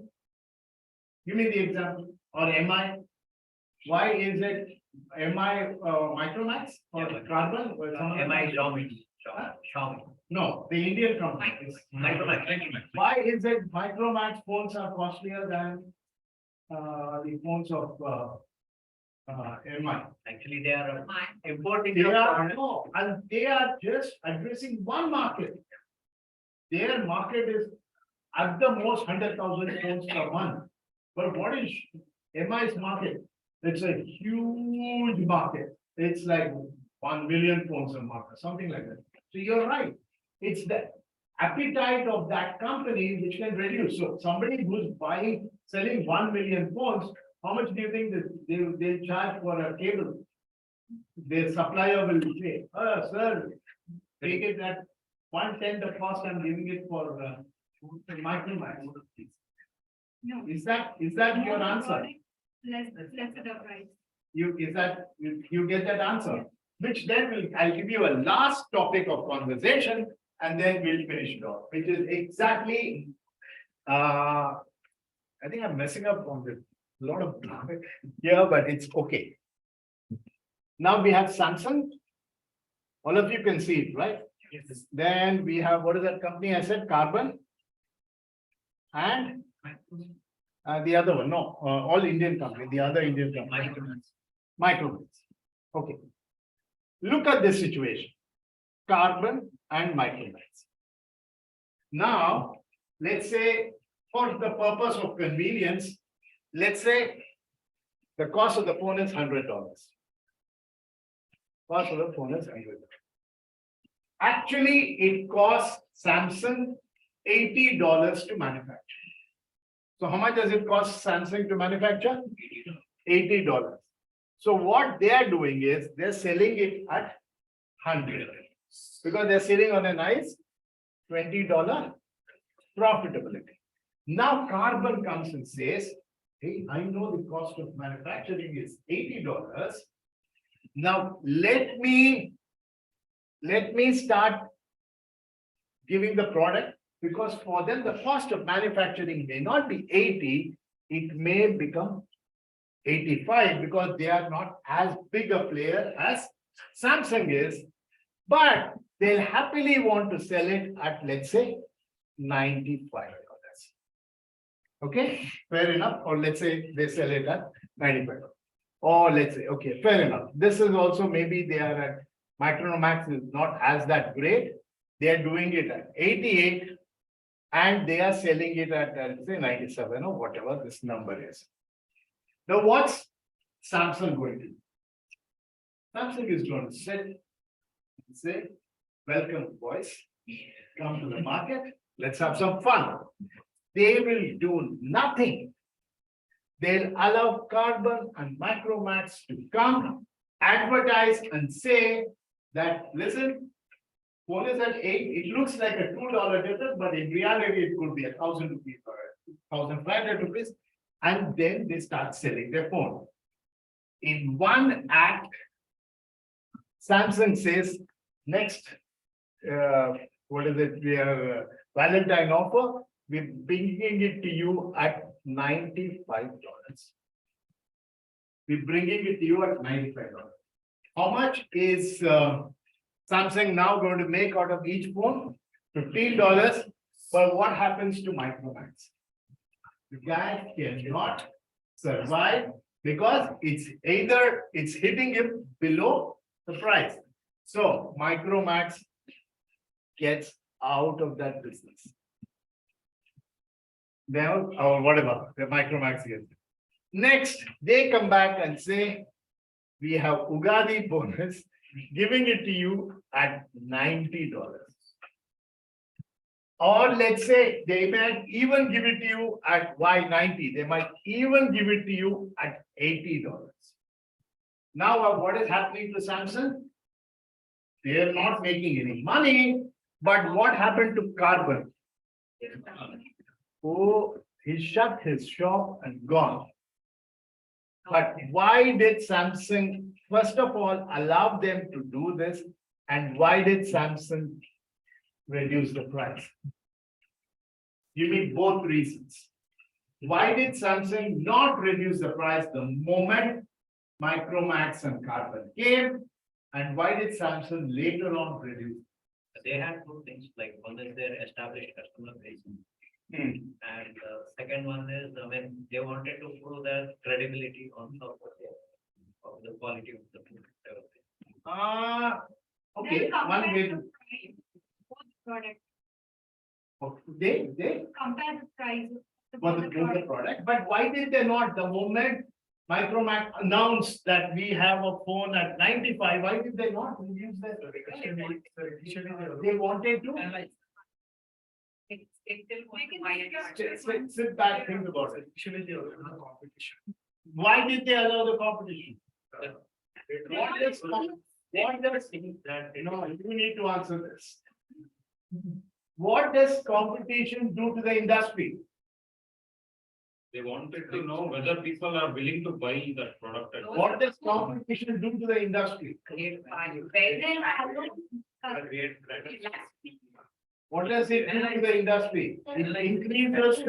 Give me the example, or MI. Why is it MI Micromax or Carbon? Or someone else? MI Xiaomi. No, the Indian company. Micromax. Why is it Micromax phones are costlier than the phones of MI? Actually, they are importing. They are, no, and they are just addressing one market. Their market is at the most 100,000 phones per month. But what is MI's market? It's a huge market. It's like 1 million phones a month, or something like that. So you're right. It's the appetite of that company which can reduce. So somebody who's selling 1 million phones, how much do you think that they'll charge for a cable? Their supplier will say, sir, take it at 1/10 the cost, I'm giving it for Micromax. No. Is that your answer? Less the price. You get that answer? Which then I'll give you a last topic of conversation and then we'll finish it off, which is exactly, I think I'm messing up on this, a lot of here, but it's okay. Now we have Samsung. All of you can see it, right? Yes. Then we have, what is that company I said, Carbon? And the other one, no, all Indian company, the other Indian company. Micromax. Okay. Look at this situation. Carbon and Micromax. Now, let's say for the purpose of convenience, let's say the cost of the phone is $100. Cost of the phone is $100. Actually, it costs Samsung $80 to manufacture. So how much does it cost Samsung to manufacture? $80. So what they are doing is they're selling it at 100 because they're sitting on a nice $20 profitability. Now Carbon comes and says, hey, I know the cost of manufacturing is $80. Now let me start giving the product, because for them the cost of manufacturing may not be 80, it may become 85 because they are not as big a player as Samsung is, but they'll happily want to sell it at, let's say, $95. Okay, fair enough. Or let's say they sell it at $95. Or let's say, okay, fair enough. This is also maybe they are at Micromax is not as that great. They are doing it at 88 and they are selling it at, say, 97 or whatever this number is. Now, what's Samsung going to do? Samsung is going to sit and say, welcome, boys, come to the market, let's have some fun. They will do nothing. They'll allow Carbon and Micromax to come, advertise and say that, listen, phone is at 8, it looks like a $2 difference, but in reality, it could be 1,000 rupees or 1,500 rupees. And then they start selling their phone. In one act, Samsung says, next, what is it? We are Valentine offer. we're bringing it to you at $95. We're bringing it to you at $95. How much is Samsung now going to make out of each phone? $15. But what happens to Micromax? The guy cannot survive because it's either it's hitting him below the price. So Micromax gets out of that business. Now, or whatever, the Micromax gets. Next, they come back and say, we have Ugadi bonus, giving it to you at $90. Or let's say they might even give it to you at why 90? They might even give it to you at $80. Now, what is happening to Samsung? They are not making any money, but what happened to Carbon? Oh, he shut his shop and gone. But why did Samsung, first of all, allow them to do this? And why did Samsung reduce the price? Give me both reasons. Why did Samsung not reduce the price the moment Micromax and Carbon came? And why did Samsung later on reduce? They had two things, like one is their established customer base. Hmm. And second one is when they wanted to prove their credibility on top of the quality of the food. Okay, one way to. Both product, They compare the price. for the product, but why did they not? The moment Micromax announced that we have a phone at 95, why did they not reduce that? They wanted to. It's still going to buy it. Sit back, think about it. Why did they allow the competition? What does, no, you need to answer this. What does competition do to the industry? They wanted to know whether people are willing to buy that product. What does competition do to the industry? Create value. Create What does it do to the industry? It increases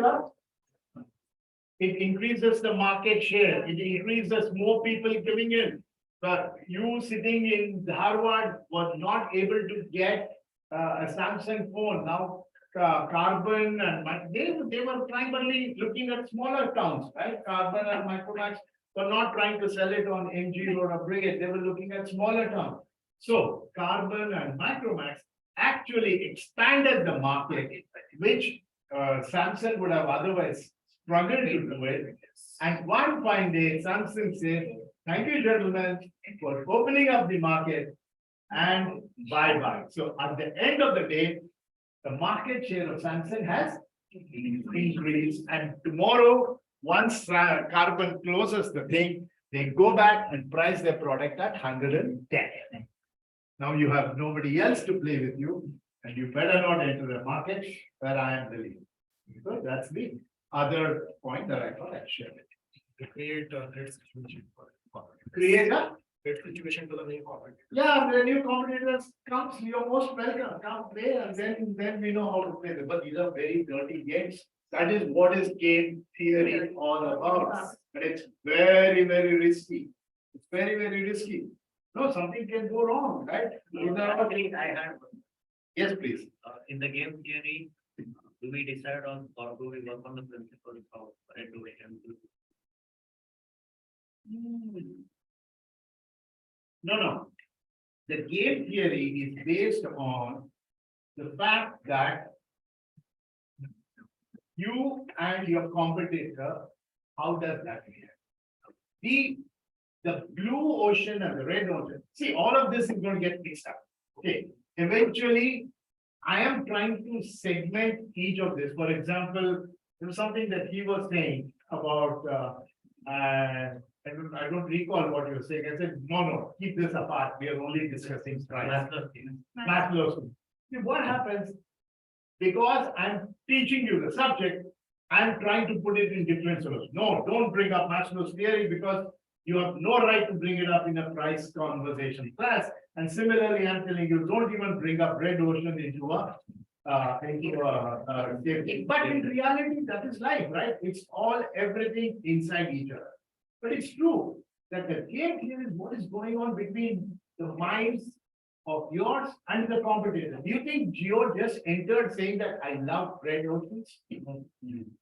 it increases the market share. It increases more people coming in. But you sitting in Harvard was not able to get a Samsung phone. Now Carbon and they were primarily looking at smaller towns, right? Carbon and Micromax were not trying to sell it on MG Road or Brigade. They were looking at smaller towns. So Carbon and Micromax actually expanded the market, which Samsung would have otherwise struggled to do it. And one fine day, Samsung said, thank you, gentlemen, for opening up the market and bye-bye. So at the end of the day, the market share of Samsung has increased. And tomorrow, once Carbon closes the thing, they go back and price their product at 110. Now you have nobody else to play with you, and you better not enter the market where I am the leader. So that's the other point that I thought I'd share with you. Create a great situation for Create a great situation to the new competitor. yeah, the new competitors comes, you're most welcome, come play, and then we know how to play them. But these are very dirty games. That is what is game theory all about. But it's very, very risky. It's very, very risky. No, something can go wrong, right? I had, Yes, please. in the game theory, do we decide on or do we work on the principles of regulation? No. The game theory is based on the fact that you and your competitor, how does that behave? The blue ocean and the red ocean. See, all of this is going to get mixed up. Okay, eventually, I am trying to segment each of this. For example, there was something that he was saying about, I don't recall what you were saying. I said, no, keep this apart. We are only discussing price. Maslow's. See, what happens, because I'm teaching you the subject, I'm trying to put it in different solutions. No, don't bring up Maslow's theory because you have no right to bring it up in a price conversation class. And similarly, I'm telling you, don't even bring up red ocean into a safety. But in reality, that is life, right? It's all everything inside each other. But it's true that the game here is what is going on between the minds of yours and the competitor. Do you think Geo just entered saying that I love red oceans?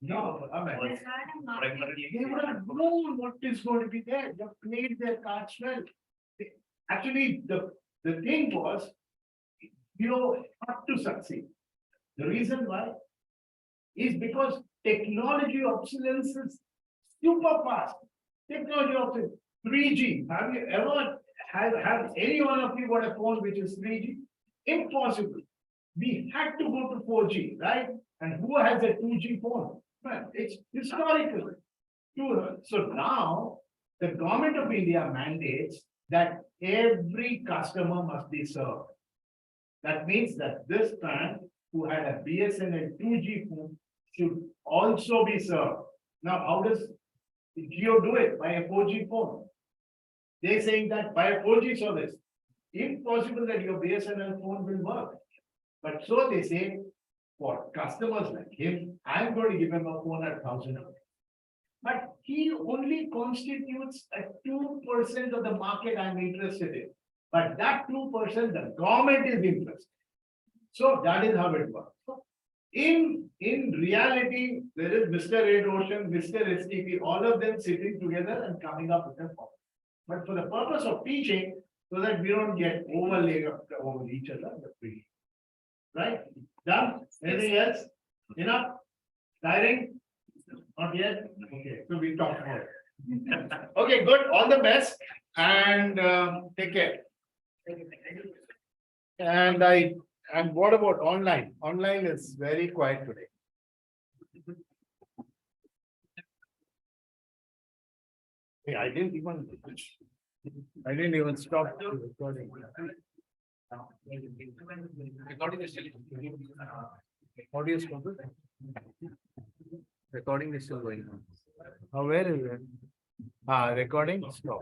No, I mean, They had a market. they would have known what is going to be there. They have played their cards well. Actually, the thing was, not to succeed. The reason why is because technology obsolescence is super fast. Technology obsolescence, 3G. Have you ever have any one of you got a phone which is 3G? Impossible. We had to go to 4G, right? And who has a 2G phone? Well, it's historical. So now the government of India mandates that every customer must be served. That means that this man who had a BSNL 2G phone should also be served. Now, how does Jio do it? By a 4G phone. They're saying that by a 4G service, impossible that your BSNL phone will work. But so they say, for customers like him, I'm going to give him a phone at 1,000. But he only constitutes a 2% of the market I'm interested in. But that 2%, the government is interested. So that is how it works. In reality, there is Mr. Red Ocean, Mr. STP, all of them sitting together and coming up with a formula. But for the purpose of teaching, so that we don't get overlaid over each other, right? Done? Anything else? Enough? Tiring? Not yet? Okay, so we talk more. Okay, good. All the best and take care. And what about online? Online is very quiet today. Hey, I didn't even stop the recording. Recording is still. Audio stop it? Recording is still going on. Where is it? Recording stop.